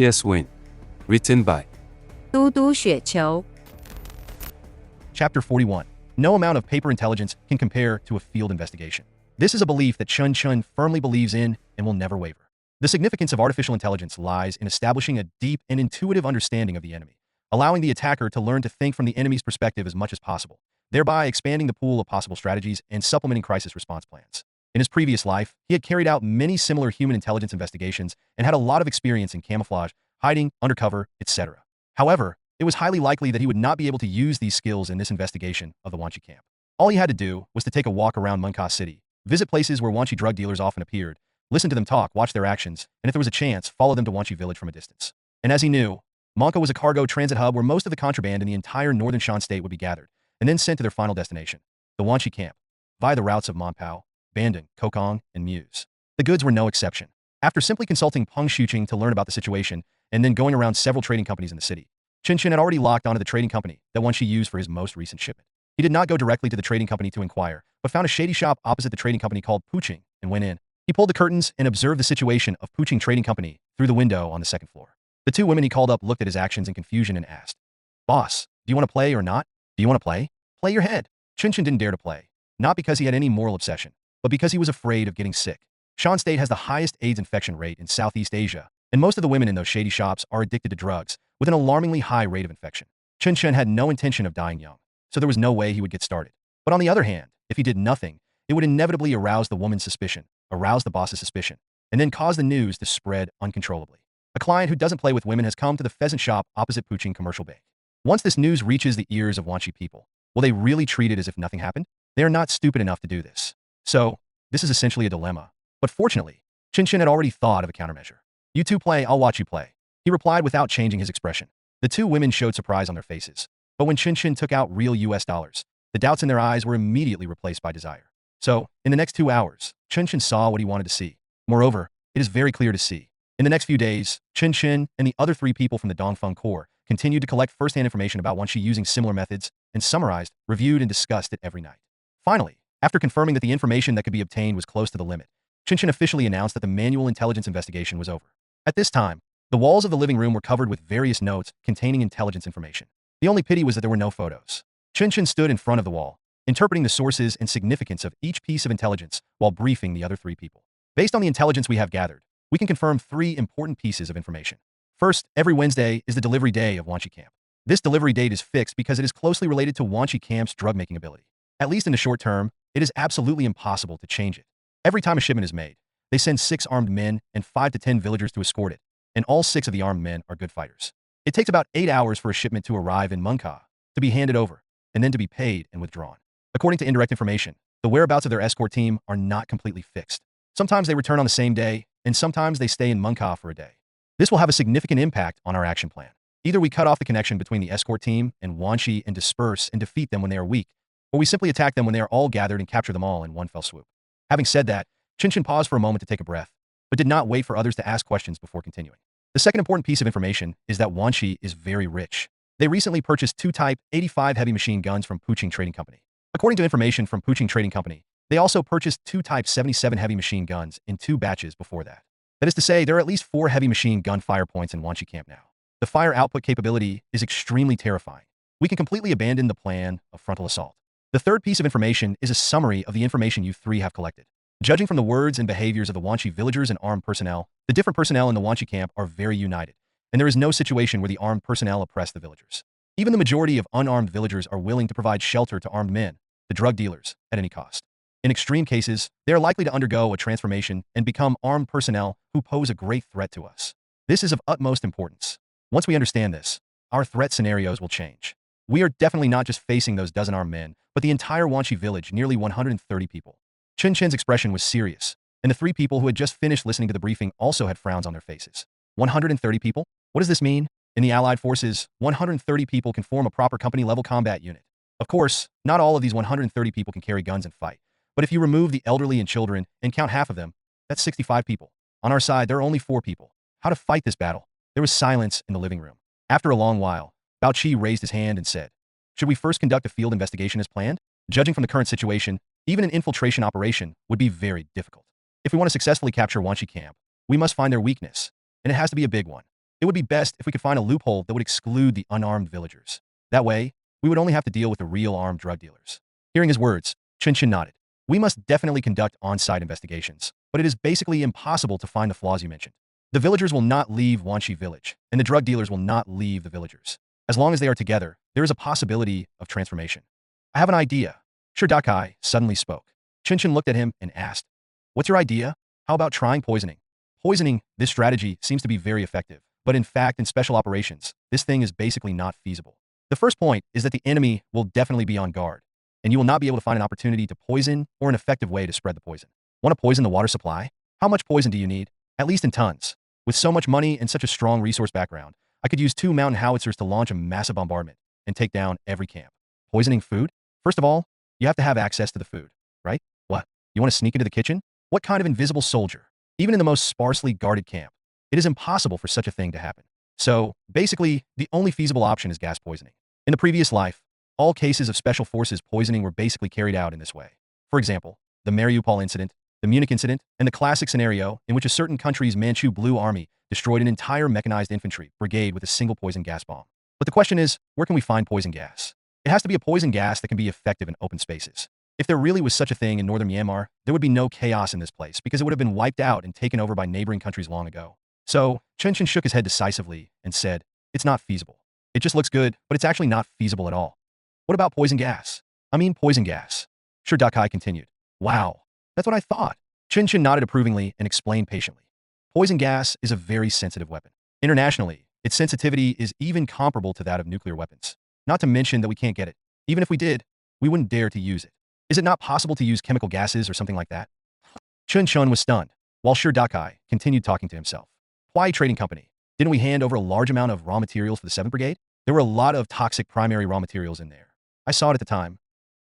Yes Win. Written by 嘟嘟雪球 Chapter 41. No amount of paper intelligence can compare to a field investigation. This is a belief that Chen Chen firmly believes in and will never waver. The significance of artificial intelligence lies in establishing a deep and intuitive understanding of the enemy, allowing the attacker to learn to think from the enemy's perspective as much as possible, thereby expanding the pool of possible strategies and supplementing crisis response plans. In his previous life, he had carried out many similar human intelligence investigations and had a lot of experience in camouflage, hiding, undercover, etc. However, it was highly likely that he would not be able to use these skills in this investigation of the Wanchi camp. All he had to do was to take a walk around Myanmar City, visit places where Wanchi drug dealers often appeared, listen to them talk, watch their actions, and if there was a chance, follow them to Wanchi village from a distance. And as he knew, Manka was a cargo transit hub where most of the contraband in the entire northern Shan state would be gathered, and then sent to their final destination, the Wanchi camp, via the routes of Monpao, Bandung, Kokong, and Muse. The goods were no exception. After simply consulting Peng Shuqing to learn about the situation, and then going around several trading companies in the city, Chen Chen had already locked onto the trading company that Wanchi used for his most recent shipment. He did not go directly to the trading company to inquire, but found a shady shop opposite the trading company called Puching and went in. He pulled the curtains and observed the situation of Puching Trading Company through the window on the second floor. The two women he called up looked at his actions in confusion and asked, "Boss, do you want to play or not? Do you want to play? Play your head." Chen Chen didn't dare to play, not because he had any moral obsession, but because he was afraid of getting sick. Shan State has the highest AIDS infection rate in Southeast Asia, and most of the women in those shady shops are addicted to drugs, with an alarmingly high rate of infection. Chen Chen had no intention of dying young, so there was no way he would get started. But on the other hand, if he did nothing, it would inevitably arouse the woman's suspicion, arouse the boss's suspicion, and then cause the news to spread uncontrollably. A client who doesn't play with women has come to the pheasant shop opposite Puching Commercial Bank. Once this news reaches the ears of Wanchi people, will they really treat it as if nothing happened? They are not stupid enough to do this. So, this is essentially a dilemma. But fortunately, Chen Chen had already thought of a countermeasure. "You two play, I'll watch you play," he replied without changing his expression. The two women showed surprise on their faces. But when Chen Chen took out real US dollars, the doubts in their eyes were immediately replaced by desire. So, in the next 2 hours, Chen Chen saw what he wanted to see. Moreover, it is very clear to see. In the next few days, Chen Chen and the other 3 people from the Dongfeng Corps continued to collect first-hand information about Wanchi using similar methods, and summarized, reviewed, and discussed it every night. Finally, after confirming that the information that could be obtained was close to the limit, Chen Chen officially announced that the manual intelligence investigation was over. At this time, the walls of the living room were covered with various notes containing intelligence information. The only pity was that there were no photos. Chen Chen stood in front of the wall, interpreting the sources and significance of each piece of intelligence while briefing the other 3 people. Based on the intelligence we have gathered, we can confirm 3 important pieces of information. First, every Wednesday is the delivery day of Wanchi Camp. This delivery date is fixed because it is closely related to Wanchi Camp's drug-making ability. At least in the short term, it is absolutely impossible to change it. Every time a shipment is made, they send 6 armed men and 5 to 10 villagers to escort it, and all 6 of the armed men are good fighters. It takes about 8 hours for a shipment to arrive in Munka, to be handed over, and then to be paid and withdrawn. According to indirect information, the whereabouts of their escort team are not completely fixed. Sometimes they return on the same day, and sometimes they stay in Munka for a day. This will have a significant impact on our action plan. Either we cut off the connection between the escort team and Wanchi and disperse and defeat them when they are weak, or we simply attack them when they are all gathered and capture them all in one fell swoop. Having said that, Chen Chen paused for a moment to take a breath, but did not wait for others to ask questions before continuing. The second important piece of information is that Wanchi is very rich. They recently purchased 2 Type 85 heavy machine guns from Puching Trading Company. According to information from Puching Trading Company, they also purchased 2 Type 77 heavy machine guns in 2 batches before that. That is to say, there are at least 4 heavy machine gun fire points in Wanchi camp now. The fire output capability is extremely terrifying. We can completely abandon the plan of frontal assault. The third piece of information is a summary of the information you 3 have collected. Judging from the words and behaviors of the Wanchi villagers and armed personnel, the different personnel in the Wanchi camp are very united, and there is no situation where the armed personnel oppress the villagers. Even the majority of unarmed villagers are willing to provide shelter to armed men, the drug dealers, at any cost. In extreme cases, they are likely to undergo a transformation and become armed personnel who pose a great threat to us. This is of utmost importance. Once we understand this, our threat scenarios will change. We are definitely not just facing those dozen armed men, but the entire Wanchi village, nearly 130 people. Chen Chen's expression was serious, and the 3 people who had just finished listening to the briefing also had frowns on their faces. 130 people? What does this mean? In the Allied forces, 130 people can form a proper company-level combat unit. Of course, not all of these 130 people can carry guns and fight, but if you remove the elderly and children and count half of them, that's 65 people. On our side, there are only 4 people. How to fight this battle? There was silence in the living room. After a long while, Bao Qi raised his hand and said, "Should we first conduct a field investigation as planned? Judging from the current situation, even an infiltration operation would be very difficult. If we want to successfully capture Wanchi camp, we must find their weakness, and it has to be a big one. It would be best if we could find a loophole that would exclude the unarmed villagers. That way, we would only have to deal with the real armed drug dealers. Hearing his words, Chen Chen nodded. We must definitely conduct on-site investigations, but it is basically impossible to find the flaws you mentioned. The villagers will not leave Wanshi village, and the drug dealers will not leave the villagers. As long as they are together, there is a possibility of transformation. I have an idea. Shidakai suddenly spoke. Chen Chen looked at him and asked, "What's your idea? How about trying poisoning?" Poisoning, this strategy seems to be very effective, but in fact, in special operations, this thing is basically not feasible. The first point is that the enemy will definitely be on guard, and you will not be able to find an opportunity to poison or an effective way to spread the poison. Want to poison the water supply? How much poison do you need? At least in tons. With so much money and such a strong resource background, I could use 2 mountain howitzers to launch a massive bombardment and take down every camp. Poisoning food? First of all, you have to have access to the food, right? What? You want to sneak into the kitchen? What kind of invisible soldier? Even in the most sparsely guarded camp, it is impossible for such a thing to happen. So, basically, the only feasible option is gas poisoning. In the previous life, all cases of special forces poisoning were basically carried out in this way. For example, the Mariupol incident, the Munich incident, and the classic scenario in which a certain country's Manchu Blue Army destroyed an entire mechanized infantry brigade with a single poison gas bomb. But the question is, where can we find poison gas? It has to be a poison gas that can be effective in open spaces. If there really was such a thing in northern Myanmar, there would be no chaos in this place because it would have been wiped out and taken over by neighboring countries long ago. So, Chen Chen shook his head decisively and said, "It's not feasible. It just looks good, but it's actually not feasible at all." "What about poison gas?" Poison gas. Shidakai continued. "Wow, that's what I thought." Chen Chen nodded approvingly and explained patiently. Poison gas is a very sensitive weapon. Internationally, its sensitivity is even comparable to that of nuclear weapons. Not to mention that we can't get it. Even if we did, we wouldn't dare to use it. Is it not possible to use chemical gases or something like that? Chen Chen was stunned, while Shidakai continued talking to himself. Why trading company? Didn't we hand over a large amount of raw materials for the 7th Brigade? There were a lot of toxic primary raw materials in there. I saw it at the time.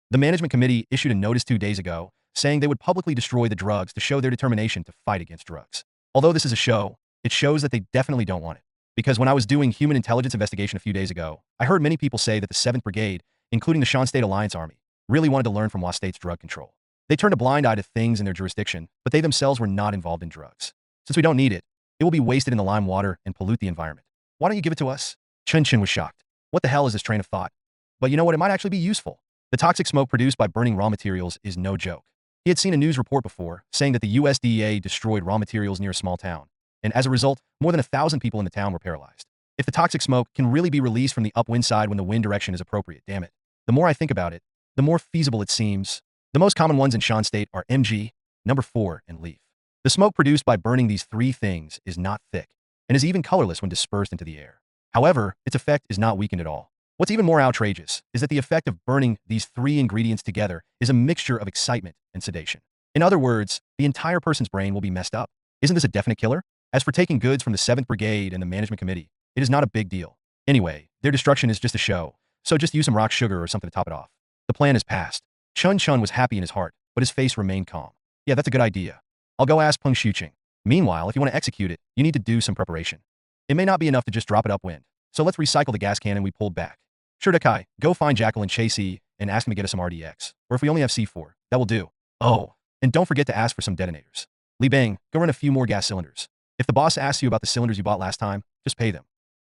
The management committee issued a notice 2 days ago saying they would publicly destroy the drugs to show their determination to fight against drugs. Although this is a show, it shows that they definitely don't want it. Because when I was doing human intelligence investigation a few days ago, I heard many people say that the 7th Brigade, including the Shan State Alliance Army, really wanted to learn from Wa State's drug control. They turned a blind eye to things in their jurisdiction, but they themselves were not involved in drugs. Since we don't need it, it will be wasted in the lime water and pollute the environment. Why don't you give it to us? Chen Chen was shocked. What the hell is this train of thought? But you know what? It might actually be useful. The toxic smoke produced by burning raw materials is no joke. He had seen a news report before saying that the USDA destroyed raw materials near a small town, and as a result, more than 1,000 people in the town were paralyzed. If the toxic smoke can really be released from the upwind side when the wind direction is appropriate, damn it. The more I think about it, the more feasible it seems. The most common ones in Shan State are MG, number 4, and leaf. The smoke produced by burning these 3 things is not thick, and is even colorless when dispersed into the air. However, its effect is not weakened at all. What's even more outrageous is that the effect of burning these 3 ingredients together is a mixture of excitement and sedation. In other words, the entire person's brain will be messed up. Isn't this a definite killer? As for taking goods from the 7th Brigade and the management committee, it is not a big deal. Anyway, their destruction is just a show, so just use some rock sugar or something to top it off. The plan is passed. Chen Chen was happy in his heart, but his face remained calm. Yeah, that's a good idea. I'll go ask Peng Shuqing. Meanwhile, if you want to execute it, you need to do some preparation. It may not be enough to just drop it upwind, so let's recycle the gas cannon we pulled back. Shidakai, go find Jacqueline Chasey and ask him to get us some RDX, or if we only have C4, that will do. Oh, and don't forget to ask for some detonators. Li Bang, go run a few more gas cylinders. If the boss asks you about the cylinders you bought last time, just pay them.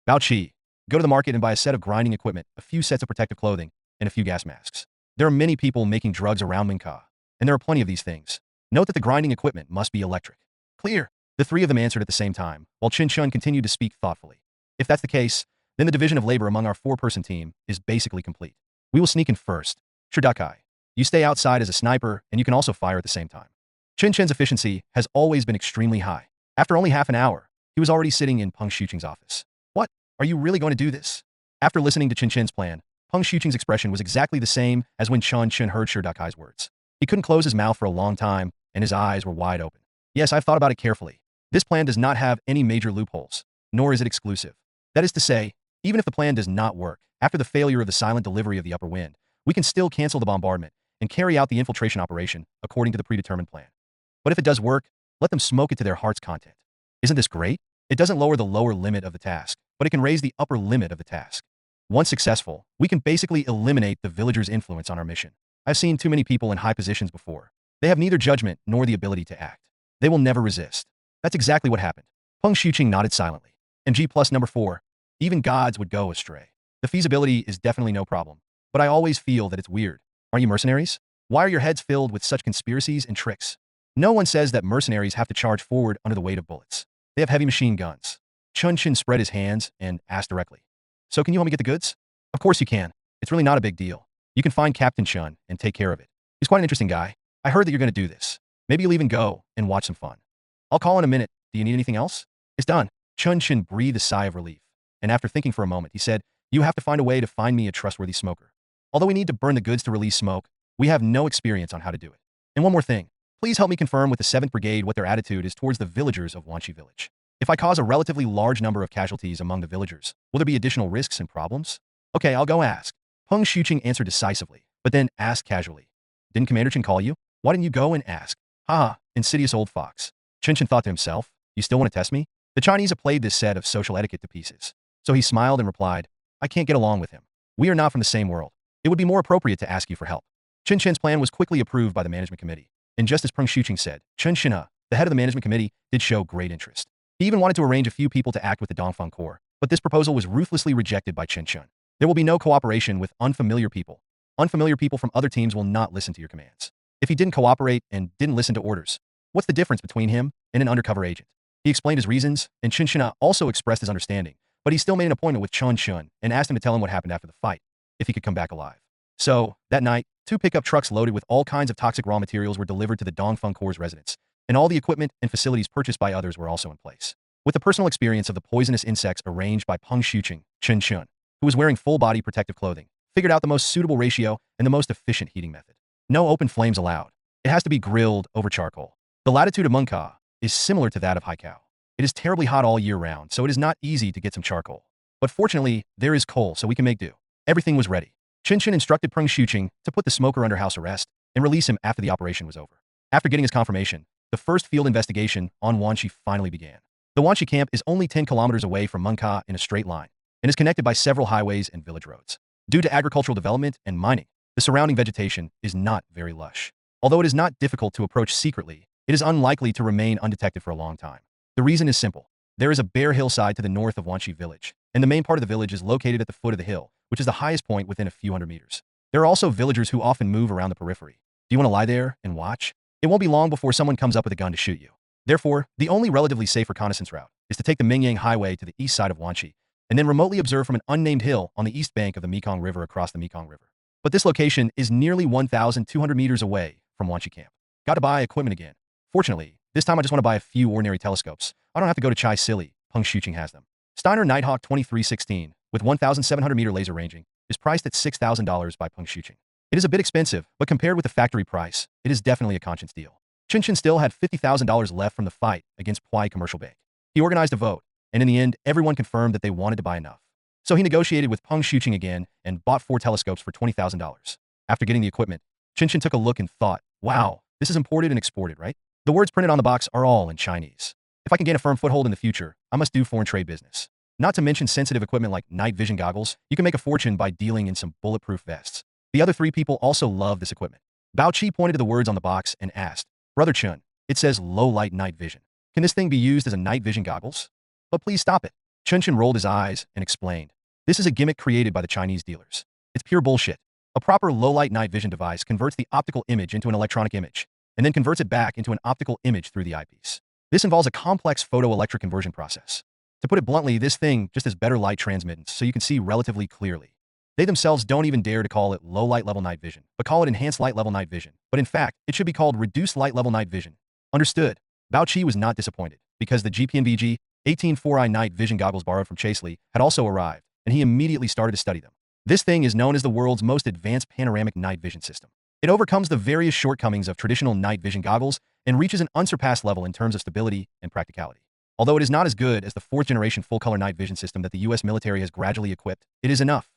Bao Chi, go to the market and buy a set of grinding equipment, a few sets of protective clothing, and a few gas masks. There are many people making drugs around Minka, and there are plenty of these things. Note that the grinding equipment must be electric. Clear. The 3 of them answered at the same time, while Chen Chen continued to speak thoughtfully. If that's the case, then the division of labor among our 4-person team is basically complete. We will sneak in first. Shidakai, you stay outside as a sniper, and you can also fire at the same time. Chen Chen's efficiency has always been extremely high. After only half an hour, he was already sitting in Peng Shuqing's office. What? Are you really going to do this? After listening to Chen Chen's plan, Peng Shuqing's expression was exactly the same as when Chen Chen heard Shidakai's words. He couldn't close his mouth for a long time, and his eyes were wide open. Yes, I've thought about it carefully. This plan does not have any major loopholes, nor is it exclusive. That is to say, even if the plan does not work, after the failure of the silent delivery of the upper wind, we can still cancel the bombardment and carry out the infiltration operation according to the predetermined plan. But if it does work, let them smoke it to their heart's content. Isn't this great? It doesn't lower the lower limit of the task, but it can raise the upper limit of the task. Once successful, we can basically eliminate the villagers' influence on our mission. I've seen too many people in high positions before. They have neither judgment nor the ability to act. They will never resist. That's exactly what happened. Peng Shuqing nodded silently. And G plus number 4. Even gods would go astray. The feasibility is definitely no problem, but I always feel that it's weird. Aren't you mercenaries? Why are your heads filled with such conspiracies and tricks? No one says that mercenaries have to charge forward under the weight of bullets. They have heavy machine guns. Chen Chen spread his hands and asked directly. So can you help me get the goods? Of course you can. It's really not a big deal. You can find Captain Chen and take care of it. He's quite an interesting guy. I heard that you're going to do this. Maybe you'll even go and watch some fun. I'll call in a minute. Do you need anything else? It's done. Chen Chen breathed a sigh of relief. And after thinking for a moment, he said, you have to find a way to find me a trustworthy smoker. Although we need to burn the goods to release smoke, we have no experience on how to do it. And one more thing. Please help me confirm with the 7th Brigade what their attitude is towards the villagers of Wanchi Village. If I cause a relatively large number of casualties among the villagers, will there be additional risks and problems? Okay, I'll go ask. Peng Shuqing answered decisively, but then asked casually. Didn't Commander Chen call you? Why didn't you go and ask? Haha, insidious old fox. Chen Chen thought to himself, you still want to test me? The Chinese have played this set of social etiquette to pieces. So he smiled and replied, I can't get along with him. We are not from the same world. It would be more appropriate to ask you for help. Chen Chen's plan was quickly approved by the management committee. And just as Peng Shuqing said, Chen Chen, the head of the management committee, did show great interest. He even wanted to arrange a few people to act with the Dongfeng Corps, but this proposal was ruthlessly rejected by Chen Chen. There will be no cooperation with unfamiliar people. Unfamiliar people from other teams will not listen to your commands. If he didn't cooperate and didn't listen to orders, what's the difference between him and an undercover agent? He explained his reasons, and Chen Chen also expressed his understanding, but he still made an appointment with Chen Chen and asked him to tell him what happened after the fight, if he could come back alive. So, that night, 2 pickup trucks loaded with all kinds of toxic raw materials were delivered to the Dongfeng Corps' residence, and all the equipment and facilities purchased by others were also in place. With the personal experience of the poisonous insects arranged by Peng Shuqing, Chen Chen, who was wearing full-body protective clothing, figured out the most suitable ratio and the most efficient heating method. No open flames allowed. It has to be grilled over charcoal. The latitude of Mungka is similar to that of Haikau. It is terribly hot all year round, so it is not easy to get some charcoal. But fortunately, there is coal, so we can make do. Everything was ready. Chen Chen instructed Peng Shuqing to put the smoker under house arrest and release him after the operation was over. After getting his confirmation, the first field investigation on Wanchi finally began. The Wanchi camp is only 10 kilometers away from Mungka in a straight line and is connected by several highways and village roads. Due to agricultural development and mining, the surrounding vegetation is not very lush. Although it is not difficult to approach secretly, it is unlikely to remain undetected for a long time. The reason is simple. There is a bare hillside to the north of Wanchi village, and the main part of the village is located at the foot of the hill, which is the highest point within a few hundred meters. There are also villagers who often move around the periphery. Do you want to lie there and watch? It won't be long before someone comes up with a gun to shoot you. Therefore, the only relatively safe reconnaissance route is to take the Mingyang Highway to the east side of Wanchi, and then remotely observe from an unnamed hill on the east bank of the Mekong River across the Mekong River. But this location is nearly 1,200 meters away from Wanchi camp. Got to buy equipment again. Fortunately, this time I just want to buy a few ordinary telescopes. I don't have to go to Chai Silly. Peng Shuqing has them. Steiner Nighthawk 2316, with 1,700 meter laser ranging, is priced at $6,000 by Peng Shuqing. It is a bit expensive, but compared with the factory price, it is definitely a conscience deal. Chen Chen still had $50,000 left from the fight against Puai Commercial Bank. He organized a vote, and in the end, everyone confirmed that they wanted to buy enough. So he negotiated with Peng Shuqing again and bought 4 telescopes for $20,000. After getting the equipment, Chen Chen took a look and thought, wow, this is imported and exported, right? The words printed on the box are all in Chinese. If I can gain a firm foothold in the future, I must do foreign trade business. Not to mention sensitive equipment like night vision goggles, you can make a fortune by dealing in some bulletproof vests. The other 3 people also love this equipment. Bao Chi pointed to the words on the box and asked, Brother Chen, it says low-light night vision. Can this thing be used as a night vision goggles? But please stop it. Chen Chen rolled his eyes and explained, this is a gimmick created by the Chinese dealers. It's pure bullshit. A proper low-light night vision device converts the optical image into an electronic image, and then converts it back into an optical image through the eyepiece. This involves a complex photoelectric conversion process. To put it bluntly, this thing just has better light transmittance so you can see relatively clearly. They themselves don't even dare to call it low light level night vision, but call it enhanced light level night vision. But in fact, it should be called reduced light level night vision. Understood. Bao Chi was not disappointed, because the GPNVG 18-4i night vision goggles borrowed from Chaseley had also arrived, and he immediately started to study them. This thing is known as the world's most advanced panoramic night vision system. It overcomes the various shortcomings of traditional night vision goggles and reaches an unsurpassed level in terms of stability and practicality. Although it is not as good as the 4th-generation full-color night vision system that the US military has gradually equipped, it is enough.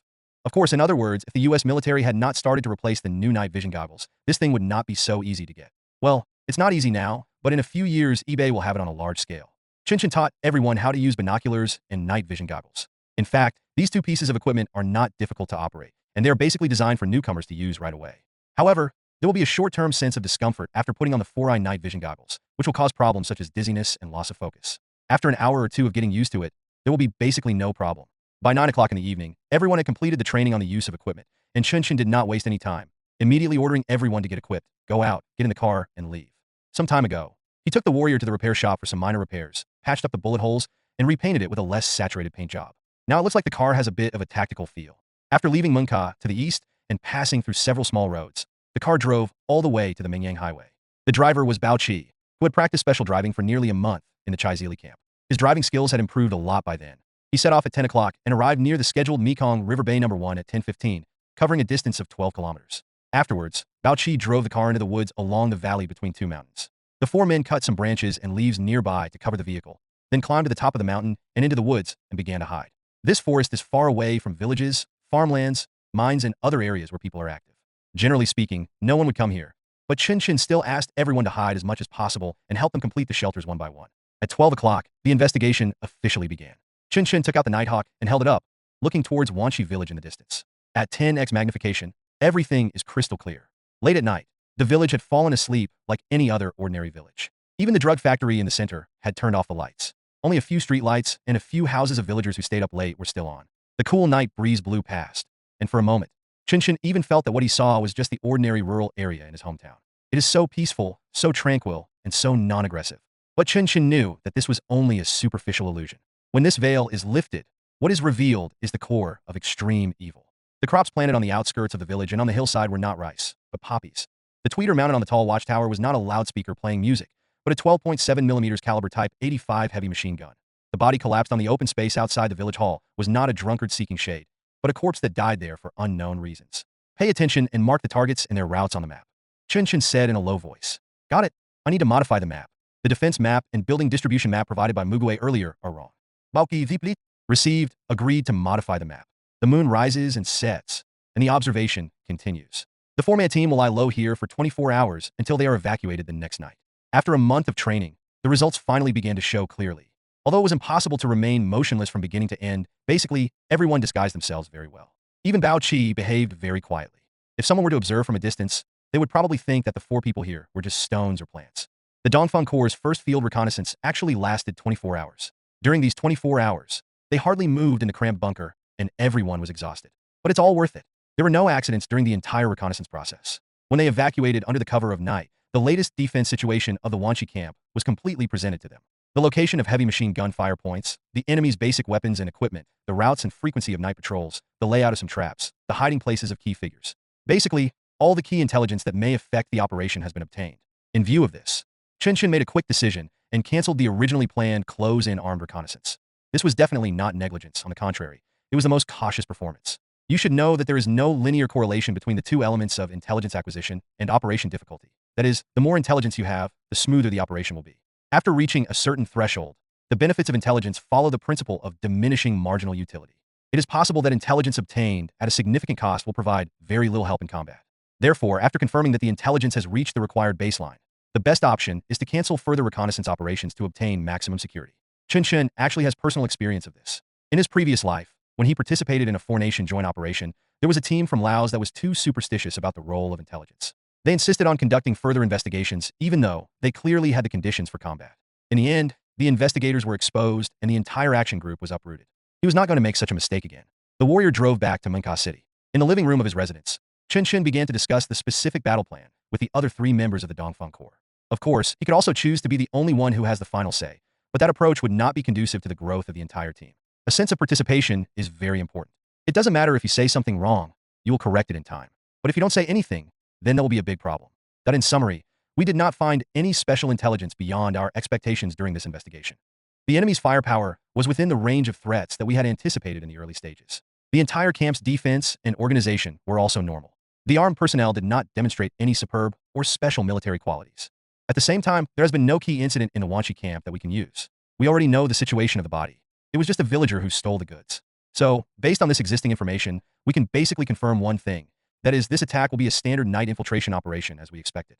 Of course, in other words, if the US military had not started to replace the new night vision goggles, this thing would not be so easy to get. Well, it's not easy now, but in a few years, eBay will have it on a large scale. Chen Chen taught everyone how to use binoculars and night vision goggles. In fact, these 2 pieces of equipment are not difficult to operate, and they are basically designed for newcomers to use right away. However, there will be a short-term sense of discomfort after putting on the 4i night vision goggles, which will cause problems such as dizziness and loss of focus. After an hour or 2 of getting used to it, there will be basically no problem. By 9 o'clock in the evening, everyone had completed the training on the use of equipment, and Chen Chen did not waste any time, immediately ordering everyone to get equipped, go out, get in the car, and leave. Some time ago, he took the warrior to the repair shop for some minor repairs, patched up the bullet holes, and repainted it with a less saturated paint job. Now it looks like the car has a bit of a tactical feel. After leaving Munka to the east and passing through several small roads, the car drove all the way to the Mingyang Highway. The driver was Bao Qi, who had practiced special driving for nearly a month in the Chai Zili camp. His driving skills had improved a lot by then. He set off at 10 o'clock and arrived near the scheduled Mekong River Bay No. 1 at 10:15, covering a distance of 12 kilometers. Afterwards, Bao Qi drove the car into the woods along the valley between two mountains. The four men cut some branches and leaves nearby to cover the vehicle, then climbed to the top of the mountain and into the woods and began to hide. This forest is far away from villages, farmlands, mines, and other areas where people are active. Generally speaking, no one would come here, but Chen Chen still asked everyone to hide as much as possible and help them complete the shelters one by one. At 12 o'clock, the investigation officially began. Chen Chen took out the Nighthawk and held it up, looking towards Wanshi village in the distance. At 10x magnification, everything is crystal clear. Late at night, the village had fallen asleep like any other ordinary village. Even the drug factory in the center had turned off the lights. Only a few street lights and a few houses of villagers who stayed up late were still on. The cool night breeze blew past, and for a moment, Chen Chen even felt that what he saw was just the ordinary rural area in his hometown. It is so peaceful, so tranquil, and so non-aggressive. But Chen Chen knew that this was only a superficial illusion. When this veil is lifted, what is revealed is the core of extreme evil. The crops planted on the outskirts of the village and on the hillside were not rice, but poppies. The tweeter mounted on the tall watchtower was not a loudspeaker playing music, but a 12.7mm caliber Type 85 heavy machine gun. The body collapsed on the open space outside the village hall was not a drunkard seeking shade, but a corpse that died there for unknown reasons. Pay attention and mark the targets and their routes on the map. Chen Chen said in a low voice. Got it. I need to modify the map. The defense map and building distribution map provided by Muguay earlier are wrong. Balki Vipli received, agreed to modify the map. The moon rises and sets, and the observation continues. The four-man team will lie low here for 24 hours until they are evacuated the next night. After a month of training, the results finally began to show clearly. Although it was impossible to remain motionless from beginning to end, basically, everyone disguised themselves very well. Even Bao Qi behaved very quietly. If someone were to observe from a distance, they would probably think that the four people here were just stones or plants. The Dongfeng Corps' first field reconnaissance actually lasted 24 hours. During these 24 hours, they hardly moved in the cramped bunker, and everyone was exhausted. But it's all worth it. There were no accidents during the entire reconnaissance process. When they evacuated under the cover of night, the latest defense situation of the Wanshi camp was completely presented to them. The location of heavy machine gun fire points, the enemy's basic weapons and equipment, the routes and frequency of night patrols, the layout of some traps, the hiding places of key figures. Basically, all the key intelligence that may affect the operation has been obtained. In view of this, Chen Chen made a quick decision and canceled the originally planned close-in armed reconnaissance. This was definitely not negligence, on the contrary. It was the most cautious performance. You should know that there is no linear correlation between the two elements of intelligence acquisition and operation difficulty. That is, the more intelligence you have, the smoother the operation will be. After reaching a certain threshold, the benefits of intelligence follow the principle of diminishing marginal utility. It is possible that intelligence obtained at a significant cost will provide very little help in combat. Therefore, after confirming that the intelligence has reached the required baseline, the best option is to cancel further reconnaissance operations to obtain maximum security. Chen Chen actually has personal experience of this. In his previous life, when he participated in a four-nation joint operation, there was a team from Laos that was too superstitious about the role of intelligence. They insisted on conducting further investigations, even though they clearly had the conditions for combat. In the end, the investigators were exposed and the entire action group was uprooted. He was not going to make such a mistake again. The warrior drove back to Munka City. In the living room of his residence, Chen Chen began to discuss the specific battle plan with the other three members of the Dongfeng Corps. Of course, he could also choose to be the only one who has the final say, but that approach would not be conducive to the growth of the entire team. A sense of participation is very important. It doesn't matter if you say something wrong, you will correct it in time. But if you don't say anything, then there will be a big problem. That in summary, we did not find any special intelligence beyond our expectations during this investigation. The enemy's firepower was within the range of threats that we had anticipated in the early stages. The entire camp's defense and organization were also normal. The armed personnel did not demonstrate any superb or special military qualities. At the same time, there has been no key incident in the Wanshi camp that we can use. We already know the situation of the body. It was just a villager who stole the goods. So, based on this existing information, we can basically confirm one thing. That is, this attack will be a standard night infiltration operation as we expected.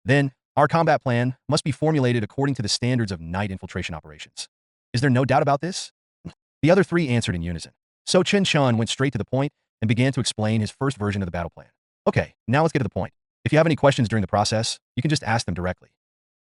Then, our combat plan must be formulated according to the standards of night infiltration operations. Is there no doubt about this? The other three answered in unison. So Chen Chen went straight to the point and began to explain his first version of the battle plan. Okay, now let's get to the point. If you have any questions during the process, you can just ask them directly.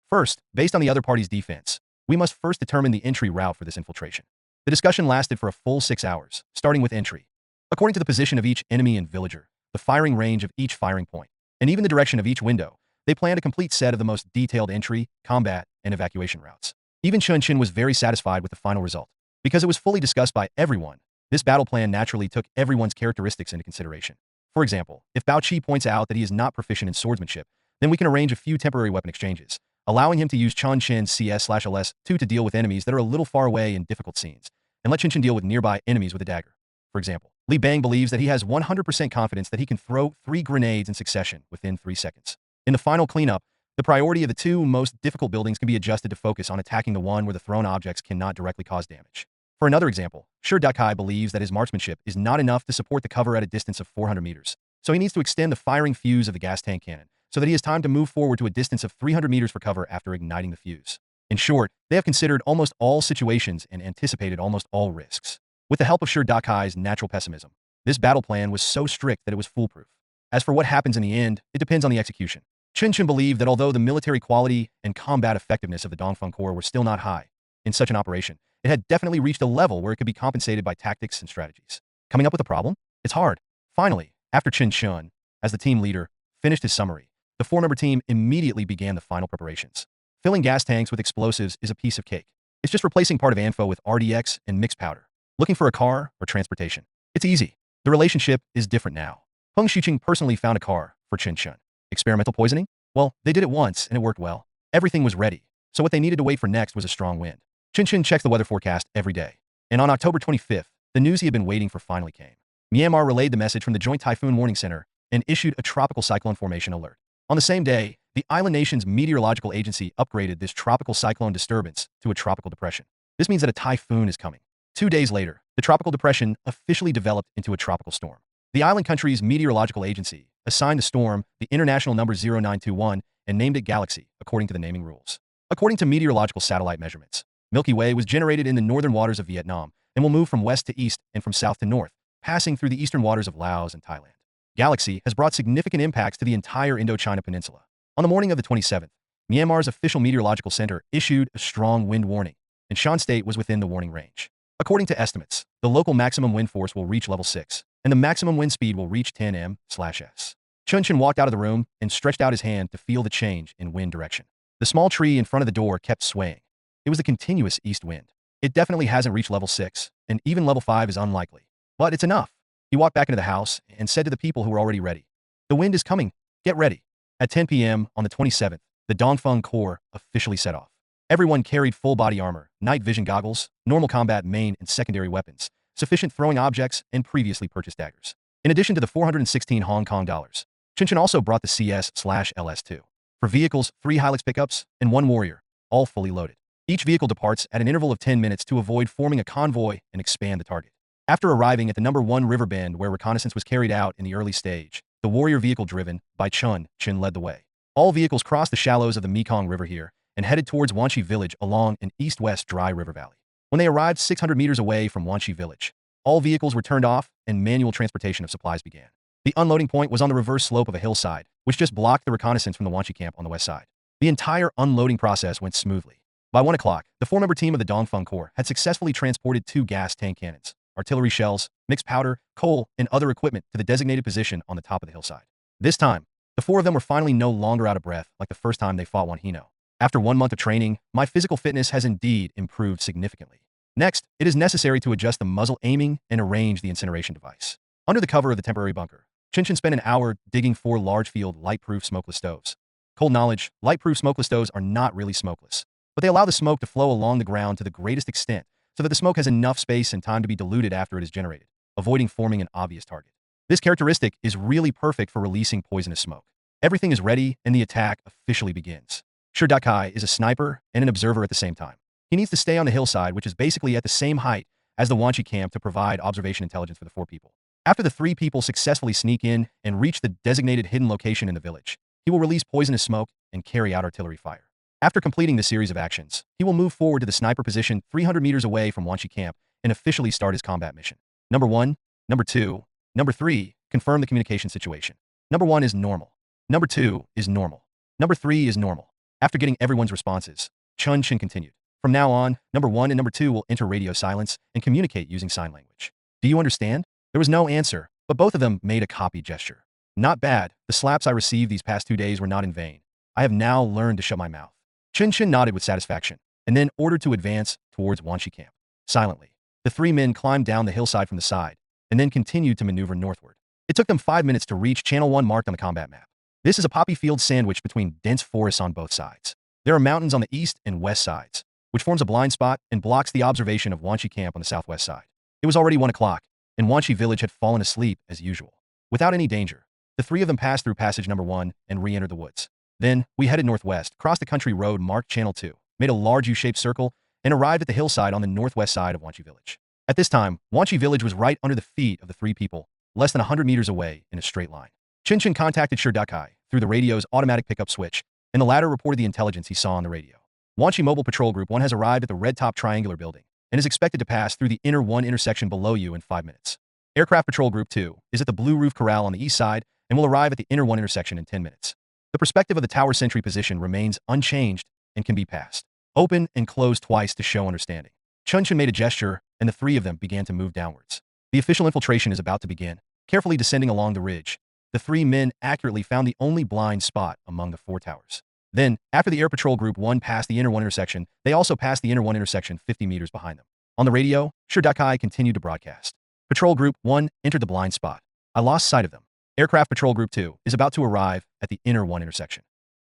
First, based on the other party's defense, we must first determine the entry route for this infiltration. The discussion lasted for a full 6 hours, starting with entry. According to the position of each enemy and villager, the firing range of each firing point, and even the direction of each window, they planned a complete set of the most detailed entry, combat, and evacuation routes. Even Chen Chen was very satisfied with the final result. Because it was fully discussed by everyone, this battle plan naturally took everyone's characteristics into consideration. For example, if Bao Qi points out that he is not proficient in swordsmanship, then we can arrange a few temporary weapon exchanges, allowing him to use Chen Chen's CS/LS2 to deal with enemies that are a little far away in difficult scenes, and let Chen Chen deal with nearby enemies with a dagger. For example, Li Bang believes that he has 100% confidence that he can throw 3 grenades in succession within 3 seconds. In the final cleanup, the priority of the 2 most difficult buildings can be adjusted to focus on attacking the one where the thrown objects cannot directly cause damage. For another example, Shi Dakai believes that his marksmanship is not enough to support the cover at a distance of 400 meters, so he needs to extend the firing fuse of the gas tank cannon so that he has time to move forward to a distance of 300 meters for cover after igniting the fuse. In short, they have considered almost all situations and anticipated almost all risks. With the help of Shi Dakai's natural pessimism, this battle plan was so strict that it was foolproof. As for what happens in the end, it depends on the execution. Chen Chen believed that although the military quality and combat effectiveness of the Dongfeng Corps were still not high, in such an operation, it had definitely reached a level where it could be compensated by tactics and strategies. Coming up with a problem? It's hard. Finally, after Chen Chen, as the team leader, finished his summary, the 4-member team immediately began the final preparations. Filling gas tanks with explosives is a piece of cake. It's just replacing part of ANFO with RDX and mixed powder. Looking for a car or transportation? It's easy. The relationship is different now. Peng Xiqing personally found a car for Chen Chen. Experimental poisoning? Well, they did it once and it worked well. Everything was ready, so what they needed to wait for next was a strong wind. Chen Chen checked the weather forecast every day. And on October 25th, the news he had been waiting for finally came. Myanmar relayed the message from the Joint Typhoon Warning Center and issued a tropical cyclone formation alert. On the same day, the island nation's meteorological agency upgraded this tropical cyclone disturbance to a tropical depression. This means that a typhoon is coming. 2 days later, the tropical depression officially developed into a tropical storm. The island country's meteorological agency assigned the storm the international number 0921 and named it Galaxy, according to the naming rules. According to meteorological satellite measurements, Milky Way was generated in the northern waters of Vietnam and will move from west to east and from south to north, passing through the eastern waters of Laos and Thailand. Galaxy has brought significant impacts to the entire Indochina Peninsula. On the morning of the 27th, Myanmar's official meteorological center issued a strong wind warning, and Shan State was within the warning range. According to estimates, the local maximum wind force will reach level 6, and the maximum wind speed will reach 10 m/s. Chen Chen walked out of the room and stretched out his hand to feel the change in wind direction. The small tree in front of the door kept swaying. It was a continuous east wind. It definitely hasn't reached level 6, and even level 5 is unlikely. But it's enough. He walked back into the house and said to the people who were already ready, "The wind is coming. Get ready." At 10 p.m. on the 27th, the Dongfeng Corps officially set off. Everyone carried full body armor, night vision goggles, normal combat main and secondary weapons, sufficient throwing objects, and previously purchased daggers. In addition to the 416 Hong Kong dollars, Chen Chen also brought the CS/LS2. For vehicles, 3 Hilux pickups and 1 Warrior, all fully loaded. Each vehicle departs at an interval of 10 minutes to avoid forming a convoy and expand the target. After arriving at the number 1 river bend where reconnaissance was carried out in the early stage, the Warrior vehicle driven by Chen Chen led the way. All vehicles crossed the shallows of the Mekong River here and headed towards Wanshi Village along an east-west dry river valley. When they arrived 600 meters away from Wanshi Village, all vehicles were turned off and manual transportation of supplies began. The unloading point was on the reverse slope of a hillside, which just blocked the reconnaissance from the Wanshi camp on the west side. The entire unloading process went smoothly. By 1 o'clock, the 4-member team of the Dongfeng Corps had successfully transported 2 gas tank cannons, artillery shells, mixed powder, coal, and other equipment to the designated position on the top of the hillside. This time, the 4 of them were finally no longer out of breath like the first time they fought Wan Hino. After 1 month of training, my physical fitness has indeed improved significantly. Next, it is necessary to adjust the muzzle aiming and arrange the incineration device. Under the cover of the temporary bunker, Chen Chen spent an hour digging 4 large-field, light-proof smokeless stoves. Cold knowledge, light-proof smokeless stoves are not really smokeless, but they allow the smoke to flow along the ground to the greatest extent so that the smoke has enough space and time to be diluted after it is generated, avoiding forming an obvious target. This characteristic is really perfect for releasing poisonous smoke. Everything is ready and the attack officially begins. Shi Dakai is a sniper and an observer at the same time. He needs to stay on the hillside, which is basically at the same height as the Wanshi camp, to provide observation intelligence for the 4 people. After the 3 people successfully sneak in and reach the designated hidden location in the village, he will release poisonous smoke and carry out artillery fire. After completing this series of actions, he will move forward to the sniper position 300 meters away from Wanshi camp and officially start his combat mission. Number 1, Number 2, Number 3, confirm the communication situation. Number 1 is normal. Number 2 is normal. Number 3 is normal. After getting everyone's responses, Chen Chen continued. From now on, number 1 and number 2 will enter radio silence and communicate using sign language. Do you understand? There was no answer, but both of them made a copy gesture. Not bad. The slaps I received these past 2 days were not in vain. I have now learned to shut my mouth. Chen Chen nodded with satisfaction, and then ordered to advance towards Wanshi camp. Silently, the 3 men climbed down the hillside from the side, and then continued to maneuver northward. It took them 5 minutes to reach Channel 1 marked on the combat map. This is a poppy field sandwiched between dense forests on both sides. There are mountains on the east and west sides, which forms a blind spot and blocks the observation of Wanshi camp on the southwest side. It was already 1 o'clock, and Wanshi village had fallen asleep as usual. Without any danger, the 3 of them passed through passage number 1 and re-entered the woods. Then, we headed northwest, crossed a country road marked Channel 2, made a large U-shaped circle, and arrived at the hillside on the northwest side of Wanshi village. At this time, Wanshi village was right under the feet of the 3 people, less than 100 meters away in a straight line. Chen Chen contacted Shirdakai through the radio's automatic pickup switch, and the latter reported the intelligence he saw on the radio. Wanshi Mobile Patrol Group 1 has arrived at the red-top triangular building and is expected to pass through the inner 1 intersection below you in 5 minutes. Aircraft Patrol Group 2 is at the Blue Roof Corral on the east side and will arrive at the inner 1 intersection in 10 minutes. The perspective of the tower sentry position remains unchanged and can be passed. Open and closed twice to show understanding. Chen Chen made a gesture, and the 3 of them began to move downwards. The official infiltration is about to begin. Carefully descending along the ridge, the 3 men accurately found the only blind spot among the 4 towers. Then, after the Air Patrol Group 1 passed the inner 1 intersection, they also passed the inner 1 intersection 50 meters behind them. On the radio, Shirdakai continued to broadcast. Patrol Group 1 entered the blind spot. I lost sight of them. Aircraft Patrol Group 2 is about to arrive at the inner 1 intersection.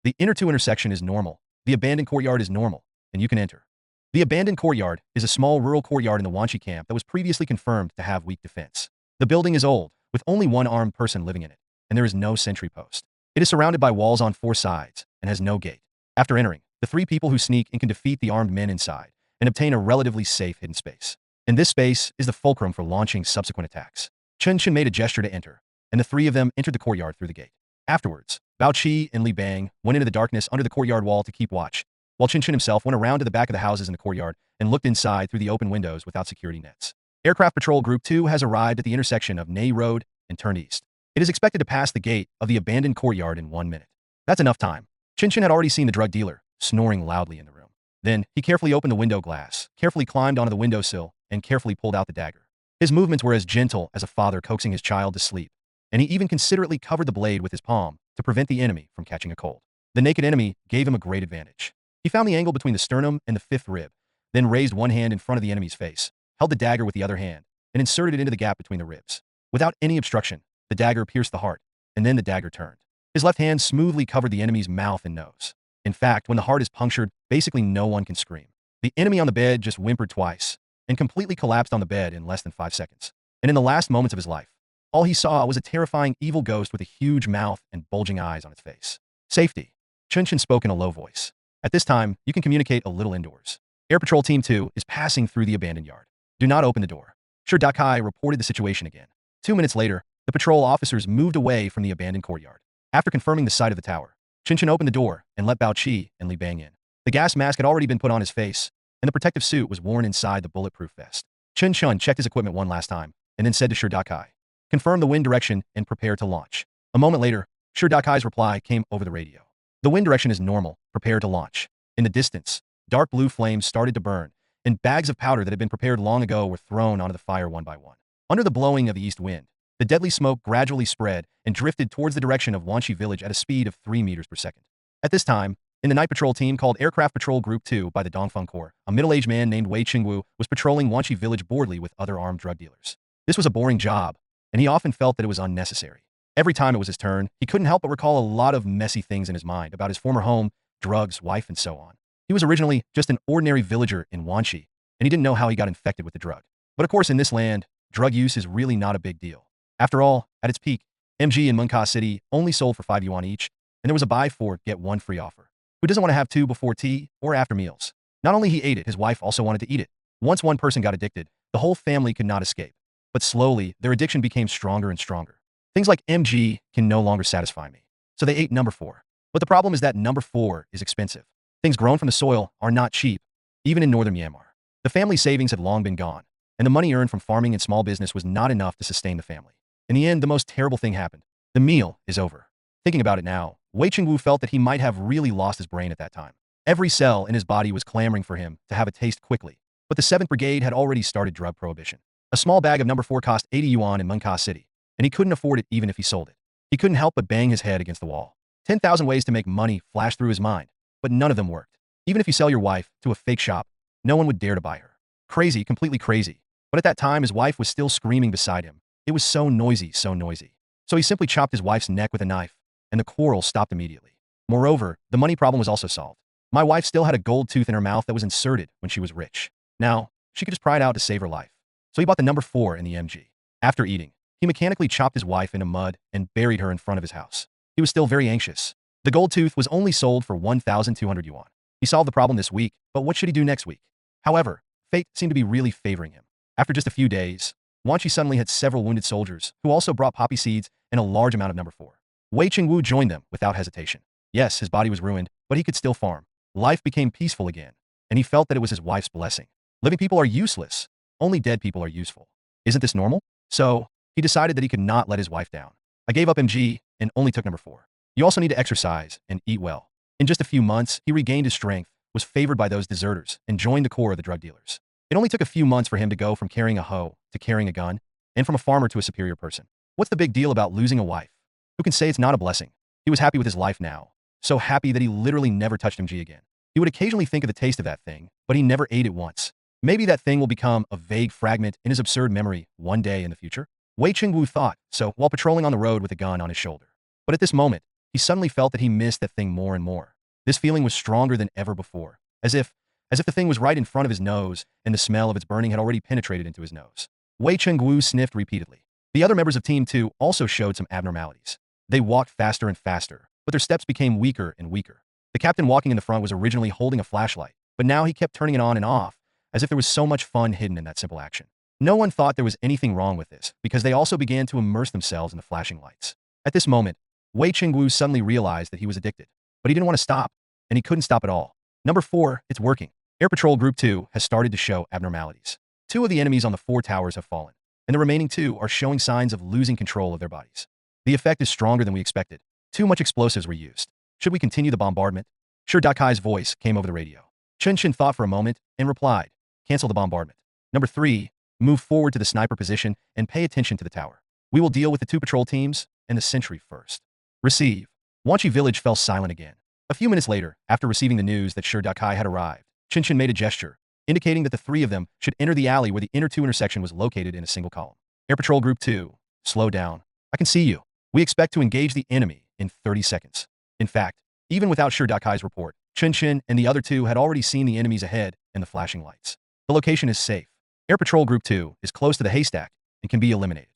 The inner 2 intersection is normal. The abandoned courtyard is normal, and you can enter. The abandoned courtyard is a small rural courtyard in the Wanshi camp that was previously confirmed to have weak defense. The building is old, with only 1 armed person living in it, and there is no sentry post. It is surrounded by walls on 4 sides and has no gate. After entering, the 3 people who sneak in can defeat the armed men inside and obtain a relatively safe hidden space. And this space is the fulcrum for launching subsequent attacks. Chen Chen made a gesture to enter, and the 3 of them entered the courtyard through the gate. Afterwards, Bao Qi and Li Bang went into the darkness under the courtyard wall to keep watch, while Chen Chen himself went around to the back of the houses in the courtyard and looked inside through the open windows without security nets. Aircraft Patrol Group 2 has arrived at the intersection of Nei Road and turned east. It is expected to pass the gate of the abandoned courtyard in 1 minute. That's enough time. Chen Chen had already seen the drug dealer snoring loudly in the room. Then, he carefully opened the window glass, carefully climbed onto the windowsill, and carefully pulled out the dagger. His movements were as gentle as a father coaxing his child to sleep, and he even considerately covered the blade with his palm to prevent the enemy from catching a cold. The naked enemy gave him a great advantage. He found the angle between the sternum and the 5th rib, then raised one hand in front of the enemy's face, held the dagger with the other hand, and inserted it into the gap between the ribs. Without any obstruction, the dagger pierced the heart, and then the dagger turned. His left hand smoothly covered the enemy's mouth and nose. In fact, when the heart is punctured, basically no one can scream. The enemy on the bed just whimpered twice, and completely collapsed on the bed in less than 5 seconds. And in the last moments of his life, all he saw was a terrifying evil ghost with a huge mouth and bulging eyes on its face. Safety. Chen Chen spoke in a low voice. At this time, you can communicate a little indoors. Air Patrol Team 2 is passing through the abandoned yard. Do not open the door. Shirdakai reported the situation again. 2 minutes later, the patrol officers moved away from the abandoned courtyard. After confirming the site of the tower, Chen Chen opened the door and let Bao Qi and Li Bang in. The gas mask had already been put on his face, and the protective suit was worn inside the bulletproof vest. Chen Chen checked his equipment one last time, and then said to Shirdakai, "Confirm the wind direction and prepare to launch." A moment later, Shirdakai's reply came over the radio. "The wind direction is normal. Prepare to launch." In the distance, dark blue flames started to burn, and bags of powder that had been prepared long ago were thrown onto the fire one by one. Under the blowing of the east wind, the deadly smoke gradually spread and drifted towards the direction of Wanshi village at a speed of 3 meters per second. At this time, in the night patrol team called Aircraft Patrol Group 2 by the Dongfeng Corps, a middle-aged man named Wei Qingwu was patrolling Wanshi village boldly with other armed drug dealers. This was a boring job, and he often felt that it was unnecessary. Every time it was his turn, he couldn't help but recall a lot of messy things in his mind about his former home, drugs, wife, and so on. He was originally just an ordinary villager in Wanshi, and he didn't know how he got infected with the drug. But of course, in this land, drug use is really not a big deal. After all, at its peak, MG in Munka City only sold for 5 yuan each, and there was a buy 4, get 1 free offer. Who doesn't want to have 2 before tea or after meals? Not only he ate it, his wife also wanted to eat it. Once one person got addicted, the whole family could not escape. But slowly, their addiction became stronger and stronger. Things like MG can no longer satisfy me. So they ate number 4. But the problem is that number 4 is expensive. Things grown from the soil are not cheap, even in northern Myanmar. The family savings had long been gone, and the money earned from farming and small business was not enough to sustain the family. In the end, the most terrible thing happened. The meal is over. Thinking about it now, Wei Qingwu felt that he might have really lost his brain at that time. Every cell in his body was clamoring for him to have a taste quickly. But the 7th Brigade had already started drug prohibition. A small bag of number 4 cost 80 yuan in Munka City, and he couldn't afford it even if he sold it. He couldn't help but bang his head against the wall. 10,000 ways to make money flashed through his mind, but none of them worked. Even if you sell your wife to a fake shop, no one would dare to buy her. Crazy, completely crazy. But at that time, his wife was still screaming beside him. It was so noisy, so noisy. So he simply chopped his wife's neck with a knife, and the quarrel stopped immediately. Moreover, the money problem was also solved. My wife still had a gold tooth in her mouth that was inserted when she was rich. Now, she could just pry it out to save her life. So he bought the number 4 in the MG. After eating, he mechanically chopped his wife into mud and buried her in front of his house. He was still very anxious. The gold tooth was only sold for 1,200 yuan. He solved the problem this week, but what should he do next week? However, fate seemed to be really favoring him. After just a few days, Wanchi suddenly had several wounded soldiers who also brought poppy seeds and a large amount of number 4. Wei Chengwu joined them without hesitation. Yes, his body was ruined, but he could still farm. Life became peaceful again, and he felt that it was his wife's blessing. Living people are useless. Only dead people are useful. Isn't this normal? So, he decided that he could not let his wife down. I gave up MG and only took number 4. You also need to exercise and eat well. In just a few months, he regained his strength, was favored by those deserters, and joined the corps of the drug dealers. It only took a few months for him to go from carrying a hoe to carrying a gun, and from a farmer to a superior person. What's the big deal about losing a wife? Who can say it's not a blessing? He was happy with his life now. So happy that he literally never touched MG again. He would occasionally think of the taste of that thing, but he never ate it once. Maybe that thing will become a vague fragment in his absurd memory one day in the future. Wei Chengwu thought so while patrolling on the road with a gun on his shoulder. But at this moment, he suddenly felt that he missed that thing more and more. This feeling was stronger than ever before, as if the thing was right in front of his nose and the smell of its burning had already penetrated into his nose. Wei Chengwu sniffed repeatedly. The other members of Team 2 also showed some abnormalities. They walked faster and faster, but their steps became weaker and weaker. The captain walking in the front was originally holding a flashlight, but now he kept turning it on and off, as if there was so much fun hidden in that simple action. No one thought there was anything wrong with this, because they also began to immerse themselves in the flashing lights. At this moment, Wei Chengwu suddenly realized that he was addicted, but he didn't want to stop, and he couldn't stop at all. Number 4, it's working. Air Patrol Group 2 has started to show abnormalities. 2 of the enemies on the 4 towers have fallen, and the remaining 2 are showing signs of losing control of their bodies. The effect is stronger than we expected. Too much explosives were used. Should we continue the bombardment? Shi Dakai's voice came over the radio. Chen Chen thought for a moment and replied, cancel the bombardment. Number 3, move forward to the sniper position and pay attention to the tower. We will deal with the 2 patrol teams and the sentry first. Receive. Wanchi village fell silent again. A few minutes later, after receiving the news that Shi Dakai had arrived, Chen Chen made a gesture, indicating that the 3 of them should enter the alley where the inner 2 intersection was located in a single column. Air Patrol Group 2, slow down. I can see you. We expect to engage the enemy in 30 seconds. In fact, even without Shi Dakai's report, Chen Chen and the other 2 had already seen the enemies ahead and the flashing lights. The location is safe. Air Patrol Group 2 is close to the haystack and can be eliminated.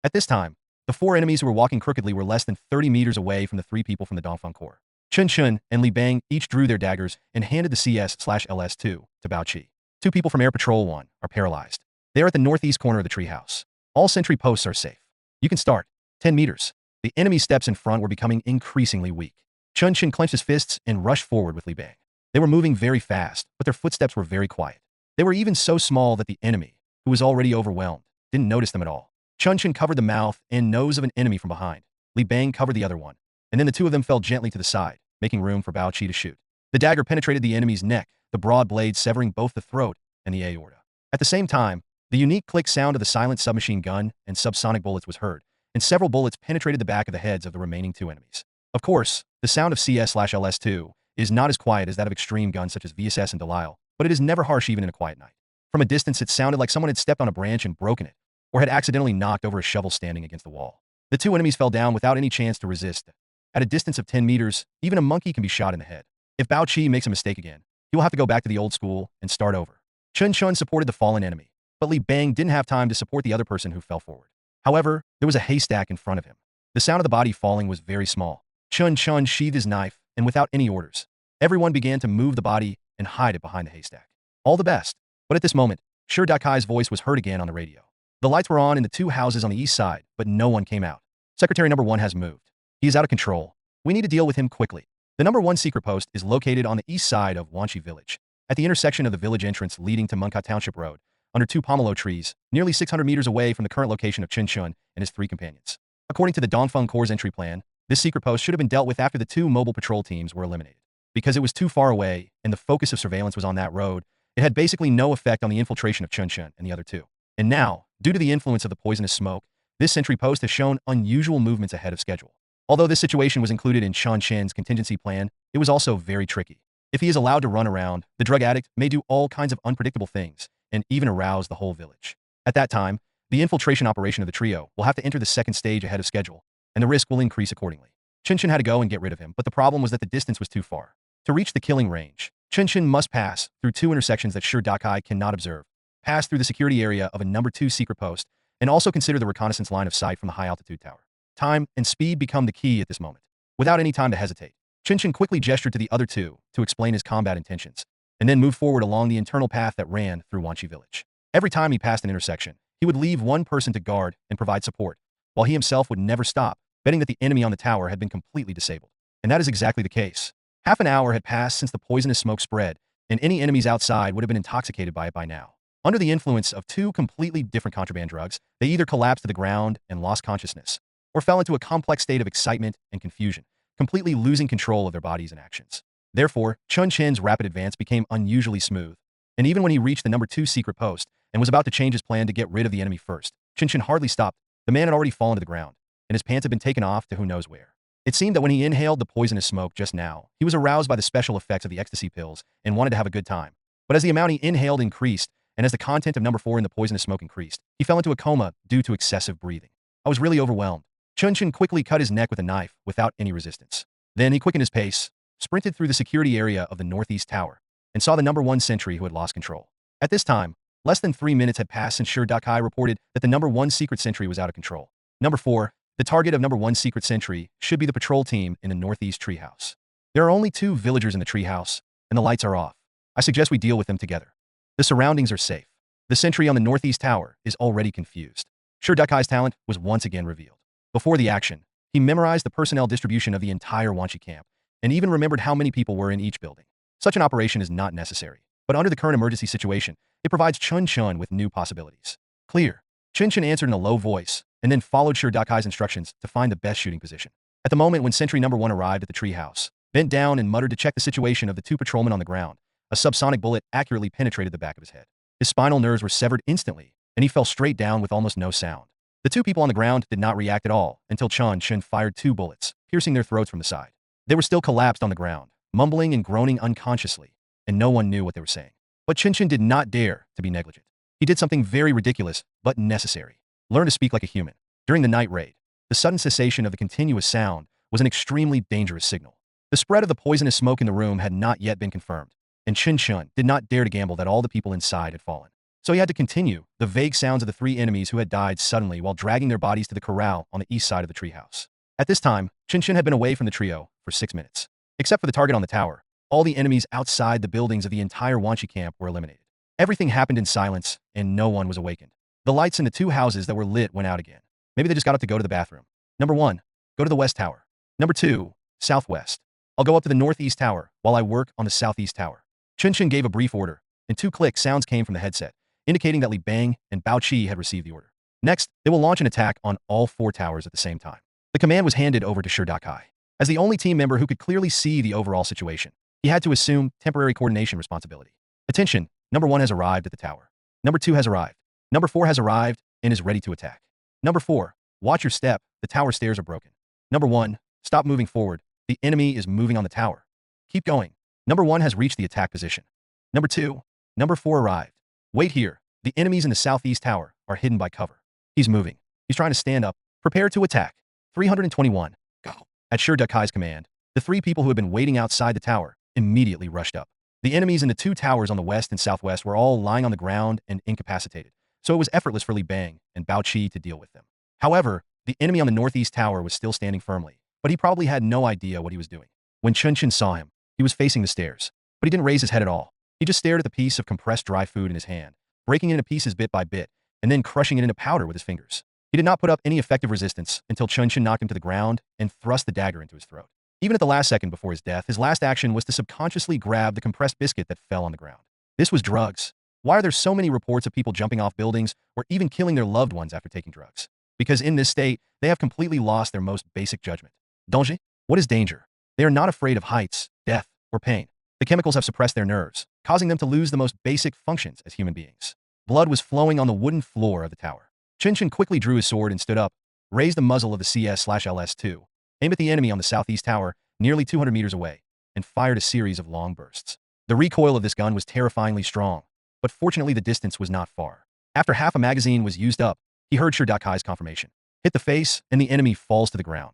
At this time, the 4 enemies who were walking crookedly were less than 30 meters away from the 3 people from the Dongfeng Corps. Chen Chen and Li Bang each drew their daggers and handed the CS/LS2 to Bao Qi. 2 people from Air Patrol 1 are paralyzed. They are at the northeast corner of the treehouse. All sentry posts are safe. You can start. 10 meters. The enemy steps in front were becoming increasingly weak. Chen Chen clenched his fists and rushed forward with Li Bang. They were moving very fast, but their footsteps were very quiet. They were even so small that the enemy, who was already overwhelmed, didn't notice them at all. Chen Chen covered the mouth and nose of an enemy from behind. Li Bang covered the other one, and then the 2 of them fell gently to the side, making room for Bao Qi to shoot. The dagger penetrated the enemy's neck, the broad blade severing both the throat and the aorta. At the same time, the unique click sound of the silent submachine gun and subsonic bullets was heard, and several bullets penetrated the back of the heads of the remaining 2 enemies. Of course, the sound of CS/LS2 is not as quiet as that of extreme guns such as VSS and Delisle, but it is never harsh even in a quiet night. From a distance, it sounded like someone had stepped on a branch and broken it, or had accidentally knocked over a shovel standing against the wall. The 2 enemies fell down without any chance to resist. At a distance of 10 meters, even a monkey can be shot in the head. If Bao Qi makes a mistake again, he will have to go back to the old school and start over. Chen Chen supported the fallen enemy, but Li Bang didn't have time to support the other person who fell forward. However, there was a haystack in front of him. The sound of the body falling was very small. Chen Chen sheathed his knife, and without any orders, everyone began to move the body and hide it behind the haystack. All the best. But at this moment, Shi Dakai's voice was heard again on the radio. The lights were on in the 2 houses on the east side, but no one came out. Secretary number 1 has moved. He is out of control. We need to deal with him quickly. The number 1 secret post is located on the east side of Wanchi village, at the intersection of the village entrance leading to Munka Township Road, under 2 pomelo trees, nearly 600 meters away from the current location of Chen Chen and his 3 companions. According to the Dongfeng Corps' entry plan, this secret post should have been dealt with after the 2 mobile patrol teams were eliminated. because it was too far away and the focus of surveillance was on that road, it had basically no effect on the infiltration of Chen Chen and the other two. And now, due to the influence of the poisonous smoke, this sentry post has shown unusual movements ahead of schedule. Although this situation was included in Chen Chen's contingency plan, it was also very tricky. If he is allowed to run around, the drug addict may do all kinds of unpredictable things and even arouse the whole village. At that time, the infiltration operation of the trio will have to enter the second stage ahead of schedule, and the risk will increase accordingly. Chen Chen had to go and get rid of him, but the problem was that the distance was too far. To reach the killing range, Chen Chen must pass through two intersections that Shi Dakai cannot observe, pass through the security area of a number 2 secret post, and also consider the reconnaissance line of sight from the high-altitude tower. Time and speed become the key at this moment. Without any time to hesitate, Chen Chen quickly gestured to the other two to explain his combat intentions, and then moved forward along the internal path that ran through Wanchi village. Every time he passed an intersection, he would leave one person to guard and provide support, while he himself would never stop, betting that the enemy on the tower had been completely disabled. And that is exactly the case. Half an hour had passed since the poisonous smoke spread, and any enemies outside would have been intoxicated by it by now. Under the influence of two completely different contraband drugs, they either collapsed to the ground and lost consciousness, or fell into a complex state of excitement and confusion, completely losing control of their bodies and actions. Therefore, Chen Chen's rapid advance became unusually smooth, and even when he reached the number 2 secret post and was about to change his plan to get rid of the enemy first, Chen Chen hardly stopped. The man had already fallen to the ground, and his pants had been taken off to who knows where. It seemed that when he inhaled the poisonous smoke just now, he was aroused by the special effects of the ecstasy pills and wanted to have a good time. But as the amount he inhaled increased, and as the content of number 4 in the poisonous smoke increased, he fell into a coma due to excessive breathing. I was really overwhelmed. Chen Chen quickly cut his neck with a knife without any resistance. Then he quickened his pace, sprinted through the security area of the northeast tower, and saw the number 1 sentry who had lost control. At this time, less than 3 minutes had passed since Shi Dakai reported that the number 1 secret sentry was out of control. Number 4, the target of number 1 secret sentry should be the patrol team in the northeast treehouse. There are only 2 villagers in the treehouse, and the lights are off. I suggest we deal with them together. The surroundings are safe. The sentry on the northeast tower is already confused. Shi Dakai's talent was once again revealed. Before the action, he memorized the personnel distribution of the entire Wanchi camp, and even remembered how many people were in each building. Such an operation is not necessary, but under the current emergency situation, it provides Chen Chen with new possibilities. Clear. Chen Chen answered in a low voice, and then followed Shi Dakai's instructions to find the best shooting position. At the moment when sentry number 1 arrived at the treehouse, bent down and muttered to check the situation of the 2 patrolmen on the ground, a subsonic bullet accurately penetrated the back of his head. His spinal nerves were severed instantly, and he fell straight down with almost no sound. The 2 people on the ground did not react at all until Chen Chen fired 2 bullets, piercing their throats from the side. They were still collapsed on the ground, mumbling and groaning unconsciously, and no one knew what they were saying. But Chen Chen did not dare to be negligent. He did something very ridiculous, but necessary. Learn to speak like a human. During the night raid, the sudden cessation of the continuous sound was an extremely dangerous signal. The spread of the poisonous smoke in the room had not yet been confirmed, and Chen Chen did not dare to gamble that all the people inside had fallen. So he had to continue the vague sounds of the 3 enemies who had died suddenly while dragging their bodies to the corral on the east side of the treehouse. At this time, Chen Chen had been away from the trio for 6 minutes. Except for the target on the tower, all the enemies outside the buildings of the entire Wanchi camp were eliminated. Everything happened in silence, and no one was awakened. The lights in the 2 houses that were lit went out again. Maybe they just got up to go to the bathroom. Number 1, go to the west tower. Number 2, southwest. I'll go up to the northeast tower while I work on the southeast tower. Chen Chen gave a brief order, and 2 click sounds came from the headset, indicating that Li Bang and Bao Qi had received the order. Next, they will launch an attack on all 4 towers at the same time. The command was handed over to Shi Dakai. As the only team member who could clearly see the overall situation, he had to assume temporary coordination responsibility. Attention, number 1 has arrived at the tower. Number 2 has arrived. Number 4 has arrived and is ready to attack. Number 4, watch your step, the tower stairs are broken. Number 1, stop moving forward, the enemy is moving on the tower. Keep going. Number 1 has reached the attack position. Number 2, number 4 arrived. Wait here, the enemies in the southeast tower are hidden by cover. He's moving. He's trying to stand up. Prepare to attack. 321, go. At Shi Dakai's command, the 3 people who had been waiting outside the tower immediately rushed up. The enemies in the 2 towers on the west and southwest were all lying on the ground and incapacitated, so it was effortless for Li Bang and Bao Qi to deal with them. However, the enemy on the northeast tower was still standing firmly, but he probably had no idea what he was doing. When Chen Chen saw him, he was facing the stairs, but he didn't raise his head at all. He just stared at the piece of compressed dry food in his hand, breaking it into pieces bit by bit, and then crushing it into powder with his fingers. He did not put up any effective resistance until Chen Chen knocked him to the ground and thrust the dagger into his throat. Even at the last second before his death, his last action was to subconsciously grab the compressed biscuit that fell on the ground. This was drugs. Why are there so many reports of people jumping off buildings or even killing their loved ones after taking drugs? Because in this state, they have completely lost their most basic judgment. Danger? What is danger? They are not afraid of heights, death, or pain. The chemicals have suppressed their nerves, causing them to lose the most basic functions as human beings. Blood was flowing on the wooden floor of the tower. Chen Chen quickly drew his sword and stood up, raised the muzzle of the CS/LS2, aimed at the enemy on the southeast tower, nearly 200 meters away, and fired a series of long bursts. The recoil of this gun was terrifyingly strong, but fortunately the distance was not far. After half a magazine was used up, he heard Shurdakai's confirmation. Hit the face, and the enemy falls to the ground.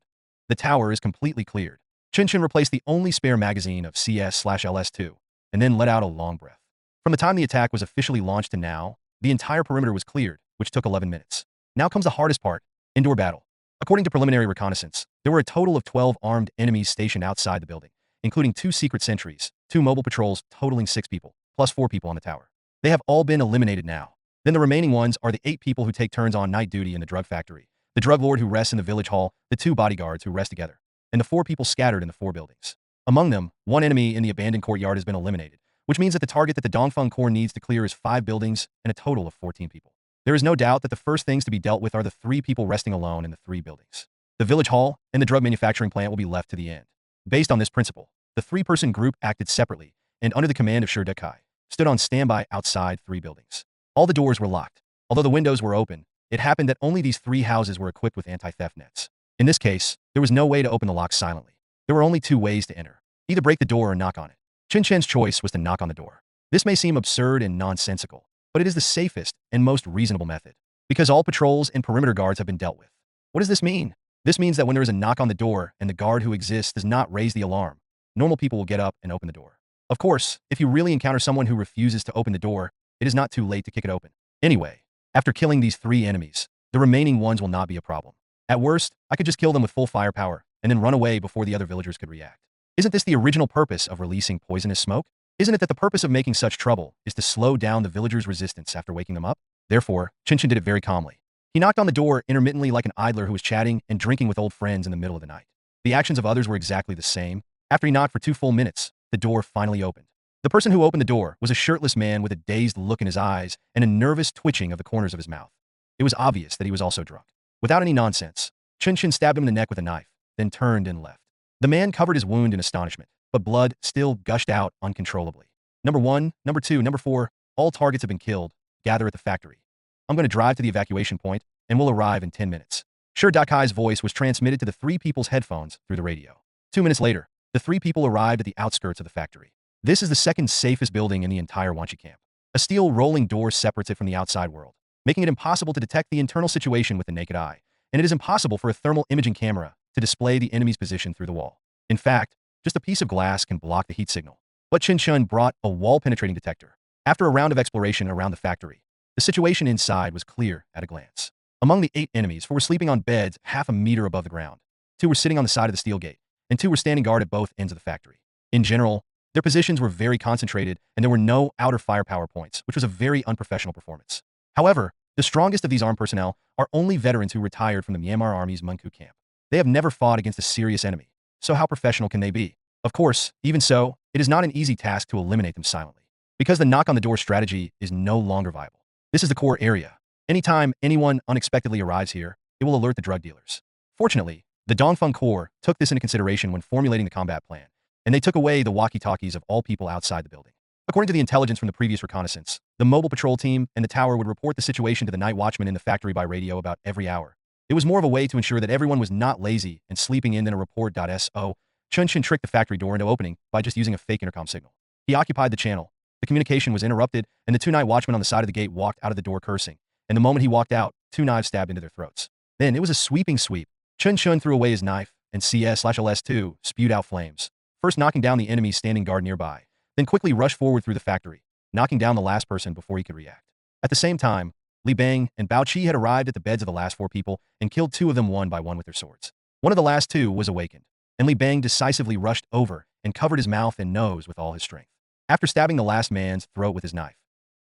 The tower is completely cleared. Chen Chen replaced the only spare magazine of CS/LS2, and then let out a long breath. From the time the attack was officially launched to now, the entire perimeter was cleared, which took 11 minutes. Now comes the hardest part, indoor battle. According to preliminary reconnaissance, there were a total of 12 armed enemies stationed outside the building, including 2 secret sentries, 2 mobile patrols totaling 6 people, plus 4 people on the tower. They have all been eliminated now. Then the remaining ones are the 8 people who take turns on night duty in the drug factory, the drug lord who rests in the village hall, the 2 bodyguards who rest together, and the 4 people scattered in the 4 buildings. Among them, 1 enemy in the abandoned courtyard has been eliminated, which means that the target that the Dongfeng Corps needs to clear is 5 buildings and a total of 14 people. There is no doubt that the first things to be dealt with are the 3 people resting alone in the 3 buildings. The village hall and the drug manufacturing plant will be left to the end. Based on this principle, the 3-person group acted separately and under the command of Shurdakai, stood on standby outside 3 buildings. All the doors were locked. Although the windows were open, it happened that only these 3 houses were equipped with anti-theft nets. In this case, there was no way to open the lock silently. There were only 2 ways to enter. Either break the door or knock on it. Chen Chen's choice was to knock on the door. This may seem absurd and nonsensical, but it is the safest and most reasonable method, because all patrols and perimeter guards have been dealt with. What does this mean? This means that when there is a knock on the door and the guard who exists does not raise the alarm, normal people will get up and open the door. Of course, if you really encounter someone who refuses to open the door, it is not too late to kick it open. Anyway, after killing these 3 enemies, the remaining ones will not be a problem. At worst, I could just kill them with full firepower and then run away before the other villagers could react. Isn't this the original purpose of releasing poisonous smoke? Isn't it that the purpose of making such trouble is to slow down the villagers' resistance after waking them up? Therefore, Chen Chen did it very calmly. He knocked on the door intermittently like an idler who was chatting and drinking with old friends in the middle of the night. The actions of others were exactly the same. After he knocked for 2 full minutes, the door finally opened. The person who opened the door was a shirtless man with a dazed look in his eyes and a nervous twitching of the corners of his mouth. It was obvious that he was also drunk. Without any nonsense, Chen Chen stabbed him in the neck with a knife, then turned and left. The man covered his wound in astonishment, but blood still gushed out uncontrollably. Number 1, number 2, number 4, all targets have been killed. Gather at the factory. I'm going to drive to the evacuation point, and we'll arrive in 10 minutes. Shurdakai's voice was transmitted to the 3 people's headphones through the radio. 2 minutes later, the 3 people arrived at the outskirts of the factory. This is the second safest building in the entire Wanchi camp. A steel rolling door separates it from the outside world, making it impossible to detect the internal situation with the naked eye, and it is impossible for a thermal imaging camera to display the enemy's position through the wall. In fact, just a piece of glass can block the heat signal. But Chen Chen brought a wall-penetrating detector. After a round of exploration around the factory, the situation inside was clear at a glance. Among the 8 enemies, 4 were sleeping on beds half a meter above the ground. 2 were sitting on the side of the steel gate, and 2 were standing guard at both ends of the factory. In general, their positions were very concentrated, and there were no outer firepower points, which was a very unprofessional performance. However, the strongest of these armed personnel are only veterans who retired from the Myanmar Army's Munku camp. They have never fought against a serious enemy, so how professional can they be? Of course, even so, it is not an easy task to eliminate them silently, because the knock-on-the-door strategy is no longer viable. This is the core area. Anytime anyone unexpectedly arrives here, it will alert the drug dealers. Fortunately, the Dongfeng Corps took this into consideration when formulating the combat plan, and they took away the walkie-talkies of all people outside the building. According to the intelligence from the previous reconnaissance, the mobile patrol team and the tower would report the situation to the night watchman in the factory by radio about every hour. It was more of a way to ensure that everyone was not lazy and sleeping in than a report.so. Chen Chen tricked the factory door into opening by just using a fake intercom signal. He occupied the channel. The communication was interrupted, and the 2 night watchmen on the side of the gate walked out of the door cursing, and the moment he walked out, 2 knives stabbed into their throats. Then it was a sweeping sweep. Chen Chen threw away his knife, and CS/LS2 spewed out flames, first knocking down the enemy's standing guard nearby, then quickly rushed forward through the factory, knocking down the last person before he could react. At the same time, Li Bang and Bao Qi had arrived at the beds of the last 4 people and killed 2 of them one by one with their swords. One of the last 2 was awakened, and Li Bang decisively rushed over and covered his mouth and nose with all his strength. After stabbing the last man's throat with his knife,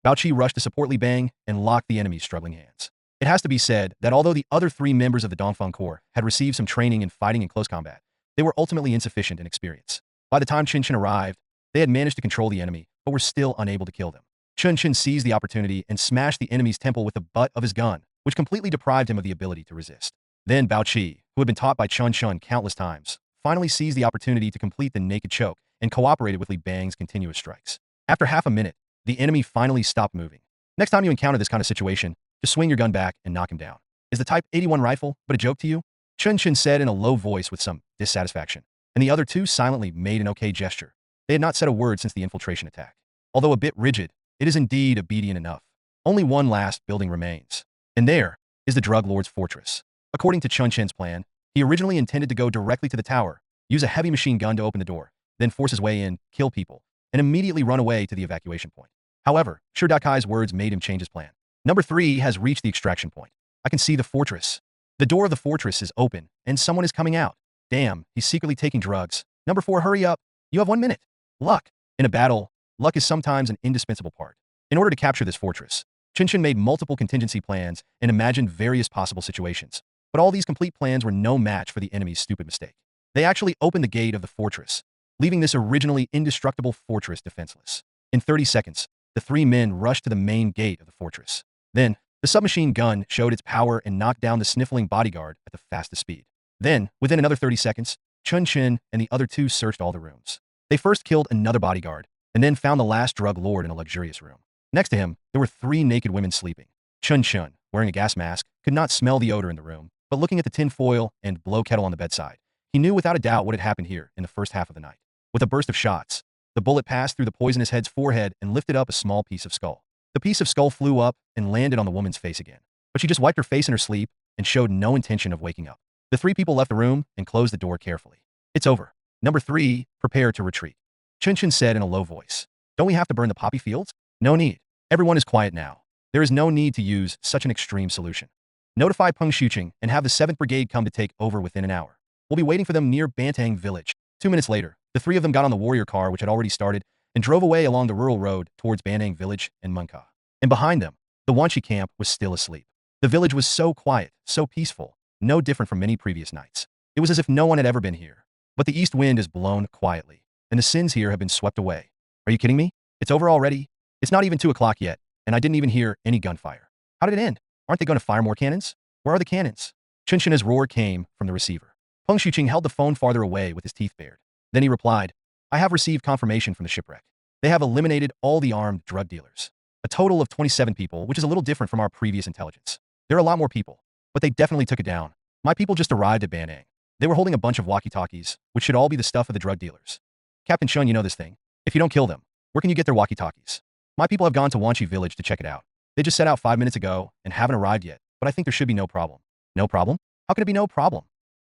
Bao Qi rushed to support Li Bang and locked the enemy's struggling hands. It has to be said that although the other 3 members of the Dongfeng Corps had received some training in fighting in close combat, they were ultimately insufficient in experience. By the time Chen Chen arrived, they had managed to control the enemy, but were still unable to kill them. Chen Chen seized the opportunity and smashed the enemy's temple with the butt of his gun, which completely deprived him of the ability to resist. Then Bao Qi, who had been taught by Chen Chen countless times, finally seized the opportunity to complete the naked choke and cooperated with Li Bang's continuous strikes. After half a minute, the enemy finally stopped moving. Next time you encounter this kind of situation, just swing your gun back and knock him down. Is the Type 81 rifle but a joke to you? Chen Chen said in a low voice with some dissatisfaction, and the other two silently made an okay gesture. They had not said a word since the infiltration attack. Although a bit rigid, it is indeed obedient enough. Only one last building remains. And there is the drug lord's fortress. According to Chen Chen's plan, he originally intended to go directly to the tower, use a heavy machine gun to open the door, then force his way in, kill people, and immediately run away to the evacuation point. However, Shi Dakai's words made him change his plan. Number 3 has reached the extraction point. I can see the fortress. The door of the fortress is open, and someone is coming out. Damn, he's secretly taking drugs. Number 4, hurry up. You have 1 minute. Luck. In a battle, luck is sometimes an indispensable part. In order to capture this fortress, Chen Chen made multiple contingency plans and imagined various possible situations. But all these complete plans were no match for the enemy's stupid mistake. They actually opened the gate of the fortress, leaving this originally indestructible fortress defenseless. In 30 seconds, the 3 men rushed to the main gate of the fortress. Then, the submachine gun showed its power and knocked down the sniffling bodyguard at the fastest speed. Then, within another 30 seconds, Chen Chen and the other two searched all the rooms. They first killed another bodyguard, and then found the last drug lord in a luxurious room. Next to him, there were 3 naked women sleeping. Chen Chen, wearing a gas mask, could not smell the odor in the room, but looking at the tin foil and blow kettle on the bedside, he knew without a doubt what had happened here in the first half of the night. With a burst of shots, the bullet passed through the poisonous head's forehead and lifted up a small piece of skull. The piece of skull flew up and landed on the woman's face again, but she just wiped her face in her sleep and showed no intention of waking up. The 3 people left the room and closed the door carefully. It's over. Number 3, prepare to retreat. Chen Chen said in a low voice. Don't we have to burn the poppy fields? No need. Everyone is quiet now. There is no need to use such an extreme solution. Notify Peng Shuqing and have the 7th Brigade come to take over within an hour. We'll be waiting for them near Bantang village. 2 minutes later, the 3 of them got on the warrior car which had already started and drove away along the rural road towards Bantang village and Munka. And behind them, the Wanshi camp was still asleep. The village was so quiet, so peaceful, no different from many previous nights. It was as if no one had ever been here. But the east wind is blown quietly, and the sins here have been swept away. Are you kidding me? It's over already? It's not even 2 o'clock yet, and I didn't even hear any gunfire. How did it end? Aren't they going to fire more cannons? Where are the cannons? Chen Chen's roar came from the receiver. Peng Shuqing held the phone farther away with his teeth bared. Then he replied, I have received confirmation from the shipwreck. They have eliminated all the armed drug dealers. A total of 27 people, which is a little different from our previous intelligence. There are a lot more people, but they definitely took it down. My people just arrived at Bantang. They were holding a bunch of walkie-talkies, which should all be the stuff of the drug dealers. Captain Chun, you know this thing. If you don't kill them, where can you get their walkie-talkies? My people have gone to Wanshi village to check it out. They just set out 5 minutes ago and haven't arrived yet, but I think there should be no problem. No problem? How can it be no problem?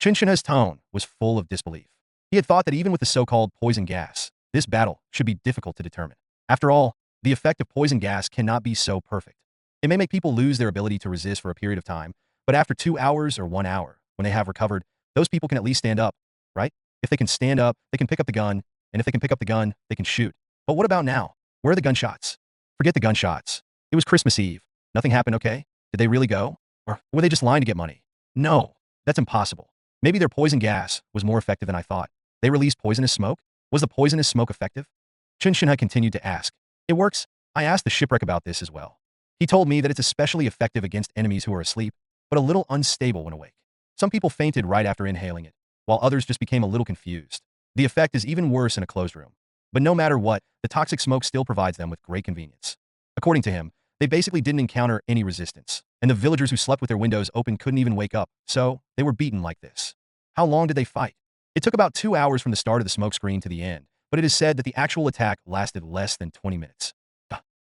Chen Chen's tone was full of disbelief. He had thought that even with the so-called poison gas, this battle should be difficult to determine. After all, the effect of poison gas cannot be so perfect. It may make people lose their ability to resist for a period of time, but after 2 hours or 1 hour, when they have recovered, those people can at least stand up, right? If they can stand up, they can pick up the gun, and if they can pick up the gun, they can shoot. But what about now? Where are the gunshots? Forget the gunshots. It was Christmas Eve. Nothing happened, okay? Did they really go? Or were they just lying to get money? No, that's impossible. Maybe their poison gas was more effective than I thought. They released poisonous smoke? Was the poisonous smoke effective? Chen Chen had continued to ask. It works. I asked the shipwreck about this as well. He told me that it's especially effective against enemies who are asleep, but a little unstable when awake. Some people fainted right after inhaling it, while others just became a little confused. The effect is even worse in a closed room. But no matter what, the toxic smoke still provides them with great convenience. According to him, they basically didn't encounter any resistance, and the villagers who slept with their windows open couldn't even wake up, so they were beaten like this. How long did they fight? It took about 2 hours from the start of the smoke screen to the end, but it is said that the actual attack lasted less than 20 minutes.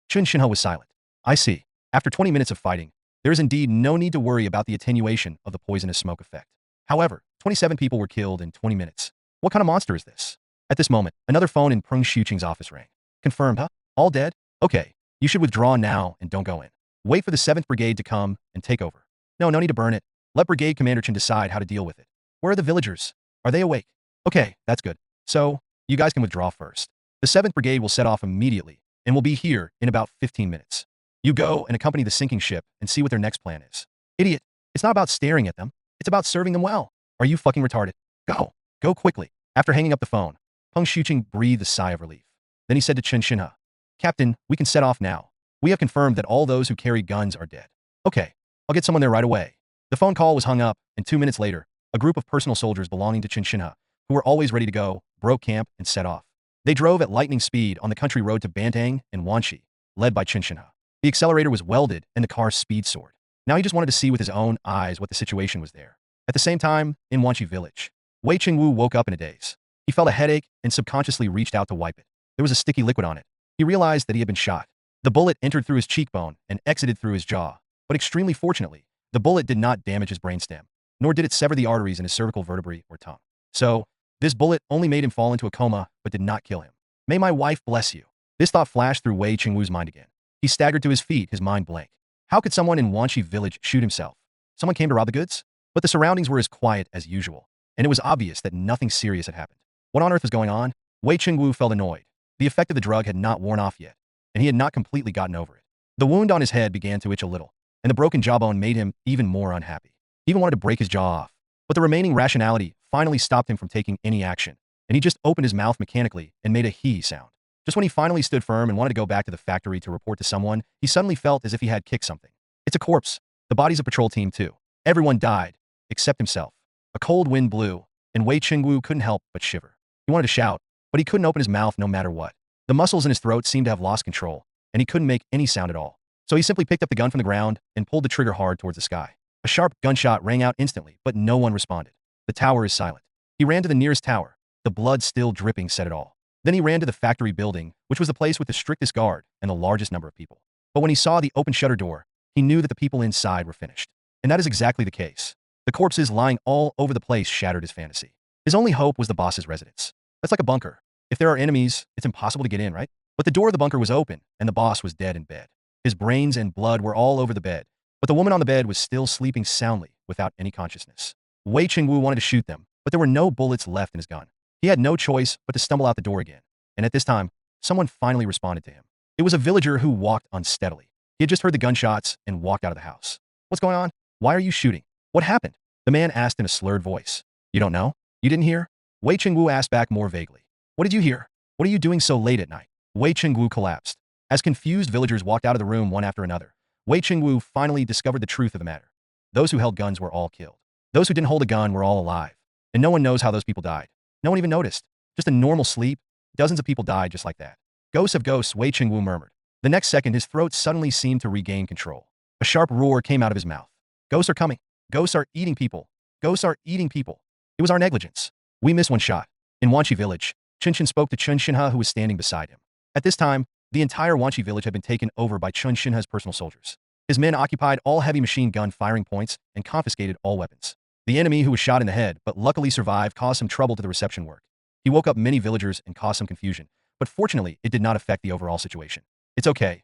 Chen Chen was silent. I see. After 20 minutes of fighting, there is indeed no need to worry about the attenuation of the poisonous smoke effect. However, 27 people were killed in 20 minutes. What kind of monster is this? At this moment, another phone in Peng Shuqing's office rang. Confirmed, huh? All dead? Okay, you should withdraw now and don't go in. Wait for the 7th Brigade to come and take over. No need to burn it. Let Brigade Commander Chen decide how to deal with it. Where are the villagers? Are they awake? Okay, that's good. So, you guys can withdraw first. The 7th Brigade will set off immediately and will be here in about 15 minutes. You go and accompany the sinking ship and see what their next plan is. Idiot, it's not about staring at them. It's about serving them well. Are you fucking retarded? Go quickly. After hanging up the phone, Peng Shuqing breathed a sigh of relief. Then he said to Chen Chen, Captain, we can set off now. We have confirmed that all those who carry guns are dead. Okay, I'll get someone there right away. The phone call was hung up, and 2 minutes later, a group of personal soldiers belonging to Chen Chen, who were always ready to go, broke camp and set off. They drove at lightning speed on the country road to Bantang and Wanshi, led by Chen Chen. The accelerator was welded and the car's speed soared. Now he just wanted to see with his own eyes what the situation was there. At the same time, in Wanshi village, Wei Qingwu woke up in a daze. He felt a headache and subconsciously reached out to wipe it. There was a sticky liquid on it. He realized that he had been shot. The bullet entered through his cheekbone and exited through his jaw. But extremely fortunately, the bullet did not damage his brainstem, nor did it sever the arteries in his cervical vertebrae or tongue. So, this bullet only made him fall into a coma, but did not kill him. May my wife bless you. This thought flashed through Wei Qingwu's mind again. He staggered to his feet, his mind blank. How could someone in Wanshi village shoot himself? Someone came to rob the goods? But the surroundings were as quiet as usual, and it was obvious that nothing serious had happened. What on earth was going on? Wei Qingwu felt annoyed. The effect of the drug had not worn off yet, and he had not completely gotten over it. The wound on his head began to itch a little, and the broken jawbone made him even more unhappy. He even wanted to break his jaw off. But the remaining rationality finally stopped him from taking any action, and he just opened his mouth mechanically and made a he sound. Just when he finally stood firm and wanted to go back to the factory to report to someone, he suddenly felt as if he had kicked something. It's a corpse. The body's a patrol team too. Everyone died, except himself. A cold wind blew, and Wei Qingwu couldn't help but shiver. He wanted to shout, but he couldn't open his mouth no matter what. The muscles in his throat seemed to have lost control, and he couldn't make any sound at all. So he simply picked up the gun from the ground and pulled the trigger hard towards the sky. A sharp gunshot rang out instantly, but no one responded. The tower is silent. He ran to the nearest tower. The blood still dripping said it all. Then he ran to the factory building, which was the place with the strictest guard and the largest number of people. But when he saw the open shutter door, he knew that the people inside were finished. And that is exactly the case. The corpses lying all over the place shattered his fantasy. His only hope was the boss's residence. That's like a bunker. If there are enemies, it's impossible to get in, right? But the door of the bunker was open, and the boss was dead in bed. His brains and blood were all over the bed, but the woman on the bed was still sleeping soundly without any consciousness. Wei Qingwu wanted to shoot them, but there were no bullets left in his gun. He had no choice but to stumble out the door again. And at this time, someone finally responded to him. It was a villager who walked unsteadily. He had just heard the gunshots and walked out of the house. What's going on? Why are you shooting? What happened? The man asked in a slurred voice. You don't know? You didn't hear? Wei Qingwu asked back more vaguely. What did you hear? What are you doing so late at night? Wei Qingwu collapsed. As confused villagers walked out of the room one after another, Wei Qingwu finally discovered the truth of the matter. Those who held guns were all killed. Those who didn't hold a gun were all alive. And no one knows how those people died. No one even noticed. Just a normal sleep. Dozens of people died just like that. Ghosts of ghosts, Wei Qingwu murmured. The next second, his throat suddenly seemed to regain control. A sharp roar came out of his mouth. Ghosts are coming. Ghosts are eating people. Ghosts are eating people. It was our negligence. We missed one shot. In Wanshi village, Chen Chen spoke to Chen Chen who was standing beside him. At this time, the entire Wanshi village had been taken over by Chen Chen personal soldiers. His men occupied all heavy machine gun firing points and confiscated all weapons. The enemy, who was shot in the head but luckily survived, caused some trouble to the reception work. He woke up many villagers and caused some confusion, but fortunately, it did not affect the overall situation. It's okay.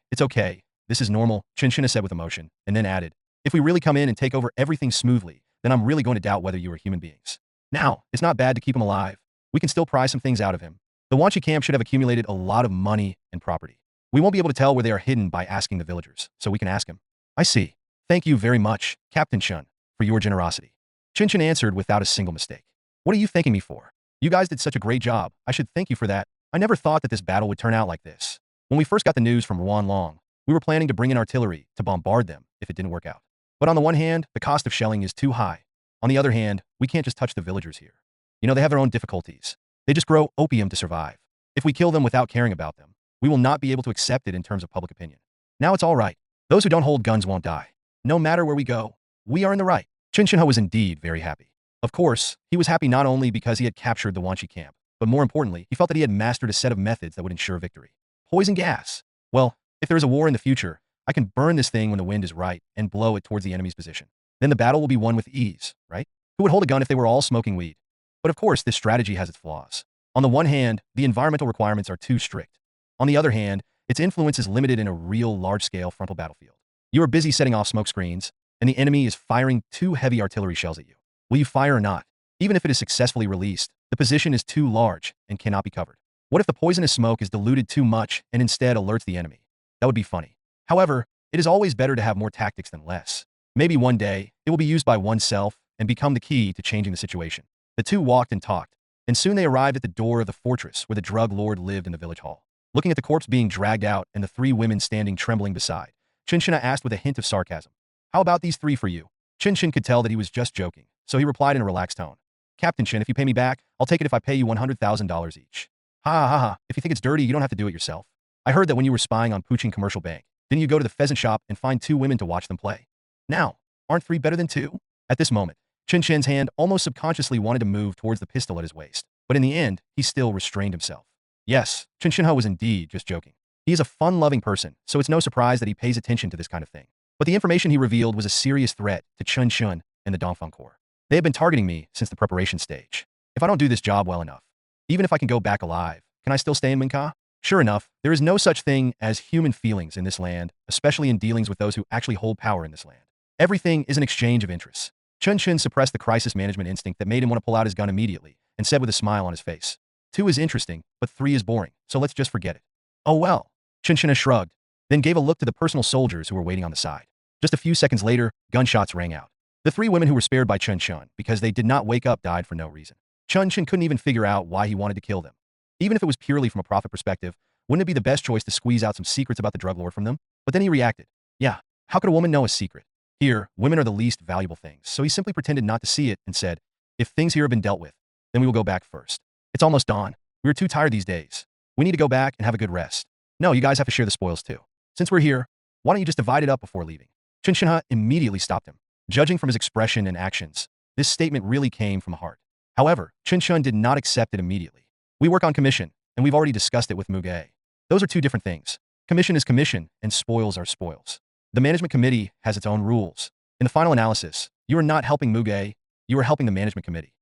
This is normal, Chen Chen said with emotion, and then added, if we really come in and take over everything smoothly, then I'm really going to doubt whether you are human beings. Now, it's not bad to keep him alive. We can still pry some things out of him. The Wanshi camp should have accumulated a lot of money and property. We won't be able to tell where they are hidden by asking the villagers, so we can ask him. I see. Thank you very much, Captain Chen, for your generosity. Chen Chen answered without a single mistake. What are you thanking me for? You guys did such a great job. I should thank you for that. I never thought that this battle would turn out like this. When we first got the news from Ruan Long, we were planning to bring in artillery to bombard them if it didn't work out. But on the one hand, the cost of shelling is too high. On the other hand, we can't just touch the villagers here. You know, they have their own difficulties. They just grow opium to survive. If we kill them without caring about them, we will not be able to accept it in terms of public opinion. Now it's all right. Those who don't hold guns won't die. No matter where we go, we are in the right. Chen Chen was indeed very happy. Of course, he was happy not only because he had captured the Wanshi camp, but more importantly, he felt that he had mastered a set of methods that would ensure victory. Poison gas. Well, if there is a war in the future, I can burn this thing when the wind is right and blow it towards the enemy's position. Then the battle will be won with ease, right? Who would hold a gun if they were all smoking weed? But of course, this strategy has its flaws. On the one hand, the environmental requirements are too strict. On the other hand, its influence is limited in a real large-scale frontal battlefield. You are busy setting off smoke screens, and the enemy is firing 2 heavy artillery shells at you. Will you fire or not? Even if it is successfully released, the position is too large and cannot be covered. What if the poisonous smoke is diluted too much and instead alerts the enemy? That would be funny. However, it is always better to have more tactics than less. Maybe one day, it will be used by oneself and become the key to changing the situation. The two walked and talked, and soon they arrived at the door of the fortress where the drug lord lived in the village hall. Looking at the corpse being dragged out and the 3 women standing trembling beside, Chen Chen asked with a hint of sarcasm, how about these 3 for you? Chen Chen could tell that he was just joking, so he replied in a relaxed tone. Captain Chen, if you pay me back, I'll take it if I pay you $100,000 each. Ha ha ha ha, if you think it's dirty, you don't have to do it yourself. I heard that when you were spying on Puching Commercial Bank, didn't you go to the pheasant shop and find 2 women to watch them play? Now, aren't 3 better than 2? At this moment, Chen Chen's hand almost subconsciously wanted to move towards the pistol at his waist, but in the end, he still restrained himself. Yes, Chen Chenha was indeed just joking. He is a fun-loving person, so it's no surprise that he pays attention to this kind of thing. But the information he revealed was a serious threat to Chen Chen and the Dongfeng Corps. They have been targeting me since the preparation stage. If I don't do this job well enough, even if I can go back alive, can I still stay in Minka? Sure enough, there is no such thing as human feelings in this land, especially in dealings with those who actually hold power in this land. Everything is an exchange of interests. Chen Chen suppressed the crisis management instinct that made him want to pull out his gun immediately and said with a smile on his face, 2 is interesting, but 3 is boring, so let's just forget it. Oh well. Chen Chen shrugged, then gave a look to the personal soldiers who were waiting on the side. Just a few seconds later, gunshots rang out. The 3 women who were spared by Chen Chen because they did not wake up died for no reason. Chen Chen couldn't even figure out why he wanted to kill them. Even if it was purely from a profit perspective, wouldn't it be the best choice to squeeze out some secrets about the drug lord from them? But then he reacted. Yeah, how could a woman know a secret? Here, women are the least valuable things, so he simply pretended not to see it and said, if things here have been dealt with, then we will go back first. It's almost dawn. We are too tired these days. We need to go back and have a good rest. No, you guys have to share the spoils too. Since we're here, why don't you just divide it up before leaving? Chen Shenha immediately stopped him. Judging from his expression and actions, this statement really came from the heart. However, Chen Chen did not accept it immediately. We work on commission, and we've already discussed it with Muge. Those are 2 different things. Commission is commission, and spoils are spoils. The management committee has its own rules. In the final analysis, you are not helping Muge, you are helping the management committee.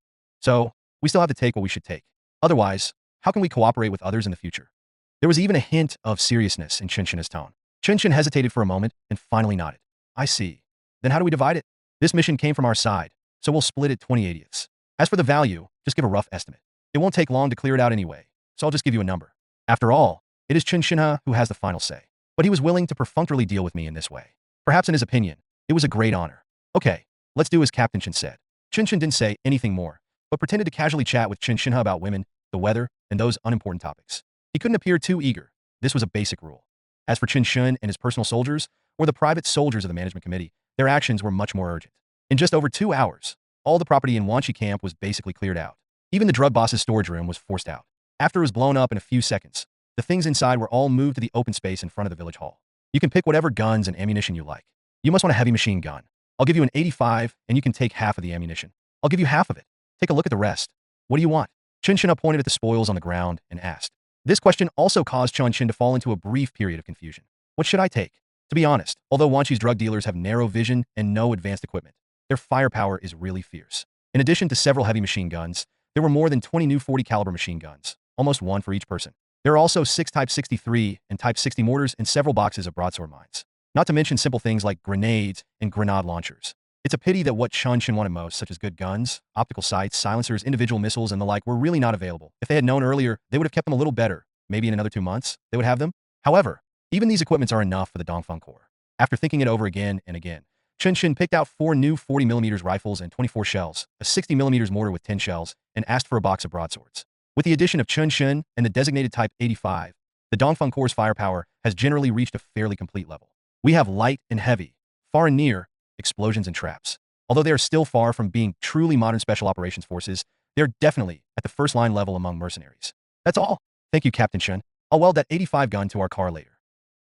So, we still have to take what we should take. Otherwise, how can we cooperate with others in the future? There was even a hint of seriousness in Chen Chen's tone. Chen Chen hesitated for a moment and finally nodded. I see. Then how do we divide it? This mission came from our side, so we'll split it 20/80ths. As for the value, just give a rough estimate. It won't take long to clear it out anyway, so I'll just give you a number. After all, it is Chen Shenha who has the final say. But he was willing to perfunctorily deal with me in this way. Perhaps in his opinion, it was a great honor. Okay, let's do as Captain Chen said. Chen Chen didn't say anything more, but pretended to casually chat with Chen Shenha about women, the weather, and those unimportant topics. He couldn't appear too eager. This was a basic rule. As for Chen Chen and his personal soldiers, or the private soldiers of the management committee, their actions were much more urgent. In just over 2 hours, all the property in Wanchi camp was basically cleared out. Even the drug boss's storage room was forced out. After it was blown up in a few seconds, the things inside were all moved to the open space in front of the village hall. You can pick whatever guns and ammunition you like. You must want a heavy machine gun. I'll give you an 85, and you can take half of the ammunition. I'll give you half of it. Take a look at the rest. What do you want? Chen Chen pointed at the spoils on the ground and asked. This question also caused Chen Chen to fall into a brief period of confusion. What should I take? To be honest, although Wanchi's drug dealers have narrow vision and no advanced equipment, their firepower is really fierce. In addition to several heavy machine guns, there were more than 20 new 40 caliber machine guns, almost 1 for each person. There are also 6 Type 63 and Type 60 mortars and several boxes of broadsword mines. Not to mention simple things like grenades and grenade launchers. It's a pity that what Chen Chen wanted most, such as good guns, optical sights, silencers, individual missiles, and the like, were really not available. If they had known earlier, they would have kept them a little better. Maybe in another 2 months, they would have them. However, even these equipments are enough for the Dongfeng Corps. After thinking it over again and again, Chen Chen picked out 4 new 40mm rifles and 24 shells, a 60mm mortar with 10 shells, and asked for a box of broadswords. With the addition of Chen Chen and the designated Type 85, the Dongfeng Corps' firepower has generally reached a fairly complete level. We have light and heavy, far and near, explosions and traps. Although they are still far from being truly modern special operations forces, they are definitely at the first line level among mercenaries. That's all. Thank you, Captain Chen. I'll weld that 85 gun to our car later.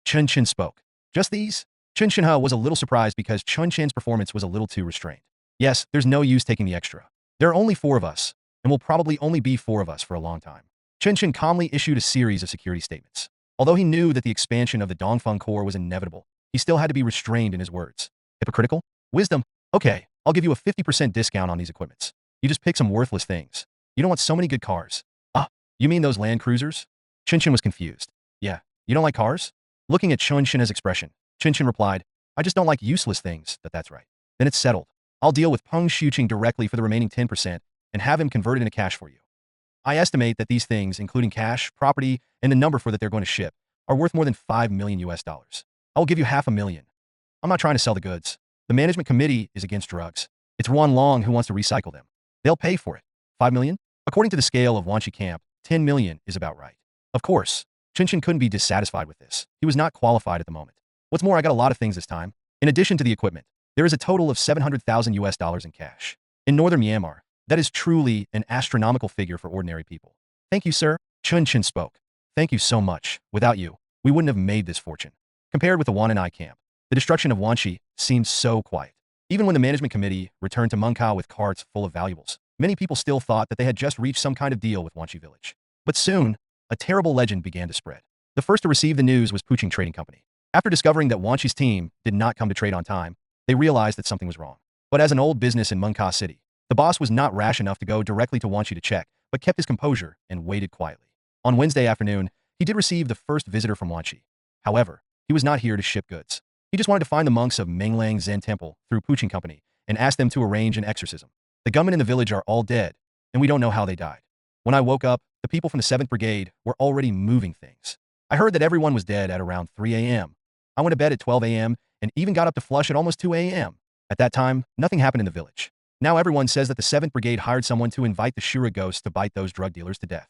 Chen Chen spoke. Just these? Chen Shenha was a little surprised because Chen Chen's performance was a little too restrained. Yes, there's no use taking the extra. There are only 4 of us, and will probably only be 4 of us for a long time. Chen Chen calmly issued a series of security statements. Although he knew that the expansion of the Dongfeng Corps was inevitable, he still had to be restrained in his words. Hypocritical? Wisdom? Okay, I'll give you a 50% discount on these equipments. You just pick some worthless things. You don't want so many good cars. Ah, you mean those Land Cruisers? Chen Chen was confused. Yeah, you don't like cars? Looking at Chen Chen's expression, Chen Chen replied, I just don't like useless things, that's right. Then it's settled. I'll deal with Peng Shuqing directly for the remaining 10% and have him convert it into cash for you. I estimate that these things, including cash, property, and the number for that they're going to ship, are worth more than $5 million US. I will give you $500,000. I'm not trying to sell the goods. The management committee is against drugs. It's Ron Long who wants to recycle them. They'll pay for it. $5 million? According to the scale of Wanchi Camp, $10 million is about right. Of course, Chen Chen couldn't be dissatisfied with this. He was not qualified at the moment. What's more, I got a lot of things this time. In addition to the equipment, there is a total of $700,000 US in cash. In northern Myanmar, that is truly an astronomical figure for ordinary people. Thank you, sir. Chen Chen spoke. Thank you so much. Without you, we wouldn't have made this fortune. Compared with the Wan and I camp, the destruction of Wanshi seemed so quiet. Even when the management committee returned to Mungka with carts full of valuables, many people still thought that they had just reached some kind of deal with Wanshi village. But soon, a terrible legend began to spread. The first to receive the news was Puching Trading Company. After discovering that Wanshi's team did not come to trade on time, they realized that something was wrong. But as an old business in Mungka City, the boss was not rash enough to go directly to Wanshi to check, but kept his composure and waited quietly. On Wednesday afternoon, he did receive the first visitor from Wanshi. However, he was not here to ship goods. He just wanted to find the monks of Menglang Zen Temple through Puching Company and ask them to arrange an exorcism. The gunmen in the village are all dead, and we don't know how they died. When I woke up, the people from the 7th Brigade were already moving things. I heard that everyone was dead at around 3 a.m. I went to bed at 12 a.m. and even got up to flush at almost 2 a.m. At that time, nothing happened in the village. Now everyone says that the 7th Brigade hired someone to invite the Shura ghosts to bite those drug dealers to death.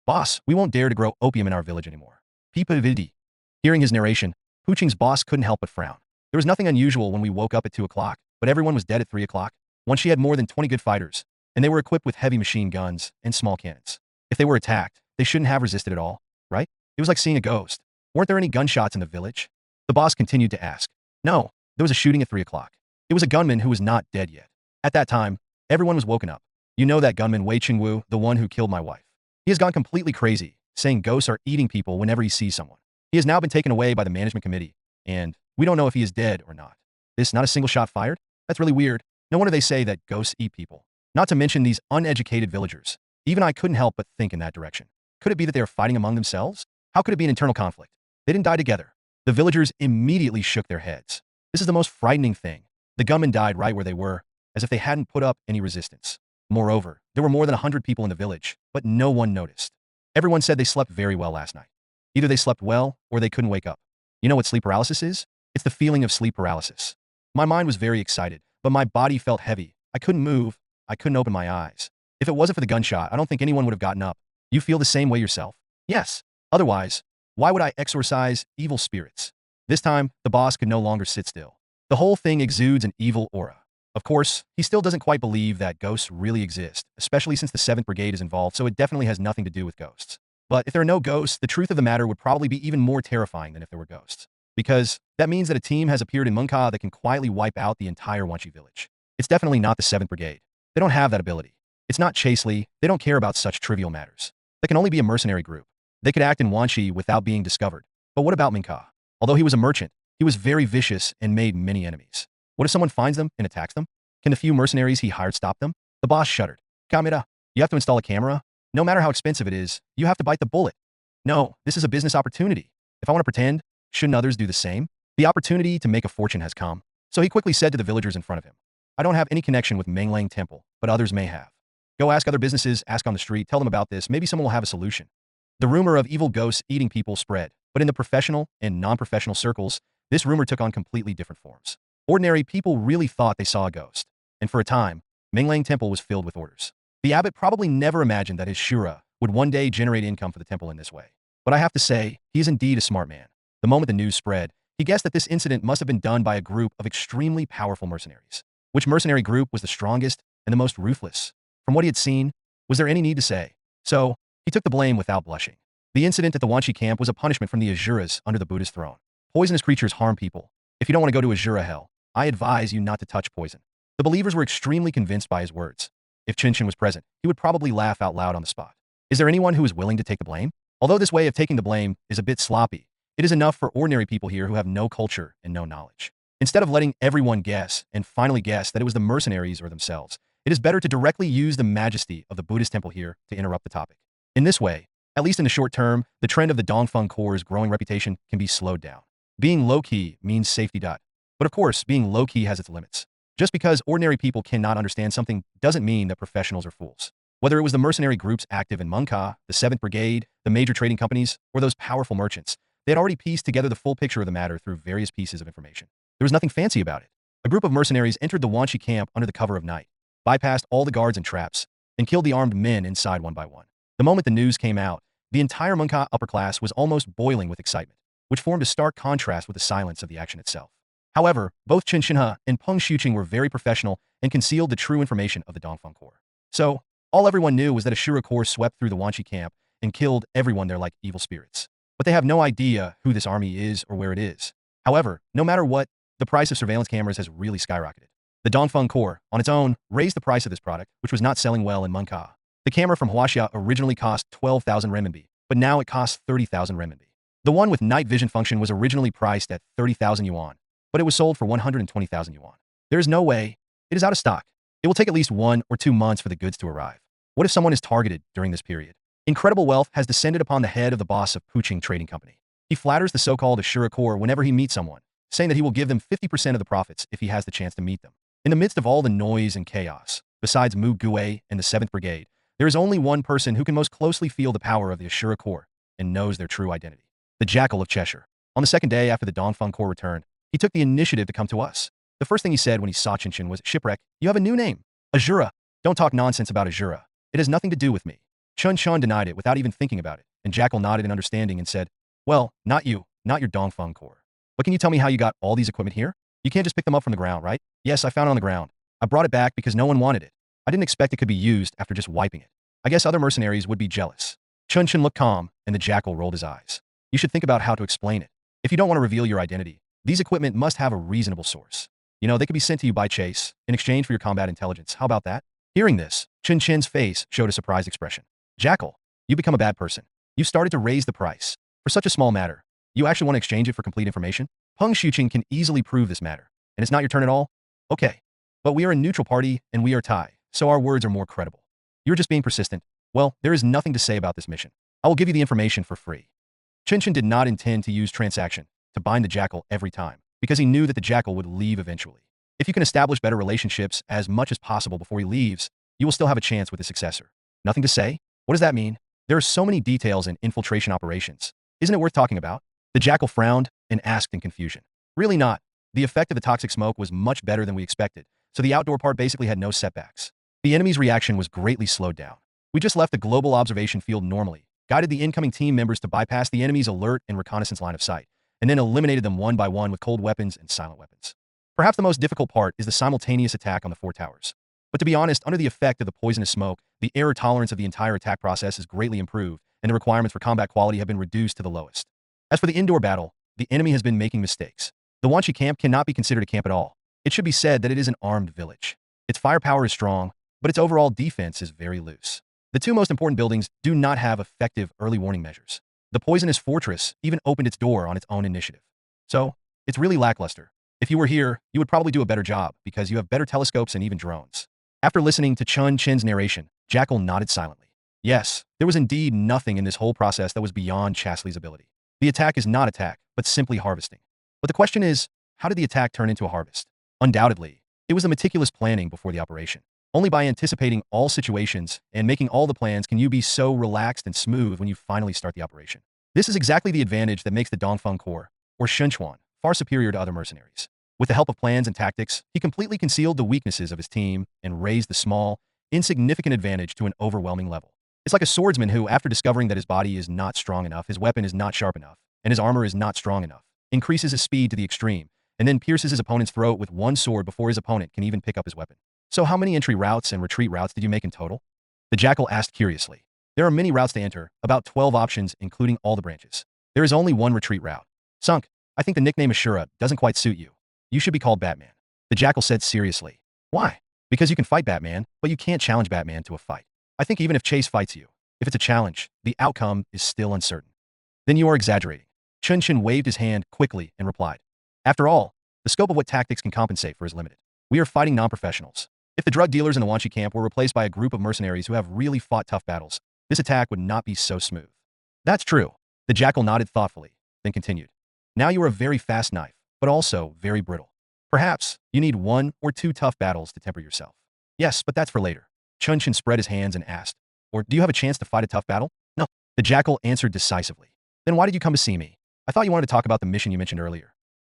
Boss, we won't dare to grow opium in our village anymore. Pipa Vidi. Hearing his narration, Puching's boss couldn't help but frown. There was nothing unusual when we woke up at 2 o'clock, but everyone was dead at 3 o'clock. Once she had more than 20 good fighters, and they were equipped with heavy machine guns and small cannons. If they were attacked, they shouldn't have resisted at all, right? It was like seeing a ghost. Weren't there any gunshots in the village? The boss continued to ask. No, there was a shooting at 3 o'clock. It was a gunman who was not dead yet. At that time, everyone was woken up. You know that gunman Wei Chingwu, the one who killed my wife. He has gone completely crazy, saying ghosts are eating people whenever he sees someone. He has now been taken away by the management committee, and we don't know if he is dead or not. This not a single shot fired? That's really weird. No wonder they say that ghosts eat people. Not to mention these uneducated villagers. Even I couldn't help but think in that direction. Could it be that they are fighting among themselves? How could it be an internal conflict? They didn't die together. The villagers immediately shook their heads. This is the most frightening thing. The gunmen died right where they were, as if they hadn't put up any resistance. Moreover, there were more than 100 people in the village, but no one noticed. Everyone said they slept very well last night. Either they slept well, or they couldn't wake up. You know what sleep paralysis is? It's the feeling of sleep paralysis. My mind was very excited, but my body felt heavy. I couldn't move. I couldn't open my eyes. If it wasn't for the gunshot, I don't think anyone would have gotten up. You feel the same way yourself? Yes. Otherwise, why would I exorcise evil spirits? This time, the boss could no longer sit still. The whole thing exudes an evil aura. Of course, he still doesn't quite believe that ghosts really exist, especially since the 7th Brigade is involved, so it definitely has nothing to do with ghosts. But if there are no ghosts, the truth of the matter would probably be even more terrifying than if there were ghosts. Because that means that a team has appeared in Mungka that can quietly wipe out the entire Wanshi village. It's definitely not the 7th Brigade. They don't have that ability. It's not Chasely. They don't care about such trivial matters. They can only be a mercenary group. They could act in Wanshi without being discovered. But what about Mingka? Although he was a merchant, he was very vicious and made many enemies. What if someone finds them and attacks them? Can the few mercenaries he hired stop them? The boss shuddered. Kameda, you have to install a camera? No matter how expensive it is, you have to bite the bullet. No, this is a business opportunity. If I want to pretend, shouldn't others do the same? The opportunity to make a fortune has come. So he quickly said to the villagers in front of him, I don't have any connection with Menglang Temple, but others may have. Go ask other businesses, ask on the street, tell them about this, maybe someone will have a solution. The rumor of evil ghosts eating people spread, but in the professional and non-professional circles, this rumor took on completely different forms. Ordinary people really thought they saw a ghost. And for a time, Menglang Temple was filled with orders. The abbot probably never imagined that his Shura would one day generate income for the temple in this way. But I have to say, he is indeed a smart man. The moment the news spread, he guessed that this incident must have been done by a group of extremely powerful mercenaries. Which mercenary group was the strongest and the most ruthless? From what he had seen, was there any need to say? So, he took the blame without blushing. The incident at the Wanshi camp was a punishment from the Azuras under the Buddhist throne. Poisonous creatures harm people. If you don't want to go to Azura hell, I advise you not to touch poison. The believers were extremely convinced by his words. If Chen Chen was present, he would probably laugh out loud on the spot. Is there anyone who is willing to take the blame? Although this way of taking the blame is a bit sloppy, it is enough for ordinary people here who have no culture and no knowledge. Instead of letting everyone guess and finally guess that it was the mercenaries or themselves, it is better to directly use the majesty of the Buddhist temple here to interrupt the topic. In this way, at least in the short term, the trend of the Dongfeng Corps' growing reputation can be slowed down. Being low-key means safety. But of course, being low-key has its limits. Just because ordinary people cannot understand something doesn't mean that professionals are fools. Whether it was the mercenary groups active in Mungka, the 7th Brigade, the major trading companies, or those powerful merchants, they had already pieced together the full picture of the matter through various pieces of information. There was nothing fancy about it. A group of mercenaries entered the Wanshi camp under the cover of night, bypassed all the guards and traps, and killed the armed men inside one by one. The moment the news came out, the entire Mungka upper class was almost boiling with excitement, which formed a stark contrast with the silence of the action itself. However, both Chen Chen and Peng Shuqing were very professional and concealed the true information of the Dongfeng Corps. So, all everyone knew was that a Shura Corps swept through the Wanshi camp and killed everyone there like evil spirits. But they have no idea who this army is or where it is. However, no matter what, the price of surveillance cameras has really skyrocketed. The Dongfeng Corps, on its own, raised the price of this product, which was not selling well in Munka. The camera from Huaxia originally cost 12,000 renminbi, but now it costs 30,000 renminbi. The one with night vision function was originally priced at 30,000 yuan, but it was sold for 120,000 yuan. There is no way. It is out of stock. It will take at least 1 or 2 months for the goods to arrive. What if someone is targeted during this period? Incredible wealth has descended upon the head of the boss of Puqing Trading Company. He flatters the so-called Ashura Corps whenever he meets someone, saying that he will give them 50% of the profits if he has the chance to meet them. In the midst of all the noise and chaos, besides Mu Gue and the 7th Brigade, there is only one person who can most closely feel the power of the Ashura Corps and knows their true identity. The Jackal of Cheshire. On the second day after the Dongfeng Corps returned, he took the initiative to come to us. The first thing he said when he saw Chen Chen was, "Shipwreck, you have a new name. Ashura. Don't talk nonsense about Ashura. It has nothing to do with me." Chen Chen denied it without even thinking about it, and Jackal nodded in understanding and said, "Well, not you, not your Dongfeng Corps. But can you tell me how you got all these equipment here? You can't just pick them up from the ground, right?" "Yes, I found it on the ground. I brought it back because no one wanted it. I didn't expect it could be used after just wiping it. I guess other mercenaries would be jealous." Chen Chen looked calm, and the Jackal rolled his eyes. "You should think about how to explain it. If you don't want to reveal your identity, these equipment must have a reasonable source. You know, they could be sent to you by chase, in exchange for your combat intelligence. How about that?" Hearing this, Chen Chen's face showed a surprised expression. "Jackal, you become a bad person. You started to raise the price. For such a small matter, you actually want to exchange it for complete information? Peng Shuqing can easily prove this matter, and it's not your turn at all? Okay. But we are a neutral party, and we are Thai, so our words are more credible. You're just being persistent. Well, there is nothing to say about this mission. I will give you the information for free." Chen Chen did not intend to use transaction to bind the Jackal every time, because he knew that the Jackal would leave eventually. If you can establish better relationships as much as possible before he leaves, you will still have a chance with his successor. Nothing to say? What does that mean? There are so many details in infiltration operations. Isn't it worth talking about? The Jackal frowned and asked in confusion. Really not. The effect of the toxic smoke was much better than we expected, so the outdoor part basically had no setbacks. The enemy's reaction was greatly slowed down. We just left the global observation field normally, guided the incoming team members to bypass the enemy's alert and reconnaissance line of sight, and then eliminated them one by one with cold weapons and silent weapons. Perhaps the most difficult part is the simultaneous attack on the 4 towers. But to be honest, under the effect of the poisonous smoke, the error tolerance of the entire attack process is greatly improved, and the requirements for combat quality have been reduced to the lowest. As for the indoor battle, the enemy has been making mistakes. The Wanchi camp cannot be considered a camp at all. It should be said that it is an armed village. Its firepower is strong, but its overall defense is very loose. The 2 most important buildings do not have effective early warning measures. The poisonous fortress even opened its door on its own initiative. So, it's really lackluster. If you were here, you would probably do a better job because you have better telescopes and even drones. After listening to Chen Chen's narration, Jackal nodded silently. Yes, there was indeed nothing in this whole process that was beyond Chasley's ability. The attack is not attack, but simply harvesting. But the question is, how did the attack turn into a harvest? Undoubtedly, it was the meticulous planning before the operation. Only by anticipating all situations and making all the plans can you be so relaxed and smooth when you finally start the operation. This is exactly the advantage that makes the Dongfeng Corps, or Shenchuan, far superior to other mercenaries. With the help of plans and tactics, he completely concealed the weaknesses of his team and raised the small, insignificant advantage to an overwhelming level. It's like a swordsman who, after discovering that his body is not strong enough, his weapon is not sharp enough, and his armor is not strong enough, increases his speed to the extreme, and then pierces his opponent's throat with one sword before his opponent can even pick up his weapon. So how many entry routes and retreat routes did you make in total? The Jackal asked curiously. There are many routes to enter, about 12 options including all the branches. There is only one retreat route. Sunk, I think the nickname Ashura doesn't quite suit you. You should be called Batman. The Jackal said seriously. Why? Because you can fight Batman, but you can't challenge Batman to a fight. I think even if Chase fights you, if it's a challenge, the outcome is still uncertain. Then you are exaggerating. Chen Chen waved his hand quickly and replied. After all, the scope of what tactics can compensate for is limited. We are fighting non-professionals. If the drug dealers in the Wanchi camp were replaced by a group of mercenaries who have really fought tough battles, this attack would not be so smooth. That's true. The Jackal nodded thoughtfully, then continued. Now you are a very fast knife, but also very brittle. Perhaps you need 1 or 2 tough battles to temper yourself. Yes, but that's for later. Chen Chen spread his hands and asked, or do you have a chance to fight a tough battle? No. The Jackal answered decisively. Then why did you come to see me? I thought you wanted to talk about the mission you mentioned earlier.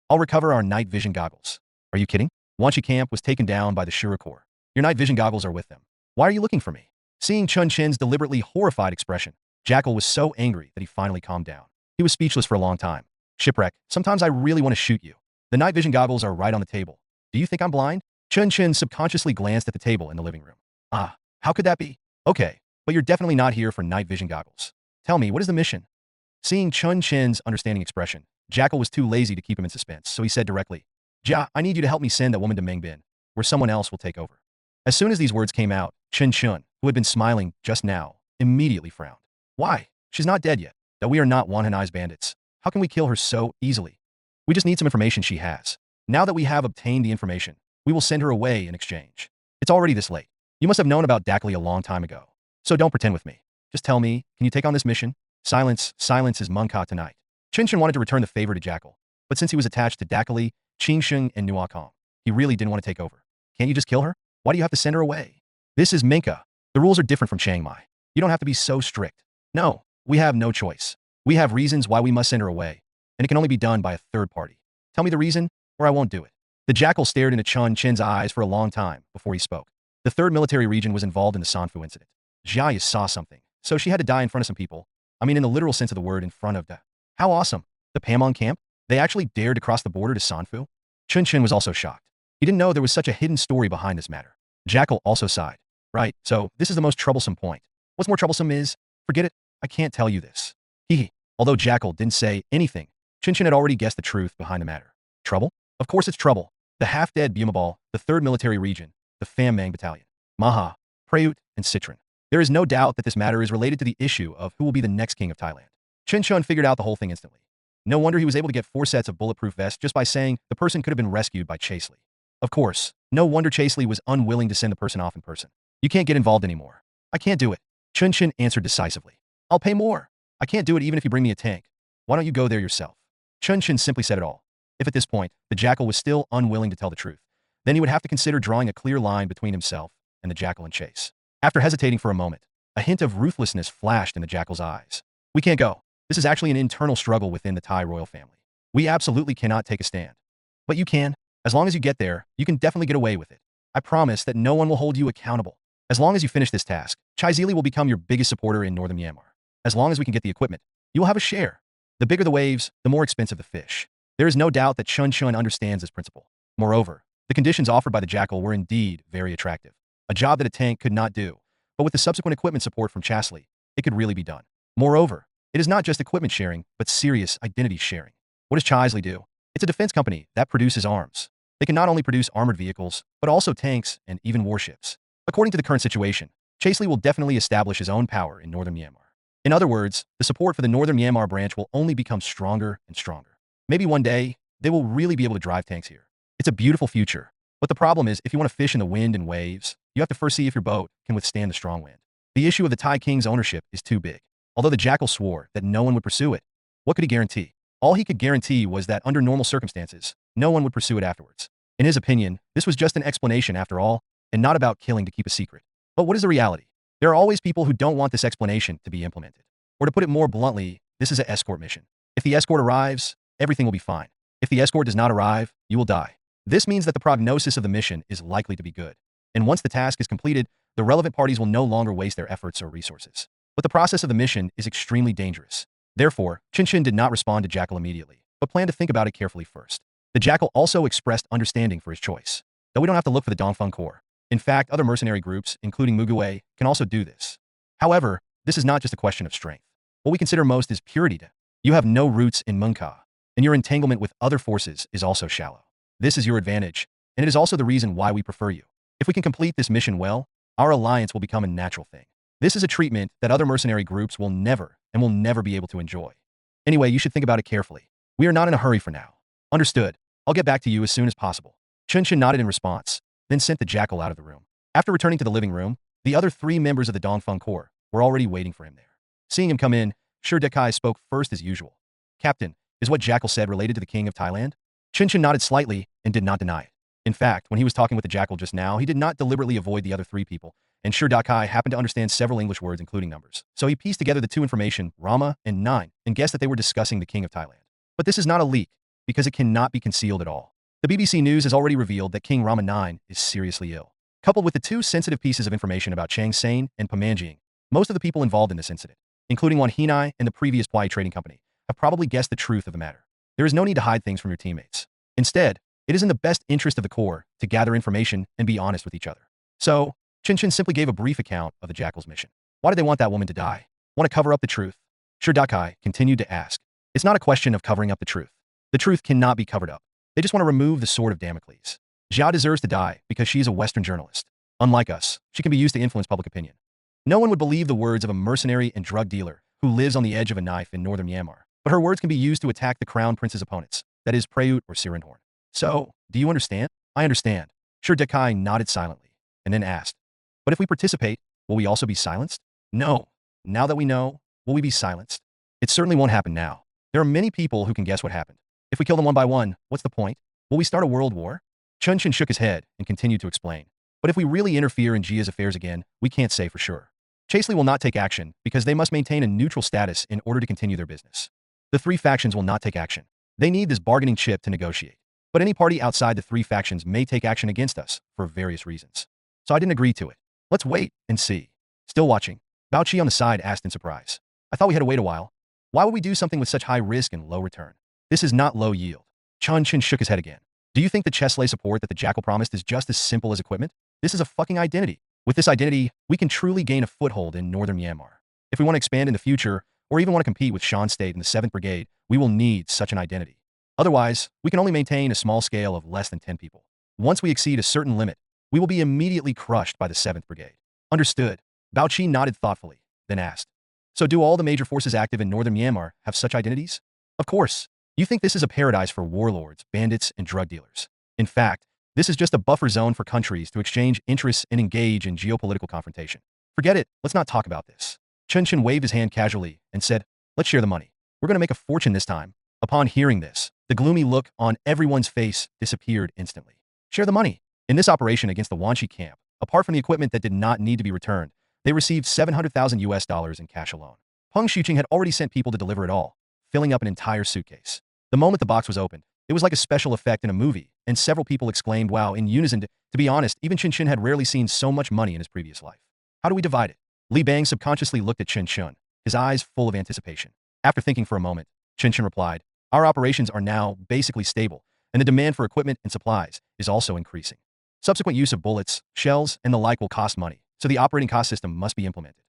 I'll recover our night vision goggles. Are you kidding? Wanchi camp was taken down by the Shura Corps. Your night vision goggles are with them. Why are you looking for me? Seeing Chen Chen's deliberately horrified expression, Jackal was so angry that he finally calmed down. He was speechless for a long time. Shipwreck, sometimes I really want to shoot you. The night vision goggles are right on the table. Do you think I'm blind? Chen Chen subconsciously glanced at the table in the living room. Ah, how could that be? Okay, but you're definitely not here for night vision goggles. Tell me, what is the mission? Seeing Chen Chen's understanding expression, Jackal was too lazy to keep him in suspense, so he said directly, I need you to help me send that woman to Mengbin, where someone else will take over. As soon as these words came out, Chen Chen, who had been smiling just now, immediately frowned. Why? She's not dead yet. That we are not Wanhanai's bandits. How can we kill her so easily? We just need some information she has. Now that we have obtained the information, we will send her away in exchange. It's already this late. You must have known about Dakli a long time ago. So don't pretend with me. Just tell me, can you take on this mission? Silence is Munka tonight. Chen Chen wanted to return the favor to Jackal, but since he was attached to Dakli, Qingsheng, and Nuakong, he really didn't want to take over. Can't you just kill her? Why do you have to send her away? This is Minka. The rules are different from Chiang Mai. You don't have to be so strict. No, we have no choice. We have reasons why we must send her away, and it can only be done by a third party. Tell me the reason, or I won't do it. The Jackal stared into Chen Chen's eyes for a long time before he spoke. The 3rd Military Region was involved in the Sanfu incident. Jia saw something, so she had to die in front of some people. I mean, in the literal sense of the word, in front of the. How awesome. The Pamong camp? They actually dared to cross the border to Sanfu? Chen Chen was also shocked. He didn't know there was such a hidden story behind this matter. Jackal also sighed. Right, so this is the most troublesome point. What's more troublesome is, forget it, I can't tell you this. Hee. Although Jackal didn't say anything, Chen Chen had already guessed the truth behind the matter. Trouble? Of course it's trouble. The half-dead Bumabal, the 3rd Military Region, the Pham Mang Battalion, Maha, Prayut, and Citron. There is no doubt that this matter is related to the issue of who will be the next king of Thailand. Chen Chen figured out the whole thing instantly. No wonder he was able to get 4 sets of bulletproof vests just by saying the person could have been rescued by Chasely. Of course, no wonder Chasely was unwilling to send the person off in person. You can't get involved anymore. I can't do it. Chen Chen answered decisively. I'll pay more. I can't do it even if you bring me a tank. Why don't you go there yourself? Chen Chen simply said it all. If at this point, the Jackal was still unwilling to tell the truth, then he would have to consider drawing a clear line between himself and the Jackal and Chase. After hesitating for a moment, a hint of ruthlessness flashed in the Jackal's eyes. We can't go. This is actually an internal struggle within the Thai royal family. We absolutely cannot take a stand. But you can. As long as you get there, you can definitely get away with it. I promise that no one will hold you accountable. As long as you finish this task, Chai Zili will become your biggest supporter in northern Myanmar. As long as we can get the equipment, you will have a share. The bigger the waves, the more expensive the fish. There is no doubt that Chen Chen understands this principle. Moreover, the conditions offered by the Jackal were indeed very attractive. A job that a tank could not do, but with the subsequent equipment support from Chasely, it could really be done. Moreover, it is not just equipment sharing, but serious identity sharing. What does Chaisley do? It's a defense company that produces arms. They can not only produce armored vehicles, but also tanks and even warships. According to the current situation, Chasely will definitely establish his own power in northern Myanmar. In other words, the support for the northern Myanmar branch will only become stronger and stronger. Maybe one day, they will really be able to drive tanks here. It's a beautiful future. But the problem is, if you want to fish in the wind and waves, you have to first see if your boat can withstand the strong wind. The issue of the Thai king's ownership is too big. Although the Jackal swore that no one would pursue it, what could he guarantee? All he could guarantee was that under normal circumstances, no one would pursue it afterwards. In his opinion, this was just an explanation after all, and not about killing to keep a secret. But what is the reality? There are always people who don't want this explanation to be implemented. Or to put it more bluntly, this is an escort mission. If the escort arrives, everything will be fine. If the escort does not arrive, you will die. This means that the prognosis of the mission is likely to be good. And once the task is completed, the relevant parties will no longer waste their efforts or resources. But the process of the mission is extremely dangerous. Therefore, Chen Chen did not respond to Jackal immediately, but planned to think about it carefully first. The Jackal also expressed understanding for his choice. Though we don't have to look for the Dongfeng Corps. In fact, other mercenary groups, including Muguay, can also do this. However, this is not just a question of strength. What we consider most is purity. You have no roots in Munka, and your entanglement with other forces is also shallow. This is your advantage, and it is also the reason why we prefer you. If we can complete this mission well, our alliance will become a natural thing. This is a treatment that other mercenary groups will never be able to enjoy. Anyway, you should think about it carefully. We are not in a hurry for now. Understood. I'll get back to you as soon as possible. Chen Chen nodded in response, then sent the Jackal out of the room. After returning to the living room, the other 3 members of the Dongfeng Corps were already waiting for him there. Seeing him come in, Shur Dekai spoke first as usual. Captain, is what Jackal said related to the King of Thailand? Chen Chen nodded slightly and did not deny it. In fact, when he was talking with the Jackal just now, he did not deliberately avoid the other 3 people, and Shur Dakai happened to understand several English words including numbers. So he pieced together the 2 information, Rama and 9, and guessed that they were discussing the King of Thailand. But this is not a leak, because it cannot be concealed at all. The BBC News has already revealed that King Rama 9 is seriously ill. Coupled with the 2 sensitive pieces of information about Chiang Sain and Pamanjing, most of the people involved in this incident, including Wan Hinai and the previous Pwai trading company, have probably guessed the truth of the matter. There is no need to hide things from your teammates. Instead, it is in the best interest of the Corps to gather information and be honest with each other. So, Chen Chen simply gave a brief account of the Jackal's mission. Why did they want that woman to die? Want to cover up the truth? Dakai continued to ask. It's not a question of covering up the truth. The truth cannot be covered up. They just want to remove the sword of Damocles. Jia deserves to die because she is a Western journalist. Unlike us, she can be used to influence public opinion. No one would believe the words of a mercenary and drug dealer who lives on the edge of a knife in northern Myanmar, but her words can be used to attack the crown prince's opponents, that is, Preut or Sirindhorn. So, do you understand? I understand. Dakai nodded silently, and then asked, but if we participate, will we also be silenced? No. Now that we know, will we be silenced? It certainly won't happen now. There are many people who can guess what happened. If we kill them one by one, what's the point? Will we start a world war? Chen Chen shook his head and continued to explain. But if we really interfere in Jia's affairs again, we can't say for sure. Chasely will not take action because they must maintain a neutral status in order to continue their business. The three factions will not take action. They need this bargaining chip to negotiate. But any party outside the three factions may take action against us for various reasons. So I didn't agree to it. Let's wait and see. Still watching, Bao Qi on the side asked in surprise. I thought we had to wait a while. Why would we do something with such high risk and low return? This is not low yield. Chen Chen shook his head again. Do you think the Chesley support that the Jackal promised is just as simple as equipment? This is a fucking identity. With this identity, we can truly gain a foothold in northern Myanmar. If we want to expand in the future, or even want to compete with Shan State and the 7th Brigade, we will need such an identity. Otherwise, we can only maintain a small scale of less than 10 people. Once we exceed a certain limit, we will be immediately crushed by the 7th Brigade. Understood. Bao Qi nodded thoughtfully, then asked, so do all the major forces active in northern Myanmar have such identities? Of course. You think this is a paradise for warlords, bandits, and drug dealers. In fact, this is just a buffer zone for countries to exchange interests and engage in geopolitical confrontation. Forget it, let's not talk about this. Chen Chen waved his hand casually and said, let's share the money. We're going to make a fortune this time. Upon hearing this, the gloomy look on everyone's face disappeared instantly. Share the money. In this operation against the Wanshi camp, apart from the equipment that did not need to be returned, they received $700,000 in cash alone. Peng Shuqing had already sent people to deliver it all, filling up an entire suitcase. The moment the box was opened, it was like a special effect in a movie, and several people exclaimed wow in unison. To be honest, even Chen Chen had rarely seen so much money in his previous life. How do we divide it? Li Bang subconsciously looked at Chen Chen, his eyes full of anticipation. After thinking for a moment, Chen Chen replied, our operations are now basically stable, and the demand for equipment and supplies is also increasing. Subsequent use of bullets, shells, and the like will cost money, so the operating cost system must be implemented.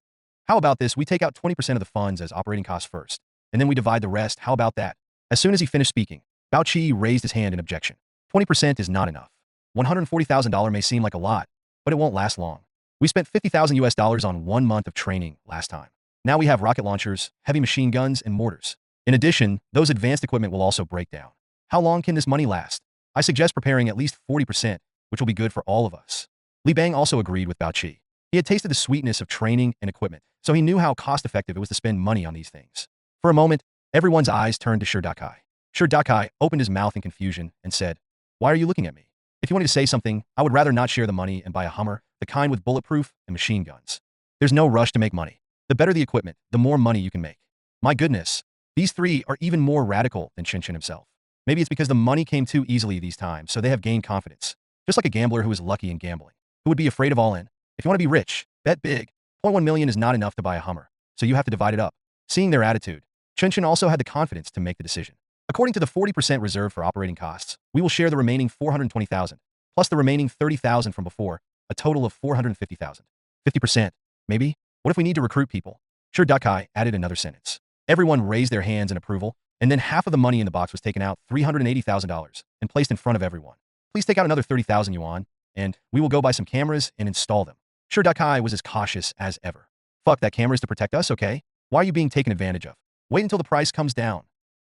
How about this? We take out 20% of the funds as operating costs first, and then we divide the rest. How about that? As soon as he finished speaking, Bao Qi raised his hand in objection. 20% is not enough. $140,000 may seem like a lot, but it won't last long. We spent $50,000 on 1 month of training last time. Now we have rocket launchers, heavy machine guns, and mortars. In addition, those advanced equipment will also break down. How long can this money last? I suggest preparing at least 40%, which will be good for all of us. Li Bang also agreed with Bao Qi. He had tasted the sweetness of training and equipment, so he knew how cost-effective it was to spend money on these things. For a moment, everyone's eyes turned to Dakai. Dakai opened his mouth in confusion and said, why are you looking at me? If you wanted to say something, I would rather not share the money and buy a Hummer, the kind with bulletproof and machine guns. There's no rush to make money. The better the equipment, the more money you can make. My goodness, these three are even more radical than Chen Chen himself. Maybe it's because the money came too easily these times, so they have gained confidence. Just like a gambler who is lucky in gambling, who would be afraid of all in. If you want to be rich, bet big. 0.1 million is not enough to buy a Hummer, so you have to divide it up. Seeing their attitude, Chen Chen also had the confidence to make the decision. According to the 40% reserve for operating costs, we will share the remaining 420,000, plus the remaining 30,000 from before, a total of 450,000. 50%, maybe? What if we need to recruit people? Dakai added another sentence. Everyone raised their hands in approval, and then half of the money in the box was taken out, $380,000, and placed in front of everyone. Please take out another 30,000 yuan, and we will go buy some cameras and install them. Dakai was as cautious as ever. Fuck, that camera is to protect us, okay? Why are you being taken advantage of? Wait until the price comes down.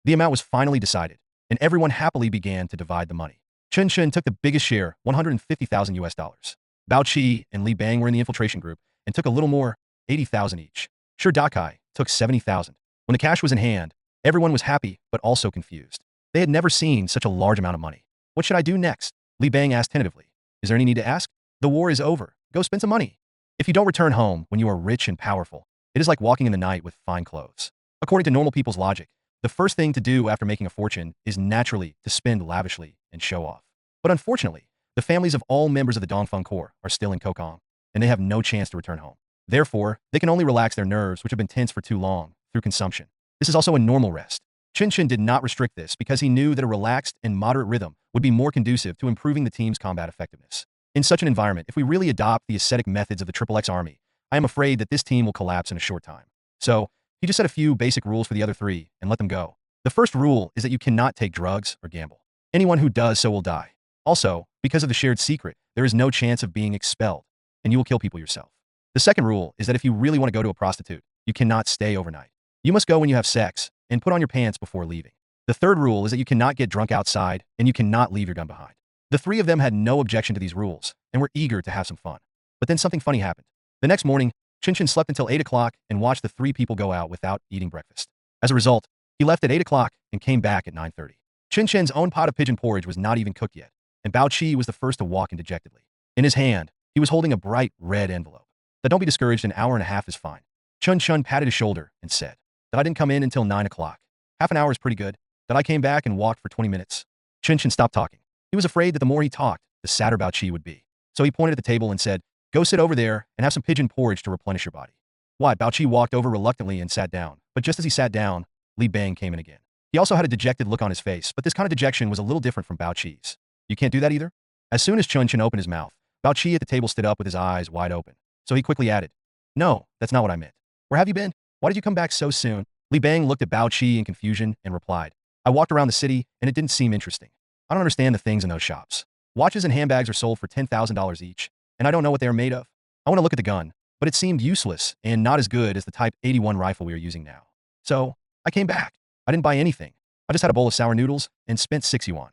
The amount was finally decided, and everyone happily began to divide the money. Chen Chen took the biggest share, $150,000. Bao Qi and Li Bang were in the infiltration group and took a little more, 80,000 each. Dakai took 70,000. When the cash was in hand, everyone was happy but also confused. They had never seen such a large amount of money. What should I do next? Li Bang asked tentatively. Is there any need to ask? The war is over. Go spend some money. If you don't return home when you are rich and powerful, it is like walking in the night with fine clothes. According to normal people's logic, the first thing to do after making a fortune is naturally to spend lavishly and show off. But unfortunately, the families of all members of the Dongfeng Corps are still in Kokong, and they have no chance to return home. Therefore, they can only relax their nerves, which have been tense for too long, through consumption. This is also a normal rest. Chen Chen did not restrict this because he knew that a relaxed and moderate rhythm would be more conducive to improving the team's combat effectiveness. In such an environment, if we really adopt the ascetic methods of the XXX army, I am afraid that this team will collapse in a short time. So, He just set a few basic rules for the other three and let them go. The first rule is that you cannot take drugs or gamble. Anyone who does so will die. Also, because of the shared secret, there is no chance of being expelled, and you will kill people yourself. The second rule is that if you really want to go to a prostitute, you cannot stay overnight. You must go when you have sex and put on your pants before leaving. The third rule is that you cannot get drunk outside and you cannot leave your gun behind. The three of them had no objection to these rules and were eager to have some fun. But then something funny happened. The next morning, Chen Chen slept until 8 o'clock and watched the three people go out without eating breakfast. As a result, he left at 8 o'clock and came back at 9:30. Chen Chen's own pot of pigeon porridge was not even cooked yet, and Bao Qi was the first to walk in dejectedly. In his hand, he was holding a bright red envelope. But don't be discouraged, an hour and a half is fine. Chen Chen patted his shoulder and said that I didn't come in until 9 o'clock. Half an hour is pretty good. That I came back and walked for 20 minutes. Chen Chen stopped talking. He was afraid that the more he talked, the sadder Bao Qi would be. So he pointed at the table and said, "Go sit over there and have some pigeon porridge to replenish your body." Why? Bao Qi walked over reluctantly and sat down. But just as he sat down, Li Bang came in again. He also had a dejected look on his face, but this kind of dejection was a little different from Bao Qi's. "You can't do that either?" As soon as Chen Chen opened his mouth, Bao Qi at the table stood up with his eyes wide open. So he quickly added, "No, that's not what I meant. Where have you been? Why did you come back so soon?" Li Bang looked at Bao Qi in confusion and replied, "I walked around the city and it didn't seem interesting. I don't understand the things in those shops. Watches and handbags are sold for $10,000 each, and I don't know what they are made of. I want to look at the gun, but it seemed useless and not as good as the Type 81 rifle we are using now. So I came back. I didn't buy anything. I just had a bowl of sour noodles and spent 6 yuan."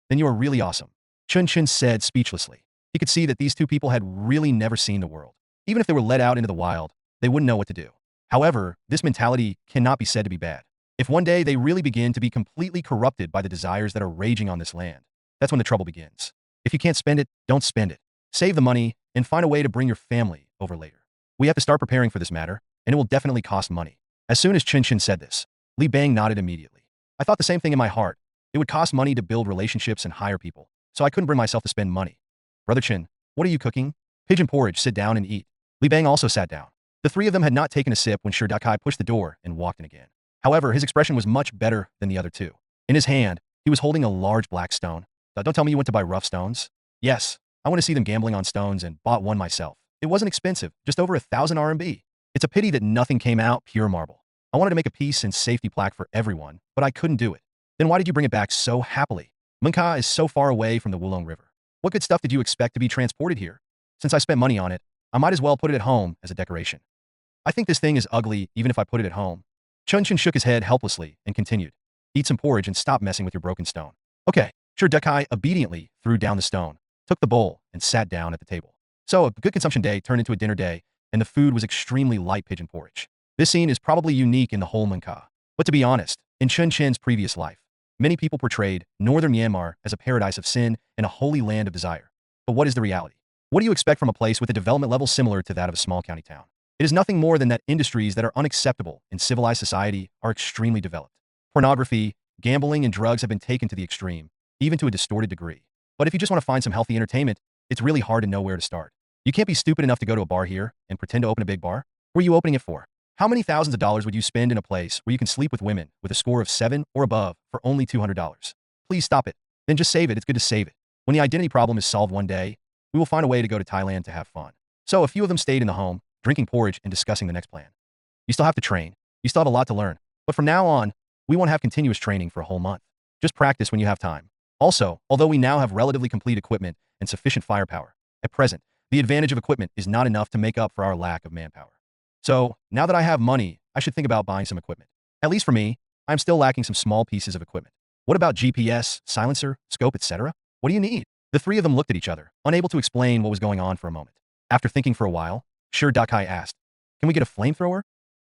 "Then you are really awesome," Chen Chen said speechlessly. He could see that these two people had really never seen the world. Even if they were let out into the wild, they wouldn't know what to do. However, this mentality cannot be said to be bad. If one day they really begin to be completely corrupted by the desires that are raging on this land, that's when the trouble begins. If you can't spend it, don't spend it. Save the money and find a way to bring your family over later. We have to start preparing for this matter, and it will definitely cost money. As soon as Chen Chen said this, Li Bang nodded immediately. I thought the same thing in my heart. It would cost money to build relationships and hire people, so I couldn't bring myself to spend money. "Brother Chen, what are you cooking?" "Pigeon porridge, sit down and eat." Li Bang also sat down. The three of them had not taken a sip when Shi Dakai pushed the door and walked in again. However, his expression was much better than the other two. In his hand, he was holding a large black stone. "Don't tell me you went to buy rough stones." "Yes, I want to see them gambling on stones and bought one myself. It wasn't expensive, just over 1,000 RMB. It's a pity that nothing came out pure marble. I wanted to make a peace and safety plaque for everyone, but I couldn't do it." "Then why did you bring it back so happily? Myanmar is so far away from the Wulong River. What good stuff did you expect to be transported here? Since I spent money on it, I might as well put it at home as a decoration. I think this thing is ugly even if I put it at home." Chen Chen shook his head helplessly and continued, "Eat some porridge and stop messing with your broken stone." "Okay." Sure Dakai obediently threw down the stone, took the bowl, and sat down at the table. So a good consumption day turned into a dinner day, and the food was extremely light pigeon porridge. This scene is probably unique in the whole Myanmar. But to be honest, in Chen Chen's previous life, many people portrayed northern Myanmar as a paradise of sin and a holy land of desire. But what is the reality? What do you expect from a place with a development level similar to that of a small county town? It is nothing more than that industries that are unacceptable in civilized society are extremely developed. Pornography, gambling, and drugs have been taken to the extreme, even to a distorted degree. But if you just want to find some healthy entertainment, it's really hard to know where to start. You can't be stupid enough to go to a bar here and pretend to open a big bar. Where are you opening it for? How many thousands of dollars would you spend in a place where you can sleep with women with a score of 7 or above for only $200? Please stop it. Then just save it. It's good to save it. When the identity problem is solved one day, we will find a way to go to Thailand to have fun. So a few of them stayed in the home, drinking porridge and discussing the next plan. You still have to train. You still have a lot to learn. But from now on, we won't have continuous training for a whole month. Just practice when you have time. Also, although we now have relatively complete equipment and sufficient firepower, at present, the advantage of equipment is not enough to make up for our lack of manpower. So, now that I have money, I should think about buying some equipment. At least for me, I'm still lacking some small pieces of equipment. What about GPS, silencer, scope, etc.? What do you need? The three of them looked at each other, unable to explain what was going on for a moment. After thinking for a while, Shi Dakai asked, "Can we get a flamethrower?"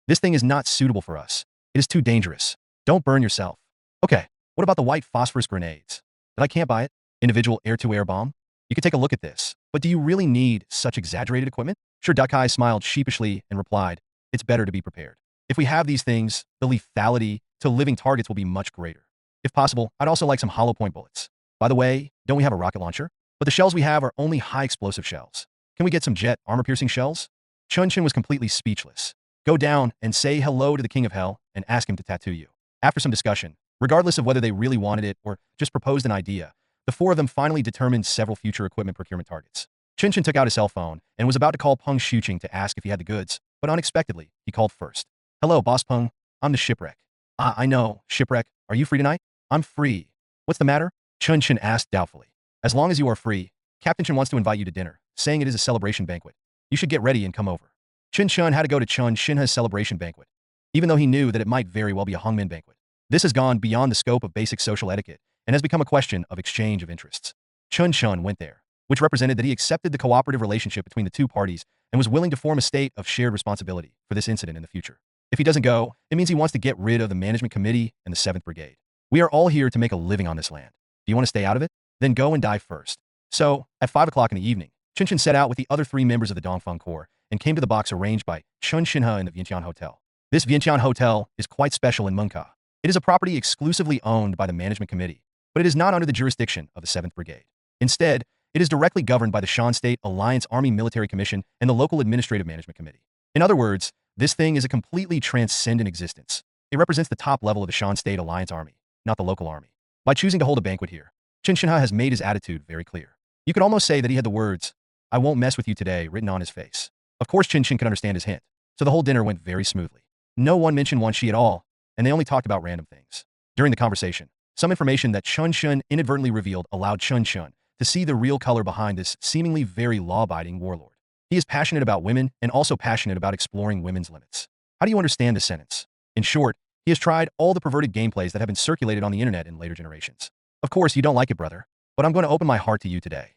"This thing is not suitable for us. It is too dangerous. Don't burn yourself." "Okay, what about the white phosphorus grenades? But I can't buy it. Individual air-to-air bomb? You could take a look at this. But do you really need such exaggerated equipment?" Shi Dakai smiled sheepishly and replied, "It's better to be prepared. If we have these things, the lethality to living targets will be much greater. If possible, I'd also like some hollow point bullets. By the way, don't we have a rocket launcher? But the shells we have are only high explosive shells. Can we get some jet armor-piercing shells?" Chen Chen was completely speechless. "Go down and say hello to the King of Hell and ask him to tattoo you." After some discussion, regardless of whether they really wanted it or just proposed an idea, the four of them finally determined several future equipment procurement targets. Chen Chen took out his cell phone and was about to call Peng Shuqing to ask if he had the goods, but unexpectedly, he called first. Hello, Boss Peng. I'm the shipwreck. Ah, I know, shipwreck. Are you free tonight? I'm free. What's the matter? Chen Chen asked doubtfully. As long as you are free, Captain Chen wants to invite you to dinner, saying it is a celebration banquet. You should get ready and come over. Chen Chen had to go to Chen Shinha's celebration banquet, even though he knew that it might very well be a Hongmen banquet. This has gone beyond the scope of basic social etiquette and has become a question of exchange of interests. Chen Chen went there, which represented that he accepted the cooperative relationship between the two parties and was willing to form a state of shared responsibility for this incident in the future. If he doesn't go, it means he wants to get rid of the management committee and the 7th Brigade. We are all here to make a living on this land. Do you want to stay out of it? Then go and die first. So, at 5 o'clock in the evening, Chen Chen set out with the other 3 members of the Dongfeng Corps and came to the box arranged by Chen Shinha in the Vientiane Hotel. This Vientiane Hotel is quite special in Mengka. It is a property exclusively owned by the management committee, but it is not under the jurisdiction of the 7th Brigade. Instead, it is directly governed by the Shan State Alliance Army Military Commission and the local administrative management committee. In other words, this thing is a completely transcendent existence. It represents the top level of the Shan State Alliance Army, not the local army. By choosing to hold a banquet here, Chen Shinha has made his attitude very clear. You could almost say that he had the words, "I won't mess with you today," written on his face. Of course, Chen Chen could understand his hint, so the whole dinner went very smoothly. No one mentioned Wan Shi at all, and they only talked about random things. During the conversation, some information that Chen Chen inadvertently revealed allowed Chen Chen to see the real color behind this seemingly very law-abiding warlord. He is passionate about women and also passionate about exploring women's limits. How do you understand this sentence? In short, he has tried all the perverted gameplays that have been circulated on the internet in later generations. Of course, you don't like it, brother, but I'm going to open my heart to you today.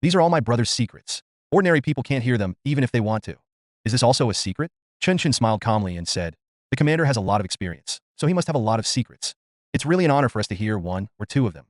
These are all my brother's secrets. Ordinary people can't hear them, even if they want to. Is this also a secret? Chen Chen smiled calmly and said, "The commander has a lot of experience, so he must have a lot of secrets. It's really an honor for us to hear 1 or 2 of them.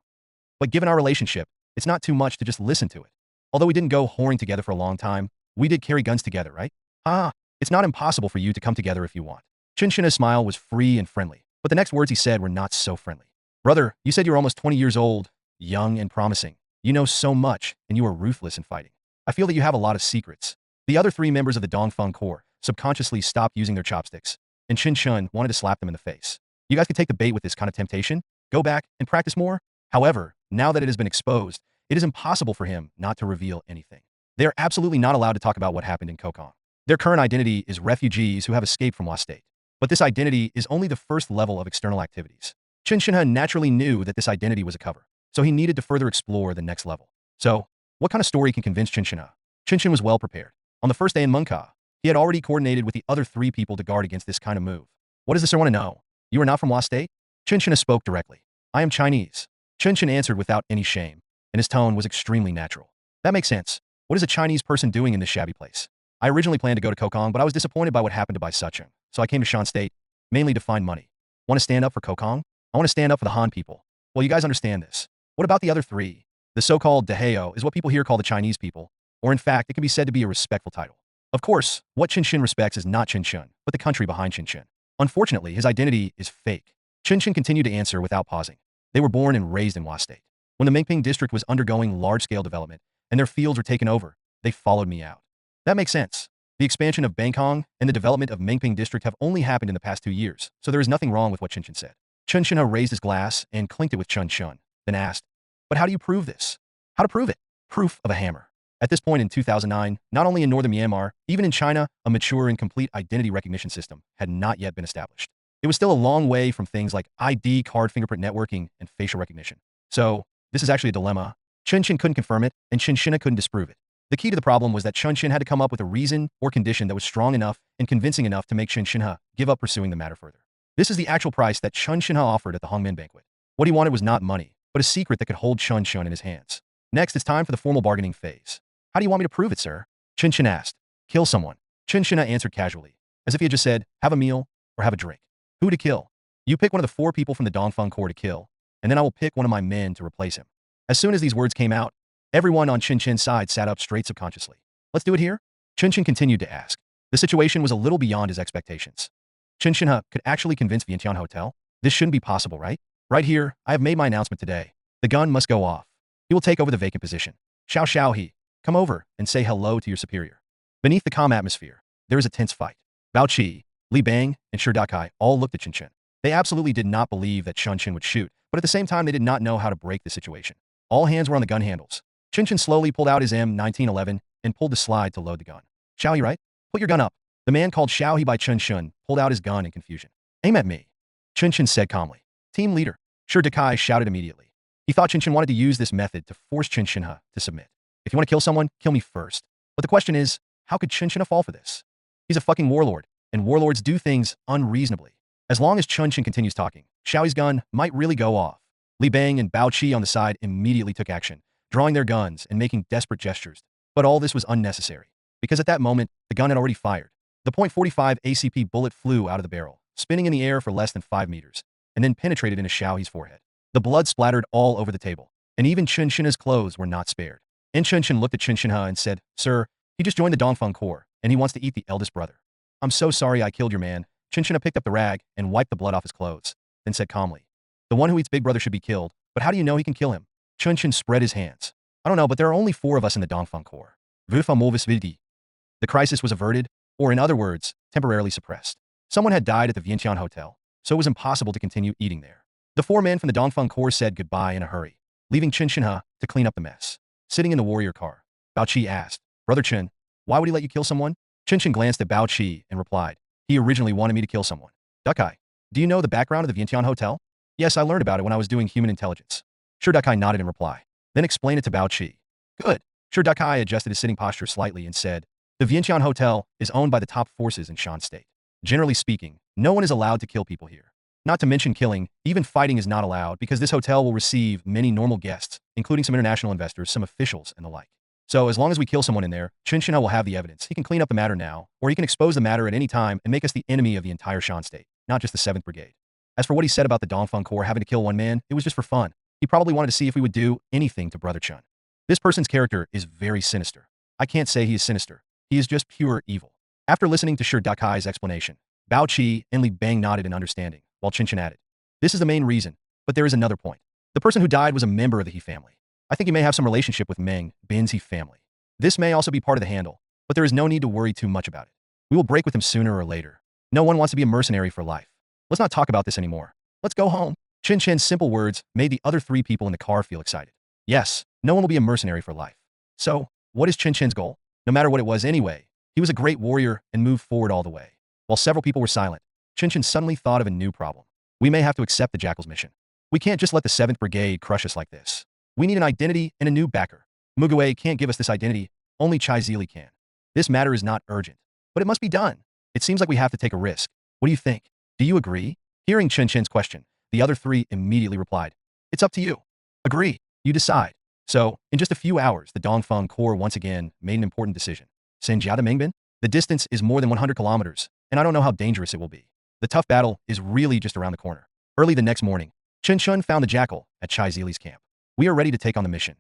But given our relationship, it's not too much to just listen to it. Although we didn't go whoring together for a long time, we did carry guns together, right? Ah, it's not impossible for you to come together if you want." Chen Shinha's smile was free and friendly, but the next words he said were not so friendly. "Brother, you said you were almost 20 years old, young and promising. You know so much, and you are ruthless in fighting. I feel that you have a lot of secrets." The other 3 members of the Dongfeng Corps subconsciously stopped using their chopsticks, and Chen Chen wanted to slap them in the face. You guys could take the bait with this kind of temptation, go back and practice more. However, now that it has been exposed, it is impossible for him not to reveal anything. They are absolutely not allowed to talk about what happened in Kokong. Their current identity is refugees who have escaped from Hua State. But this identity is only the first level of external activities. Chen Shinha naturally knew that this identity was a cover, so he needed to further explore the next level. So, what kind of story can convince Chen Shinha? Chen Chen was well prepared. On the first day in Mengka, he had already coordinated with the other 3 people to guard against this kind of move. "What does the sir want to know? You are not from Hua State?" Chen Shinha spoke directly. "I am Chinese." Chen Chen answered without any shame, and his tone was extremely natural. "That makes sense. What is a Chinese person doing in this shabby place? I originally planned to go to Kokong, but I was disappointed by what happened to Bai Sucheng, so I came to Shan State, mainly to find money. Want to stand up for Kokong? I want to stand up for the Han people. Well, you guys understand this. What about the other 3? The so-called Daheo is what people here call the Chinese people, or in fact, it can be said to be a respectful title. Of course, what Chen Chen respects is not Chen Chen, but the country behind Chen Chen. Unfortunately, his identity is fake." Chen Chen continued to answer without pausing. They were born and raised in Hua State. When the Mengping district was undergoing large-scale development and their fields were taken over, they followed me out. That makes sense. The expansion of Bangkong and the development of Mengping district have only happened in the past 2 years, so there is nothing wrong with what Chen Chen said. Chen Shinha raised his glass and clinked it with Chen Chen, then asked, "But how do you prove this?" "How to prove it?" "Proof of a hammer." At this point in 2009, not only in northern Myanmar, even in China, a mature and complete identity recognition system had not yet been established. It was still a long way from things like ID card fingerprint networking and facial recognition. So, this is actually a dilemma. Chen Chen couldn't confirm it, and Chen Shinha couldn't disprove it. The key to the problem was that Chen Chen had to come up with a reason or condition that was strong enough and convincing enough to make Chen Shinha give up pursuing the matter further. This is the actual price that Chen Shinha offered at the Hongmen banquet. What he wanted was not money, but a secret that could hold Chen Chen in his hands. Next, it's time for the formal bargaining phase. "How do you want me to prove it, sir?" Chen Chen asked. "Kill someone." Chen Shinha answered casually, as if he had just said, "Have a meal or have a drink." "Who to kill?" "You pick one of the 4 people from the Dongfeng Corps to kill, and then I will pick one of my men to replace him." As soon as these words came out, everyone on Chen Chen's side sat up straight subconsciously. "Let's do it here?" Chen Chen continued to ask. The situation was a little beyond his expectations. Chen Shinha could actually convince Vientiane Hotel? This shouldn't be possible, right? "Right here, I have made my announcement today. The gun must go off. He will take over the vacant position. Xiao Xiao He, come over and say hello to your superior." Beneath the calm atmosphere, there is a tense fight. Bao Qi, Li Bang, and Shi Dakai all looked at Chen Chen. They absolutely did not believe that Chen Chen would shoot, but at the same time they did not know how to break the situation. All hands were on the gun handles. Chen Chen slowly pulled out his M1911 and pulled the slide to load the gun. "Xiao Yi, right? Put your gun up." The man called Xiaohe by Chen Chen pulled out his gun in confusion. Aim at me, Chen Chen said calmly. Team leader, Shi Dakai shouted immediately. He thought Chen Chen wanted to use this method to force Chen Chen to submit. If you want to kill someone, kill me first. But the question is, how could Chen Chen fall for this? He's a fucking warlord, and warlords do things unreasonably. As long as Chen Chen continues talking, Xiaohe's gun might really go off. Li Bang and Bao Qi on the side immediately took action, drawing their guns and making desperate gestures. But all this was unnecessary, because at that moment, the gun had already fired. The .45 ACP bullet flew out of the barrel, spinning in the air for less than 5 meters, and then penetrated into Xiaohe's forehead. The blood splattered all over the table, and even Chen Chen's clothes were not spared. And Chen Chen looked at Chen Chen and said, Sir, he just joined the Dongfeng Corps, and he wants to eat the eldest brother. I'm so sorry I killed your man. Chen Chen picked up the rag and wiped the blood off his clothes, then said calmly, The one who eats big brother should be killed, but how do you know he can kill him? Chen Chen spread his hands. I don't know, but there are only 4 of us in the Dongfeng Corps. The crisis was averted, or in other words, temporarily suppressed. Someone had died at the Vientiane Hotel, so it was impossible to continue eating there. The 4 men from the Dongfeng Corps said goodbye in a hurry, leaving Chen Chen to clean up the mess. Sitting in the warrior car, Bao Qi asked, Brother Chen, why would he let you kill someone? Chen Chen glanced at Bao Qi and replied, He originally wanted me to kill someone. Dakai, do you know the background of the Vientiane Hotel? Yes, I learned about it when I was doing human intelligence. Shi Dakai nodded in reply, then explained it to Bao Qi. Good. Shi Dakai adjusted his sitting posture slightly and said, The Vientiane Hotel is owned by the top forces in Shan State. Generally speaking, no one is allowed to kill people here. Not to mention killing, even fighting is not allowed because this hotel will receive many normal guests, including some international investors, some officials, and the like. So as long as we kill someone in there, Chen Chen will have the evidence. He can clean up the matter now, or he can expose the matter at any time and make us the enemy of the entire Shan State, not just the 7th Brigade. As for what he said about the Dongfeng Corps having to kill one man, it was just for fun. He probably wanted to see if we would do anything to Brother Chen. This person's character is very sinister. I can't say he is sinister. He is just pure evil. After listening to Shi Dakai's explanation, Bao Qi and Li Bang nodded in understanding, while Chen Chen added, This is the main reason, but there is another point. The person who died was a member of the He family. I think he may have some relationship with Meng Bin's He family. This may also be part of the handle, but there is no need to worry too much about it. We will break with him sooner or later. No one wants to be a mercenary for life. Let's not talk about this anymore. Let's go home. Chen Chen's simple words made the other 3 people in the car feel excited. Yes, no one will be a mercenary for life. So, what is Chen Chen's goal? No matter what it was anyway, he was a great warrior and moved forward all the way. While several people were silent, Chen Chen suddenly thought of a new problem. We may have to accept the Jackal's mission. We can't just let the 7th Brigade crush us like this. We need an identity and a new backer. Mugabe can't give us this identity, only Chai Zili can. This matter is not urgent, but it must be done. It seems like we have to take a risk. What do you think? Do you agree? Hearing Chen Chen's question, the other 3 immediately replied, It's up to you. Agree. You decide. So, in just a few hours, the Dongfeng Corps once again made an important decision. Senjata Mengbin? The distance is more than 100 kilometers, and I don't know how dangerous it will be. The tough battle is really just around the corner. Early the next morning, Chen Chen found the Jackal at Chai Zili's camp. We are ready to take on the mission.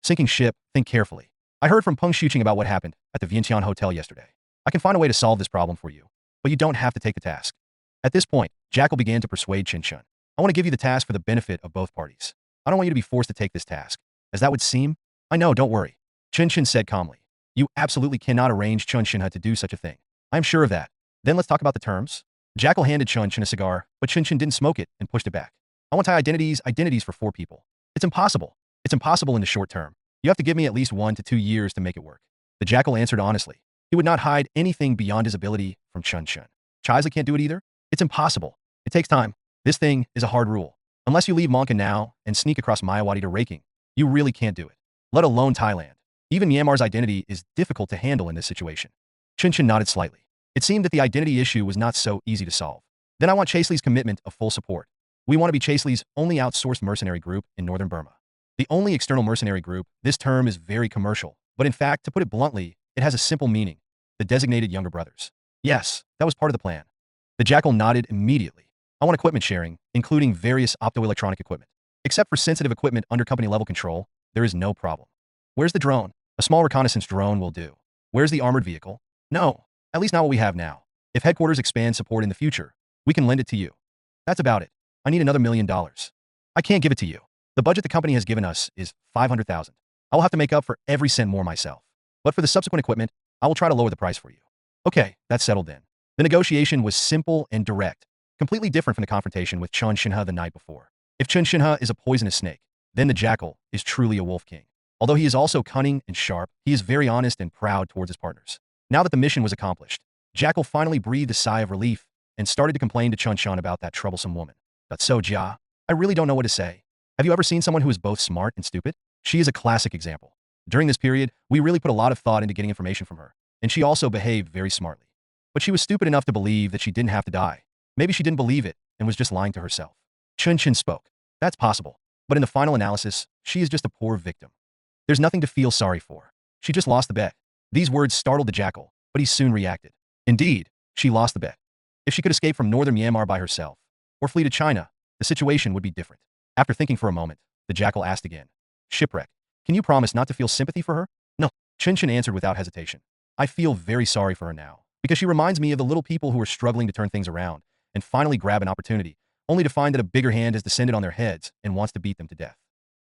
Sinking ship, think carefully. I heard from Peng Shuqing about what happened at the Vientiane Hotel yesterday. I can find a way to solve this problem for you, but you don't have to take the task. At this point, Jackal began to persuade Chen Chen. I want to give you the task for the benefit of both parties. I don't want you to be forced to take this task, as that would seem. I know, don't worry. Chen Chen said calmly. You absolutely cannot arrange Chen Chen to do such a thing. I am sure of that. Then let's talk about the terms. Jackal handed Chen Chen a cigar, but Chen Chen didn't smoke it and pushed it back. I want to tie identities for 4 people. It's impossible. It's impossible in the short term. You have to give me at least 1 to 2 years to make it work. The Jackal answered honestly. He would not hide anything beyond his ability from Chen Chen. Chaizli can't do it either? It's impossible. It takes time. This thing is a hard rule. Unless you leave Monka now and sneak across Mayawati to Raking, you really can't do it. Let alone Thailand. Even Myanmar's identity is difficult to handle in this situation. Chen Chen nodded slightly. It seemed that the identity issue was not so easy to solve. Then I want Chasely's commitment of full support. We want to be Chasely's only outsourced mercenary group in northern Burma. The only external mercenary group. This term is very commercial, but in fact, to put it bluntly, it has a simple meaning. The designated younger brothers. Yes, that was part of the plan. The Jackal nodded immediately. I want equipment sharing, including various optoelectronic equipment. Except for sensitive equipment under company level control, there is no problem. Where's the drone? A small reconnaissance drone will do. Where's the armored vehicle? No, at least not what we have now. If headquarters expands support in the future, we can lend it to you. That's about it. I need another $1 million. I can't give it to you. The budget the company has given us is $500,000. I will have to make up for every cent more myself. But for the subsequent equipment, I will try to lower the price for you. Okay, that's settled then. The negotiation was simple and direct, completely different from the confrontation with Chen Chen the night before. If Chen Chen is a poisonous snake, then the Jackal is truly a wolf king. Although he is also cunning and sharp, he is very honest and proud towards his partners. Now that the mission was accomplished, Jackal finally breathed a sigh of relief and started to complain to Chen Chen about that troublesome woman. That's so Jia. I really don't know what to say. Have you ever seen someone who is both smart and stupid? She is a classic example. During this period, we really put a lot of thought into getting information from her, and she also behaved very smartly. But she was stupid enough to believe that she didn't have to die. Maybe she didn't believe it and was just lying to herself. Chen Chen spoke. That's possible. But in the final analysis, she is just a poor victim. There's nothing to feel sorry for. She just lost the bet. These words startled the jackal, but he soon reacted. Indeed, she lost the bet. If she could escape from northern Myanmar by herself, or flee to China, the situation would be different. After thinking for a moment, the jackal asked again. Shipwreck, can you promise not to feel sympathy for her? No, Chen Chen answered without hesitation. I feel very sorry for her now, because she reminds me of the little people who are struggling to turn things around and finally grab an opportunity, only to find that a bigger hand has descended on their heads and wants to beat them to death.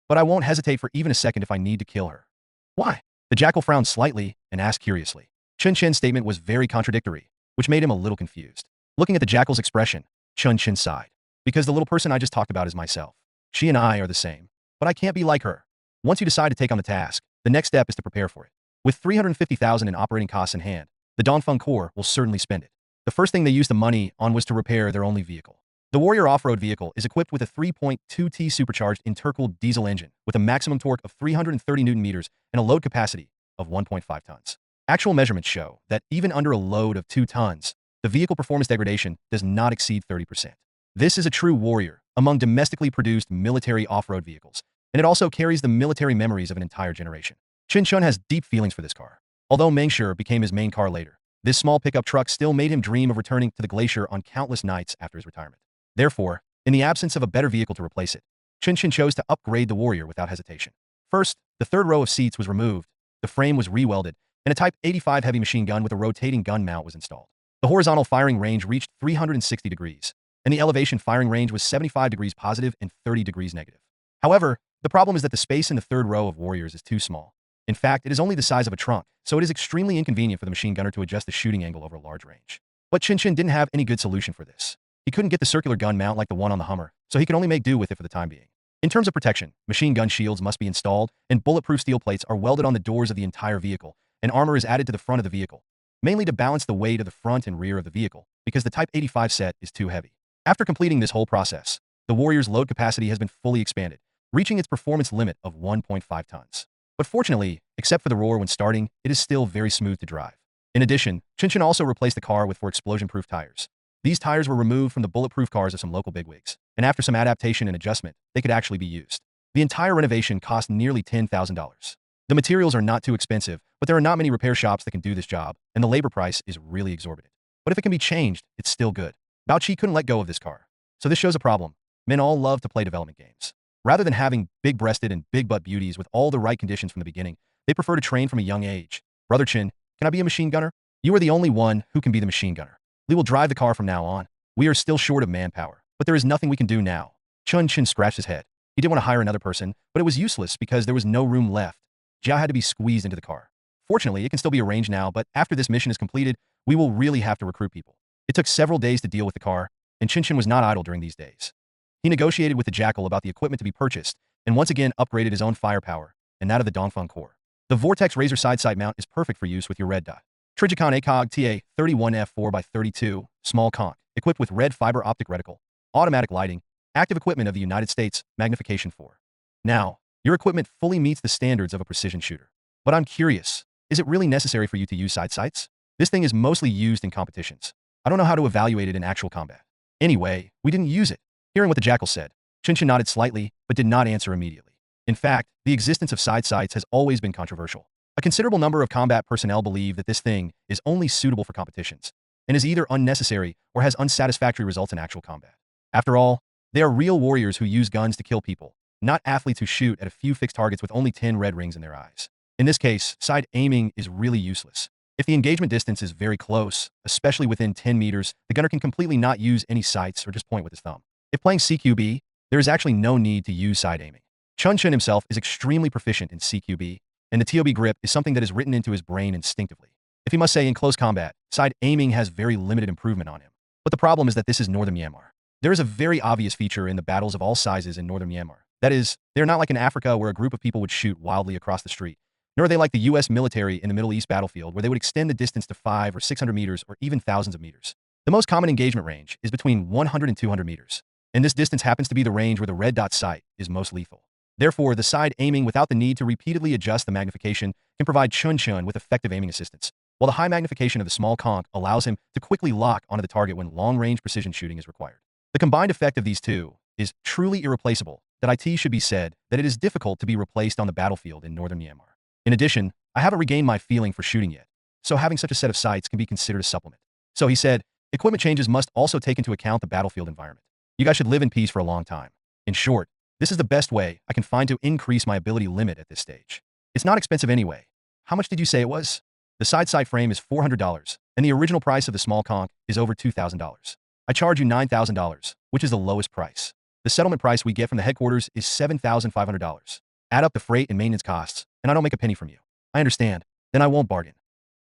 But I won't hesitate for even a second if I need to kill her. Why? The jackal frowned slightly and asked curiously. Chen Chen's statement was very contradictory, which made him a little confused. Looking at the jackal's expression, Chen Chen sighed. Because the little person I just talked about is myself. She and I are the same, but I can't be like her. Once you decide to take on the task, the next step is to prepare for it. With 350,000 in operating costs in hand, the Dongfeng Corps will certainly spend it. The first thing they used the money on was to repair their only vehicle. The Warrior off-road vehicle is equipped with a 3.2T supercharged intercooled diesel engine with a maximum torque of 330 Newton meters and a load capacity of 1.5 tons. Actual measurements show that even under a load of 2 tons, the vehicle performance degradation does not exceed 30%. This is a true warrior among domestically produced military off-road vehicles, and it also carries the military memories of an entire generation. Chen Chen has deep feelings for this car. Although Mengshi became his main car later, this small pickup truck still made him dream of returning to the glacier on countless nights after his retirement. Therefore, in the absence of a better vehicle to replace it, Chen Chen chose to upgrade the Warrior without hesitation. First, the third row of seats was removed, the frame was re-welded, and a Type 85 heavy machine gun with a rotating gun mount was installed. The horizontal firing range reached 360 degrees, and the elevation firing range was 75 degrees positive and 30 degrees negative. However, the problem is that the space in the third row of Warriors is too small. In fact, it is only the size of a trunk, so it is extremely inconvenient for the machine gunner to adjust the shooting angle over a large range. But Chen Chen didn't have any good solution for this. He couldn't get the circular gun mount like the one on the Hummer, so he could only make do with it for the time being. In terms of protection, machine gun shields must be installed, and bulletproof steel plates are welded on the doors of the entire vehicle, and armor is added to the front of the vehicle, mainly to balance the weight of the front and rear of the vehicle, because the Type 85 set is too heavy. After completing this whole process, the Warrior's load capacity has been fully expanded, reaching its performance limit of 1.5 tons. But fortunately, except for the roar when starting, it is still very smooth to drive. In addition, Chen Chen also replaced the car with 4 explosion-proof tires. These tires were removed from the bulletproof cars of some local bigwigs, and after some adaptation and adjustment, they could actually be used. The entire renovation cost nearly $10,000. The materials are not too expensive, but there are not many repair shops that can do this job, and the labor price is really exorbitant. But if it can be changed, it's still good. Bao Qi couldn't let go of this car. So this shows a problem. Men all love to play development games. Rather than having big-breasted and big-butt beauties with all the right conditions from the beginning, they prefer to train from a young age. Brother Chen, can I be a machine gunner? You are the only one who can be the machine gunner. We will drive the car from now on. We are still short of manpower, but there is nothing we can do now. Chen Chen scratched his head. He didn't want to hire another person, but it was useless because there was no room left. Jia had to be squeezed into the car. Fortunately, it can still be arranged now, but after this mission is completed, we will really have to recruit people. It took several days to deal with the car, and Chen Chen was not idle during these days. He negotiated with the Jackal about the equipment to be purchased, and once again upgraded his own firepower, and that of the Dongfeng Corps. The Vortex Razor side sight mount is perfect for use with your red dot. Trigicon ACOG TA31F 4x32, small conch, equipped with red fiber optic reticle, automatic lighting, active equipment of the United States, magnification 4. Now, your equipment fully meets the standards of a precision shooter. But I'm curious, is it really necessary for you to use side sights? This thing is mostly used in competitions. I don't know how to evaluate it in actual combat. Anyway, we didn't use it. Hearing what the Jackal said, Chen Chen nodded slightly, but did not answer immediately. In fact, the existence of side sights has always been controversial. A considerable number of combat personnel believe that this thing is only suitable for competitions, and is either unnecessary or has unsatisfactory results in actual combat. After all, they are real warriors who use guns to kill people, not athletes who shoot at a few fixed targets with only 10 red rings in their eyes. In this case, side aiming is really useless. If the engagement distance is very close, especially within 10 meters, the gunner can completely not use any sights or just point with his thumb. If playing CQB, there is actually no need to use side aiming. Chen Chen himself is extremely proficient in CQB, and the TOB grip is something that is written into his brain instinctively. If he must say in close combat, side aiming has very limited improvement on him. But the problem is that this is northern Myanmar. There is a very obvious feature in the battles of all sizes in northern Myanmar. That is, they're not like in Africa where a group of people would shoot wildly across the street. nor are they like the US military in the Middle East battlefield where they would extend the distance to 500 or 600 meters or even thousands of meters. The most common engagement range is between 100 and 200 meters, and this distance happens to be the range where the red dot sight is most lethal. Therefore, the side aiming without the need to repeatedly adjust the magnification can provide Chen Chen with effective aiming assistance, while the high magnification of the small conch allows him to quickly lock onto the target when long-range precision shooting is required. The combined effect of these two is truly irreplaceable. That it should be said that it is difficult to be replaced on the battlefield in northern Myanmar. In addition, I haven't regained my feeling for shooting yet, so having such a set of sights can be considered a supplement. So he said, equipment changes must also take into account the battlefield environment. You guys should live in peace for a long time. In short, this is the best way I can find to increase my ability limit at this stage. It's not expensive anyway. How much did you say it was? The side sight frame is $400, and the original price of the small conch is over $2,000. I charge you $9,000, which is the lowest price. The settlement price we get from the headquarters is $7,500. Add up the freight and maintenance costs, and I don't make a penny from you. I understand. Then I won't bargain.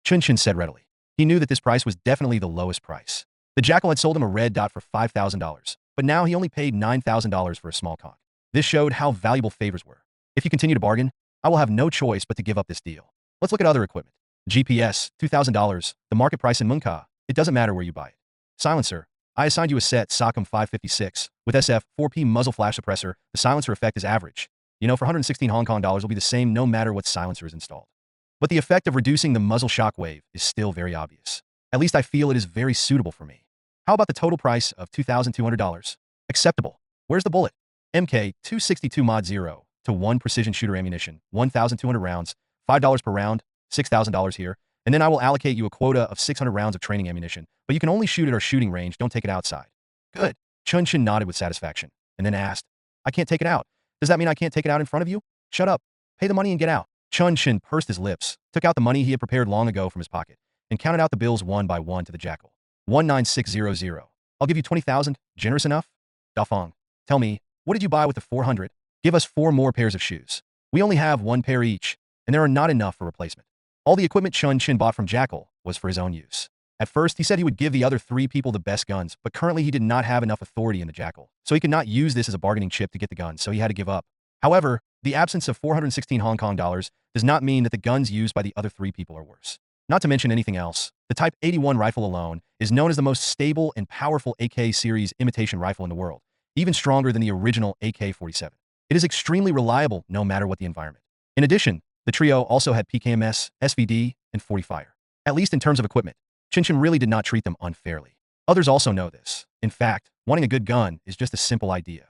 Chen Chen said readily. He knew that this price was definitely the lowest price. The jackal had sold him a red dot for $5,000, but now he only paid $9,000 for a small conch. This showed how valuable favors were. If you continue to bargain, I will have no choice but to give up this deal. Let's look at other equipment. GPS, $2,000, the market price in Myanmar. It doesn't matter where you buy it. Silencer. I assigned you a set SOCOM 556 with SF 4P muzzle flash suppressor. The silencer effect is average. You know, for 116 Hong Kong dollars will be the same no matter what silencer is installed. But the effect of reducing the muzzle shock wave is still very obvious. At least I feel it is very suitable for me. How about the total price of $2,200? Acceptable. Where's the bullet? MK 262 Mod 0 to 1 precision shooter ammunition, 1,200 rounds, $5 per round, $6,000 here, and then I will allocate you a quota of 600 rounds of training ammunition, but you can only shoot at our shooting range, don't take it outside. Good. Chen Chen nodded with satisfaction, and then asked, I can't take it out. Does that mean I can't take it out in front of you? Shut up. Pay the money and get out. Chen Chen pursed his lips, took out the money he had prepared long ago from his pocket, and counted out the bills one by one to the jackal. 19600. I'll give you 20,000. Generous enough? Dafong. Tell me, what did you buy with the 400? Give us 4 more pairs of shoes. We only have 1 pair each, and there are not enough for replacement. All the equipment Chen Chen bought from Jackal was for his own use. At first, he said he would give the other 3 people the best guns, but currently he did not have enough authority in the Jackal, so he could not use this as a bargaining chip to get the guns, so he had to give up. However, the absence of 416 Hong Kong dollars does not mean that the guns used by the other 3 people are worse. Not to mention anything else, the Type 81 rifle alone is known as the most stable and powerful AK series imitation rifle in the world, even stronger than the original AK-47. It is extremely reliable no matter what the environment. In addition, the trio also had PKMS, SVD, and 40 fire. At least in terms of equipment, Chen Chen really did not treat them unfairly. Others also know this. In fact, wanting a good gun is just a simple idea.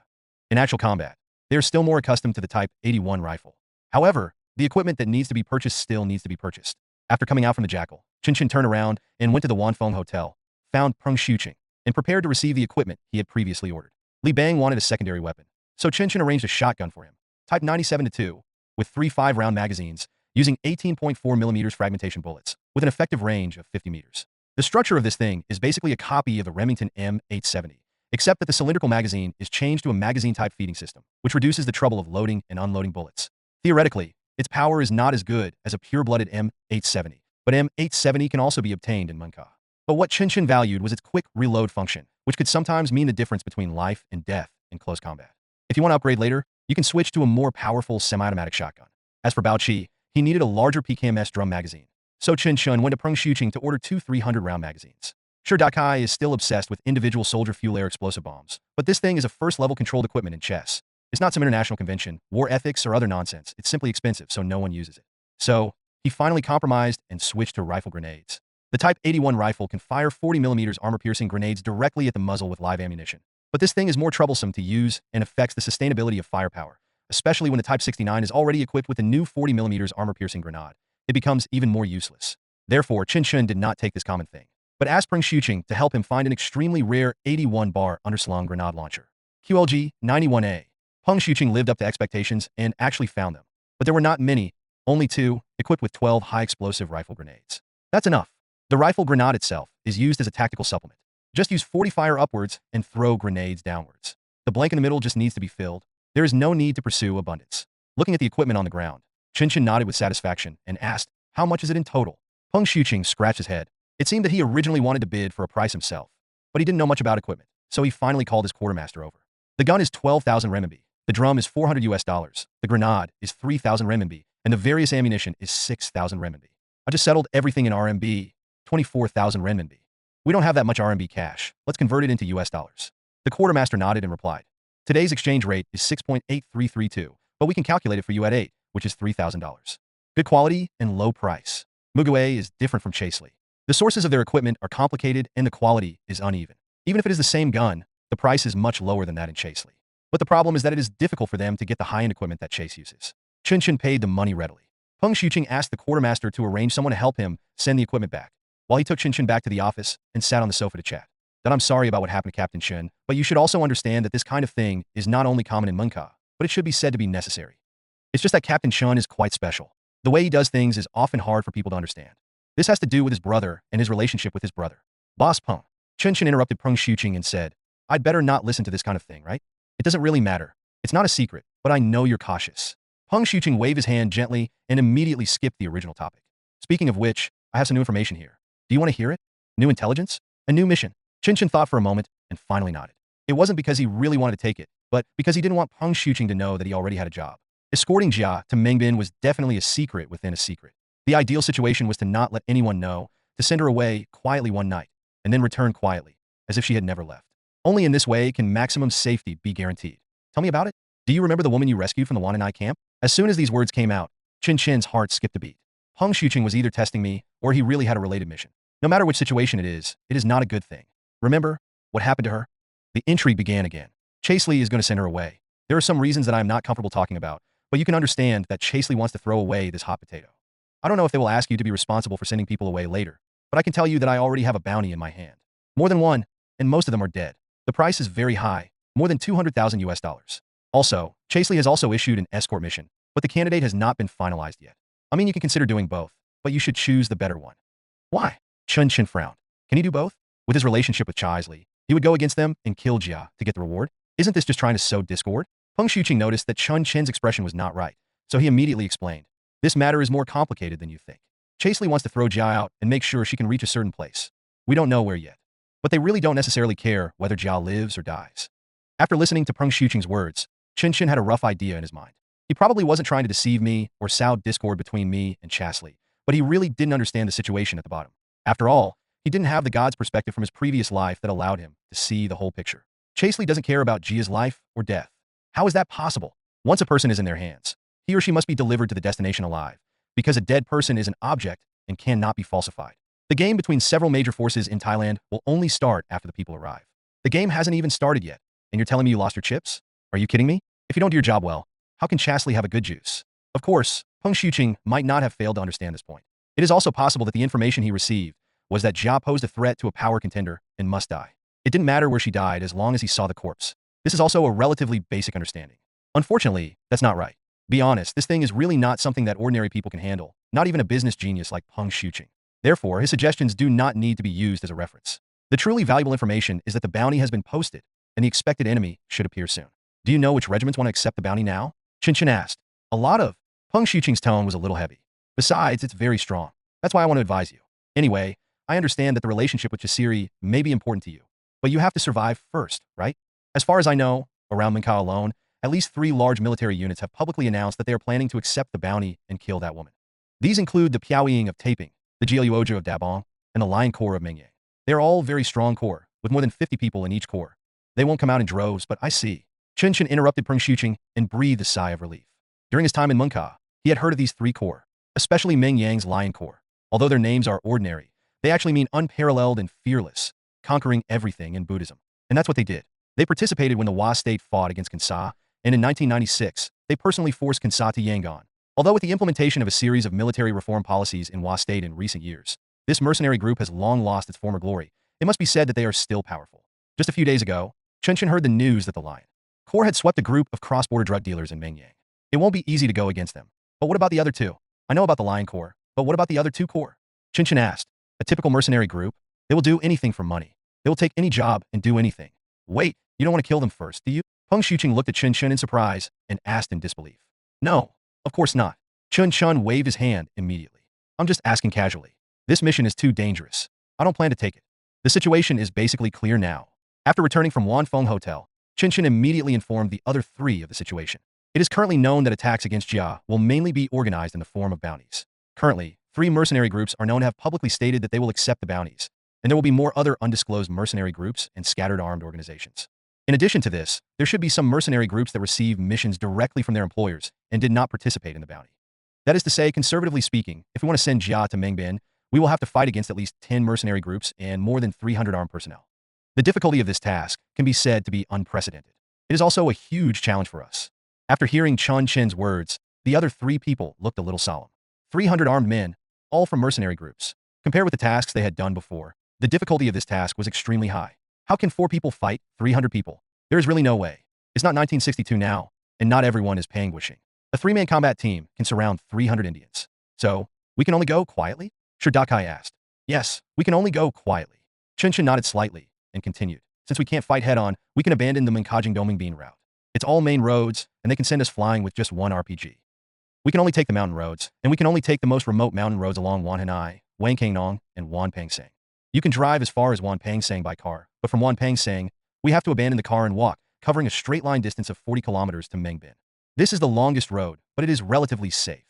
In actual combat, they are still more accustomed to the Type 81 rifle. However, the equipment that needs to be purchased still needs to be purchased. After coming out from the Jackal, Chen Chen turned around and went to the Wanfeng Hotel, found Peng Shuqing, and prepared to receive the equipment he had previously ordered. Li Bang wanted a secondary weapon, so Chen Chen arranged a shotgun for him, Type 97-2, with 3 5-round magazines, using 18.4mm fragmentation bullets, with an effective range of 50 meters. The structure of this thing is basically a copy of the Remington M870, except that the cylindrical magazine is changed to a magazine-type feeding system, which reduces the trouble of loading and unloading bullets. Theoretically, its power is not as good as a pure-blooded M870, but M870 can also be obtained in Myanmar. But what Chen Chen valued was its quick reload function, which could sometimes mean the difference between life and death in close combat. If you want to upgrade later, you can switch to a more powerful semi-automatic shotgun. As for Bao Chi, he needed a larger PKMS drum magazine, so Chen Chen went to Peng Shuqing to order 2 300-round magazines. Sure, Dakai is still obsessed with individual soldier fuel air explosive bombs, but this thing is a first-level controlled equipment in chess. It's not some international convention, war ethics, or other nonsense. It's simply expensive, so no one uses it. So, he finally compromised and switched to rifle grenades. The Type 81 rifle can fire 40mm armor-piercing grenades directly at the muzzle with live ammunition. But this thing is more troublesome to use and affects the sustainability of firepower, especially when the Type 69 is already equipped with a new 40mm armor-piercing grenade. It becomes even more useless. Therefore, Chen Chen did not take this common thing, but asked Peng Shuqing to help him find an extremely rare 81-bar underslung grenade launcher. QLG 91A. Peng Shuqing lived up to expectations and actually found them. But there were not many, only 2, equipped with 12 high-explosive rifle grenades. That's enough. The rifle grenade itself is used as a tactical supplement. Just use 40 fire upwards and throw grenades downwards. The blank in the middle just needs to be filled. There is no need to pursue abundance. Looking at the equipment on the ground, Chen Chen nodded with satisfaction and asked, how much is it in total? Peng Shuqing scratched his head. It seemed that he originally wanted to bid for a price himself, but he didn't know much about equipment, so he finally called his quartermaster over. The gun is 12,000 renminbi. The drum is $400 US. The grenade is 3,000 renminbi, and the various ammunition is 6,000 renminbi. I just settled everything in RMB, 24,000 renminbi. We don't have that much RMB cash. Let's convert it into US dollars. The quartermaster nodded and replied, today's exchange rate is 6.8332, but we can calculate it for you at 8, which is $3,000. Good quality and low price. Muguay is different from Chasely. The sources of their equipment are complicated and the quality is uneven. Even if it is the same gun, the price is much lower than that in Chasely. But the problem is that it is difficult for them to get the high-end equipment that Chase uses. Chen Chen paid the money readily. Peng Shuqing asked the quartermaster to arrange someone to help him send the equipment back, while he took Chen Chen back to the office and sat on the sofa to chat. That I'm sorry about what happened to Captain Chen, but you should also understand that this kind of thing is not only common in Myanmar, but it should be said to be necessary. It's just that Captain Chen is quite special. The way he does things is often hard for people to understand. This has to do with his brother and his relationship with his brother. Boss Peng. Chen Chen interrupted Peng Shuqing and said, I'd better not listen to this kind of thing, right? It doesn't really matter. It's not a secret, but I know you're cautious. Peng Shuqing waved his hand gently and immediately skipped the original topic. Speaking of which, I have some new information here. Do you want to hear it? New intelligence? A new mission? Chen Chen thought for a moment and finally nodded. It wasn't because he really wanted to take it, but because he didn't want Peng Shuqing to know that he already had a job. Escorting Jia to Mengbin was definitely a secret within a secret. The ideal situation was to not let anyone know, to send her away quietly one night, and then return quietly, as if she had never left. Only in this way can maximum safety be guaranteed. Tell me about it? Do you remember the woman you rescued from the Wananai camp? As soon as these words came out, Chen Chen's heart skipped a beat. Peng Shuqing was either testing me, or he really had a related mission. No matter which situation it is not a good thing. Remember what happened to her? The intrigue began again. Chasely is going to send her away. There are some reasons that I am not comfortable talking about, but you can understand that Chasely wants to throw away this hot potato. I don't know if they will ask you to be responsible for sending people away later, but I can tell you that I already have a bounty in my hand. More than one, and most of them are dead. The price is very high, more than 200,000 US dollars. Also, Chasely has also issued an escort mission, but the candidate has not been finalized yet. I mean, you can consider doing both, but you should choose the better one. Why? Chen Chen frowned. Can he do both? With his relationship with Chaisley, he would go against them and kill Jia to get the reward? Isn't this just trying to sow discord? Peng Shuqing noticed that Chen Chen's expression was not right, so he immediately explained. This matter is more complicated than you think. Chasely wants to throw Jia out and make sure she can reach a certain place. We don't know where yet. But they really don't necessarily care whether Jia lives or dies. After listening to Peng Shuqing's words, Chen Chen had a rough idea in his mind. He probably wasn't trying to deceive me or sow discord between me and Chasely, but he really didn't understand the situation at the bottom. After all, he didn't have the God's perspective from his previous life that allowed him to see the whole picture. Chasely doesn't care about Jia's life or death. How is that possible? Once a person is in their hands, he or she must be delivered to the destination alive, because a dead person is an object and cannot be falsified. The game between several major forces in Thailand will only start after the people arrive. The game hasn't even started yet, and you're telling me you lost your chips? Are you kidding me? If you don't do your job well, how can Chasely have a good juice? Of course, Peng Shuqing might not have failed to understand this point. It is also possible that the information he received was that Jia posed a threat to a power contender and must die. It didn't matter where she died as long as he saw the corpse. This is also a relatively basic understanding. Unfortunately, that's not right. Be honest, this thing is really not something that ordinary people can handle, not even a business genius like Peng Shuqing. Therefore, his suggestions do not need to be used as a reference. The truly valuable information is that the bounty has been posted, and the expected enemy should appear soon. Do you know which regiments want to accept the bounty now? Chen Chen asked. A lot of. Peng Shuqing's tone was a little heavy. Besides, it's very strong. That's why I want to advise you. Anyway, I understand that the relationship with Chasiri may be important to you, but you have to survive first, right? As far as I know, around Minka alone, at least 3 large military units have publicly announced that they are planning to accept the bounty and kill that woman. These include the Piaoying of Taping, the Jiaozi of Dabong, and the Lion Corps of Mengyang. They are all very strong corps, with more than 50 people in each corps. They won't come out in droves, but I see. Chen Chen interrupted Peng Shuqing and breathed a sigh of relief. During his time in Munka, he had heard of these 3 corps, especially Mengyang's Lion Corps. Although their names are ordinary, they actually mean unparalleled and fearless, conquering everything in Buddhism. And that's what they did. They participated when the Hua state fought against Kansa, and in 1996, they personally forced Kansa to Yangon. Although with the implementation of a series of military reform policies in Hua state in recent years, this mercenary group has long lost its former glory. It must be said that they are still powerful. Just a few days ago, Chen Chen heard the news that the Lion Corps had swept a group of cross-border drug dealers in Mengyang. It won't be easy to go against them. But what about the other 2? I know about the Lion Corps, but what about the other 2 corps? Chen Chen asked. A typical mercenary group? They will do anything for money. They will take any job and do anything. Wait, you don't want to kill them first, do you? Peng Shuqing looked at Chen Chen in surprise and asked in disbelief. No, of course not. Chen Chen waved his hand immediately. I'm just asking casually. This mission is too dangerous. I don't plan to take it. The situation is basically clear now. After returning from Wanfeng Hotel, Chen Chen immediately informed the other 3 of the situation. It is currently known that attacks against Jia will mainly be organized in the form of bounties. Currently, 3 mercenary groups are known to have publicly stated that they will accept the bounties, and there will be more other undisclosed mercenary groups and scattered armed organizations. In addition to this, there should be some mercenary groups that receive missions directly from their employers and did not participate in the bounty. That is to say, conservatively speaking, if we want to send Jia to Mengbin, we will have to fight against at least 10 mercenary groups and more than 300 armed personnel. The difficulty of this task can be said to be unprecedented. It is also a huge challenge for us. After hearing Chen Chen's words, the other 3 people looked a little solemn. 300 armed men, all from mercenary groups. Compared with the tasks they had done before, the difficulty of this task was extremely high. How can 4 people fight 300 people? There is really no way. It's not 1962 now, and not everyone is panguishing. A 3-man combat team can surround 300 Indians. So, we can only go quietly? Dakai asked. Yes, we can only go quietly. Chen Chen nodded slightly and continued. Since we can't fight head-on, we can abandon the Munkajing Domingbin route. It's all main roads, and they can send us flying with just 1 RPG. We can only take the mountain roads, and we can only take the most remote mountain roads along Wanhanai, Wangkangnong, and Wanpangsang. You can drive as far as Wanpangsang by car, but from Wanpangsang, we have to abandon the car and walk, covering a straight line distance of 40 kilometers to Mengbin. This is the longest road, but it is relatively safe.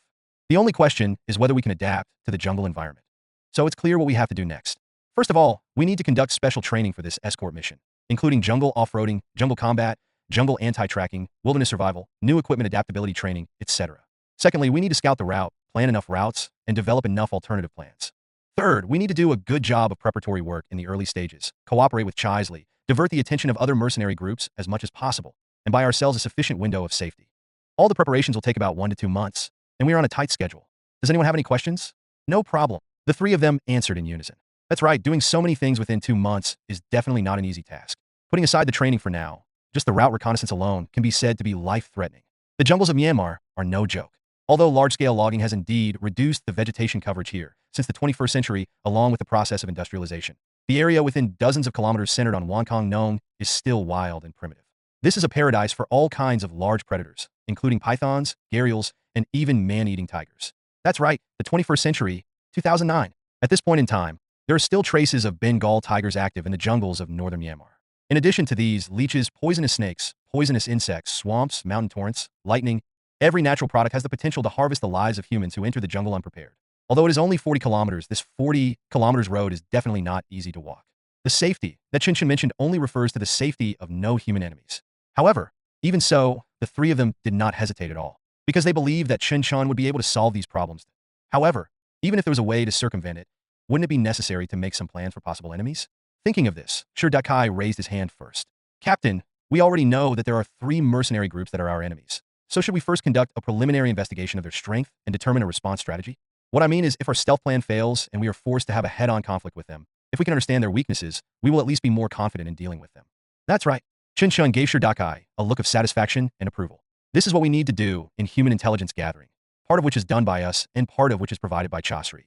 The only question is whether we can adapt to the jungle environment. So it's clear what we have to do next. First of all, we need to conduct special training for this escort mission, including jungle off-roading, jungle combat, jungle anti-tracking, wilderness survival, new equipment adaptability training, etc. Secondly, we need to scout the route, plan enough routes, and develop enough alternative plans. Third, we need to do a good job of preparatory work in the early stages, cooperate with Chisley, divert the attention of other mercenary groups as much as possible, and buy ourselves a sufficient window of safety. All the preparations will take about 1 to 2 months, and we are on a tight schedule. Does anyone have any questions? No problem. The 3 of them answered in unison. That's right, doing so many things within 2 months is definitely not an easy task. Putting aside the training for now, just the route reconnaissance alone can be said to be life-threatening. The jungles of Myanmar are no joke. Although large-scale logging has indeed reduced the vegetation coverage here since the 21st century along with the process of industrialization, the area within dozens of kilometers centered on Wangkong is still wild and primitive. This is a paradise for all kinds of large predators, including pythons, gharials, and even man-eating tigers. That's right, the 21st century, 2009. At this point in time, there are still traces of Bengal tigers active in the jungles of northern Myanmar. In addition to these, leeches, poisonous snakes, poisonous insects, swamps, mountain torrents, lightning, every natural product has the potential to harvest the lives of humans who enter the jungle unprepared. Although it is only 40 kilometers, this 40 kilometers road is definitely not easy to walk. The safety that Chen Chen mentioned only refers to the safety of no human enemies. However, even so, the 3 of them did not hesitate at all, because they believed that Chen Chen would be able to solve these problems. However, even if there was a way to circumvent it, wouldn't it be necessary to make some plans for possible enemies? Thinking of this, Dakai raised his hand first. Captain, we already know that there are 3 mercenary groups that are our enemies. So should we first conduct a preliminary investigation of their strength and determine a response strategy? What I mean is, if our stealth plan fails and we are forced to have a head-on conflict with them, if we can understand their weaknesses, we will at least be more confident in dealing with them. That's right. Chen Chen gave Dakai a look of satisfaction and approval. This is what we need to do in human intelligence gathering, part of which is done by us and part of which is provided by Chasri.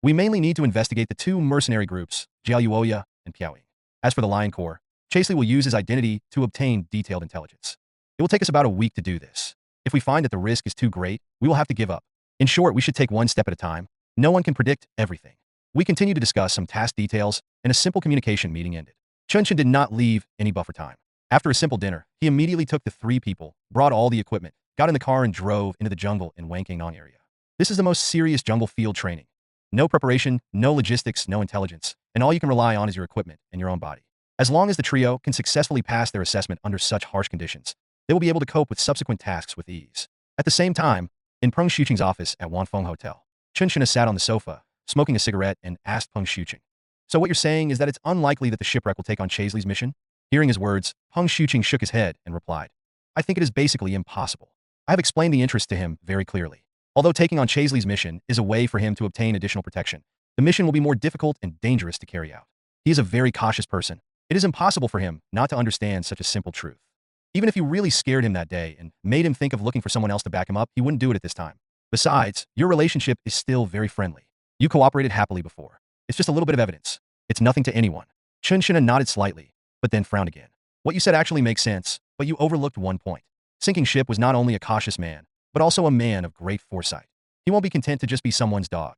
We mainly need to investigate the 2 mercenary groups, Ga Yaozi and Piaoying. As for the Lion Corps, Chaseley will use his identity to obtain detailed intelligence. It will take us about a week to do this. If we find that the risk is too great, we will have to give up. In short, we should take one step at a time. No one can predict everything. We continue to discuss some task details, and a simple communication meeting ended. Chen Chen did not leave any buffer time. After a simple dinner, he immediately took the 3 people, brought all the equipment, got in the car and drove into the jungle in Wangkangnong area. This is the most serious jungle field training. No preparation, no logistics, no intelligence, and all you can rely on is your equipment and your own body. As long as the trio can successfully pass their assessment under such harsh conditions, they will be able to cope with subsequent tasks with ease. At the same time, in Peng Shuqing's office at Wanfeng Hotel, Chen Chen sat on the sofa, smoking a cigarette, and asked Peng Shuqing, "So what you're saying is that it's unlikely that the shipwreck will take on Chaseley's mission?" Hearing his words, Peng Shuqing shook his head and replied, "I think it is basically impossible. I have explained the interest to him very clearly. Although taking on Chaseley's mission is a way for him to obtain additional protection, the mission will be more difficult and dangerous to carry out. He is a very cautious person. It is impossible for him not to understand such a simple truth. Even if you really scared him that day and made him think of looking for someone else to back him up, he wouldn't do it at this time. Besides, your relationship is still very friendly. You cooperated happily before. It's just a little bit of evidence. It's nothing to anyone." Chen Chen nodded slightly, but then frowned again. "What you said actually makes sense, but you overlooked one point. Sinking ship was not only a cautious man, but also a man of great foresight. He won't be content to just be someone's dog.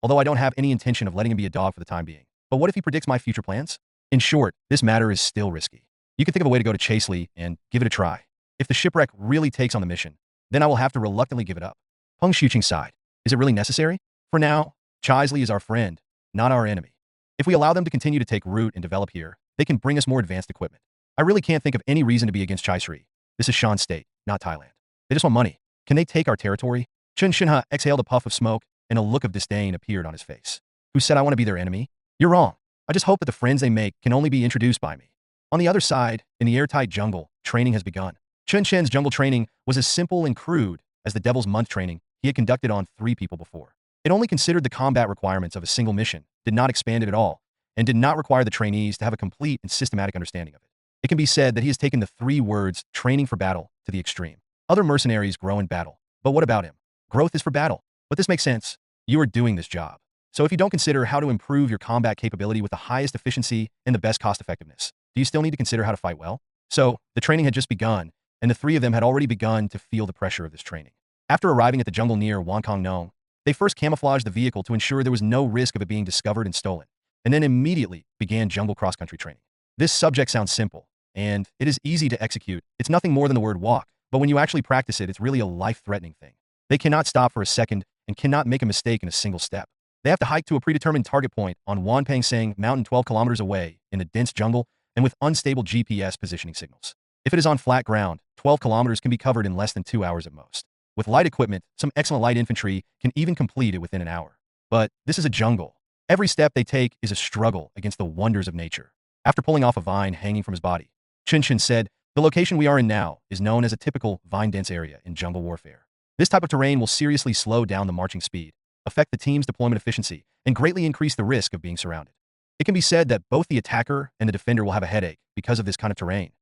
Although I don't have any intention of letting him be a dog for the time being. But what if he predicts my future plans? In short, this matter is still risky. You could think of a way to go to Chaseley and give it a try. If the shipwreck really takes on the mission, then I will have to reluctantly give it up. Peng Shuqing sighed. Is it really necessary? For now, Chaisley is our friend, not our enemy. If we allow them to continue to take root and develop here, they can bring us more advanced equipment. I really can't think of any reason to be against Chai Sri. This is Shan's state, not Thailand. They just want money. Can they take our territory? Chen Chen exhaled a puff of smoke, and a look of disdain appeared on his face. Who said I want to be their enemy? You're wrong. I just hope that the friends they make can only be introduced by me. On the other side, in the airtight jungle, training has begun. Chen Chen's jungle training was as simple and crude as the Devil's Month training he had conducted on 3 people before. It only considered the combat requirements of a single mission, did not expand it at all, and did not require the trainees to have a complete and systematic understanding of it. It can be said that he has taken the 3 words training for battle to the extreme. Other mercenaries grow in battle, but what about him? Growth is for battle. But this makes sense. You are doing this job. So if you don't consider how to improve your combat capability with the highest efficiency and the best cost effectiveness, do you still need to consider how to fight well? So the training had just begun, and the 3 of them had already begun to feel the pressure of this training. After arriving at the jungle near Wankong Nong, they first camouflaged the vehicle to ensure there was no risk of it being discovered and stolen, and then immediately began jungle cross-country training. This subject sounds simple, and it is easy to execute. It's nothing more than the word walk, but when you actually practice it, it's really a life-threatening thing. They cannot stop for a second and cannot make a mistake in a single step. They have to hike to a predetermined target point on Wanpangsang Mountain 12 kilometers away in the dense jungle and with unstable GPS positioning signals. If it is on flat ground, 12 kilometers can be covered in less than 2 hours at most. With light equipment, some excellent light infantry can even complete it within an hour. But this is a jungle. Every step they take is a struggle against the wonders of nature. After pulling off a vine hanging from his body, Chen Chen said, "The location we are in now is known as a typical vine-dense area in jungle warfare. This type of terrain will seriously slow down the marching speed, affect the team's deployment efficiency, and greatly increase the risk of being surrounded. It can be said that both the attacker and the defender will have a headache because of this kind of terrain.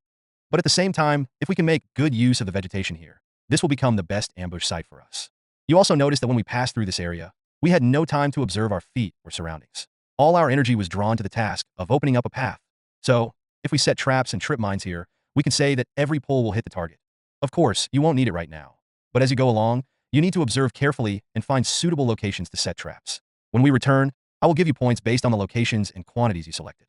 But at the same time, if we can make good use of the vegetation here, this will become the best ambush site for us." You also noticed that when we passed through this area, we had no time to observe our feet or surroundings. All our energy was drawn to the task of opening up a path. So, if we set traps and trip mines here, we can say that every pull will hit the target. Of course, you won't need it right now. But as you go along, you need to observe carefully and find suitable locations to set traps. When we return, I will give you points based on the locations and quantities you selected.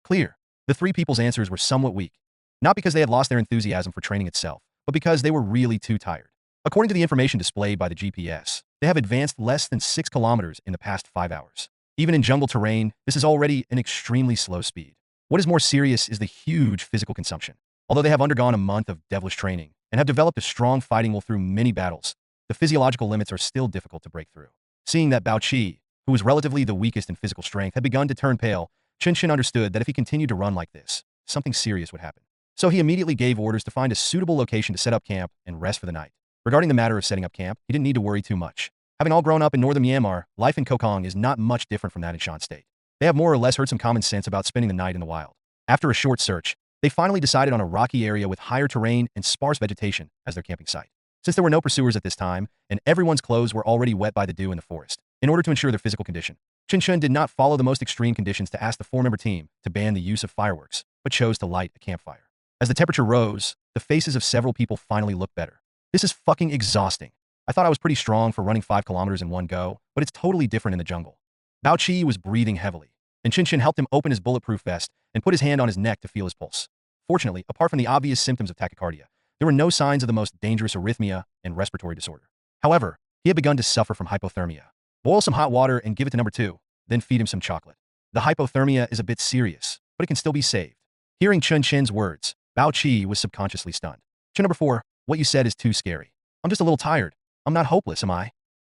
Clear. The 3 people's answers were somewhat weak. Not because they had lost their enthusiasm for training itself, but because they were really too tired. According to the information displayed by the GPS, they have advanced less than 6 kilometers in the past 5 hours. Even in jungle terrain, this is already an extremely slow speed. What is more serious is the huge physical consumption. Although they have undergone a month of devilish training and have developed a strong fighting will through many battles, the physiological limits are still difficult to break through. Seeing that Bao Qi, who was relatively the weakest in physical strength, had begun to turn pale, Chen Chen understood that if he continued to run like this, something serious would happen. So he immediately gave orders to find a suitable location to set up camp and rest for the night. Regarding the matter of setting up camp, he didn't need to worry too much. Having all grown up in northern Myanmar, life in Kokong is not much different from that in Shan State. They have more or less heard some common sense about spending the night in the wild. After a short search, they finally decided on a rocky area with higher terrain and sparse vegetation as their camping site. Since there were no pursuers at this time, and everyone's clothes were already wet by the dew in the forest, in order to ensure their physical condition, Chen Chen did not follow the most extreme conditions to ask the 4-member team to ban the use of fireworks, but chose to light a campfire. As the temperature rose, the faces of several people finally looked better. This is fucking exhausting. I thought I was pretty strong for running 5 kilometers in one go, but it's totally different in the jungle. Bao Qi was breathing heavily, and Chen Chen helped him open his bulletproof vest and put his hand on his neck to feel his pulse. Fortunately, apart from the obvious symptoms of tachycardia, there were no signs of the most dangerous arrhythmia and respiratory disorder. However, he had begun to suffer from hypothermia. Boil some hot water and give it to number 2, then feed him some chocolate. The hypothermia is a bit serious, but it can still be saved. Hearing Chen Chen's words, Bao Qi was subconsciously stunned. Chen number 4, what you said is too scary. I'm just a little tired. I'm not hopeless, am I?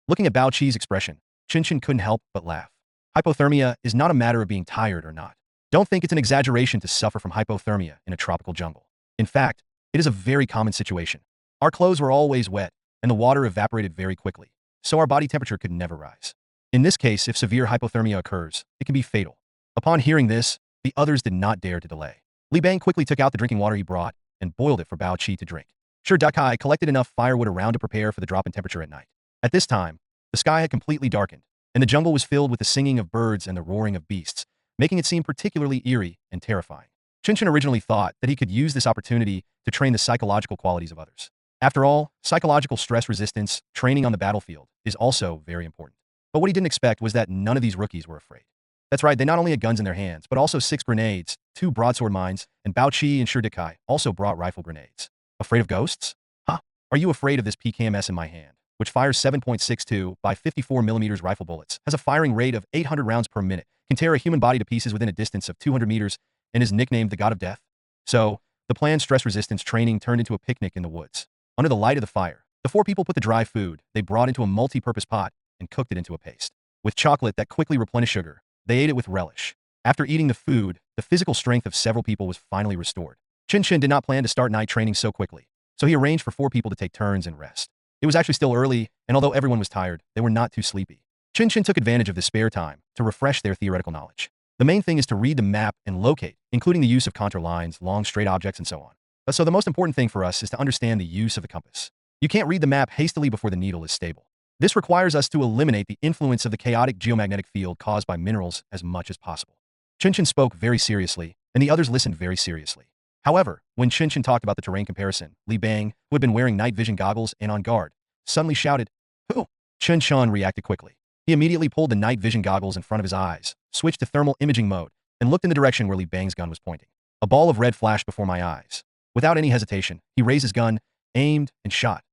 Looking at Bao Qi's expression, Chen Chen couldn't help but laugh. Hypothermia is not a matter of being tired or not. Don't think it's an exaggeration to suffer from hypothermia in a tropical jungle. In fact, it is a very common situation. Our clothes were always wet, and the water evaporated very quickly, so our body temperature could never rise. In this case, if severe hypothermia occurs, it can be fatal. Upon hearing this, the others did not dare to delay. Li Bang quickly took out the drinking water he brought and boiled it for Bao Qi to drink. Sure Dakai collected enough firewood around to prepare for the drop in temperature at night. At this time, the sky had completely darkened, and the jungle was filled with the singing of birds and the roaring of beasts, making it seem particularly eerie and terrifying. Chen Chen originally thought that he could use this opportunity to train the psychological qualities of others. After all, psychological stress resistance training on the battlefield is also very important. But what he didn't expect was that none of these rookies were afraid. That's right, they not only had guns in their hands, but also 6 grenades, 2 broadsword mines, and Bao Qi and Shurdikai also brought rifle grenades. Afraid of ghosts? Huh? Are you afraid of this PKMS in my hand, which fires 7.62 by 54 millimeters rifle bullets, has a firing rate of 800 rounds per minute, can tear a human body to pieces within a distance of 200 meters, and is nicknamed the God of Death? So, the planned stress resistance training turned into a picnic in the woods. Under the light of the fire, the four people put the dry food they brought into a multi-purpose pot and cooked it into a paste. With chocolate that quickly replenished sugar, they ate it with relish. After eating the food, the physical strength of several people was finally restored. Chen Chen did not plan to start night training so quickly, so he arranged for four people to take turns and rest. It was actually still early, and although everyone was tired, they were not too sleepy. Chen Chen took advantage of this spare time to refresh their theoretical knowledge. The main thing is to read the map and locate, including the use of contour lines, long straight objects, and so on. So the most important thing for us is to understand the use of the compass. You can't read the map hastily before the needle is stable. This requires us to eliminate the influence of the chaotic geomagnetic field caused by minerals as much as possible. Chen Chen spoke very seriously, and the others listened very seriously. However, when Chen Chen talked about the terrain comparison, Li Bang, who had been wearing night vision goggles and on guard, suddenly shouted, "Who?" Chen Chen reacted quickly. He immediately pulled the night vision goggles in front of his eyes, switched to thermal imaging mode, and looked in the direction where Li Bang's gun was pointing. A ball of red flashed before my eyes. Without any hesitation, he raised his gun, aimed, and shot.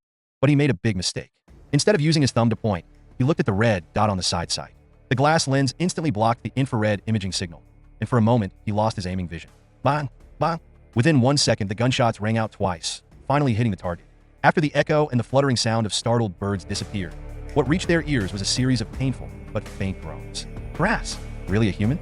But he made a big mistake. Instead of using his thumb to point, he looked at the red dot on the side sight. The glass lens instantly blocked the infrared imaging signal, and for a moment, he lost his aiming vision. Bang! Bang! Within 1 second, the gunshots rang out twice, finally hitting the target. After the echo and the fluttering sound of startled birds disappeared, what reached their ears was a series of painful but faint groans. Grass? Really a human?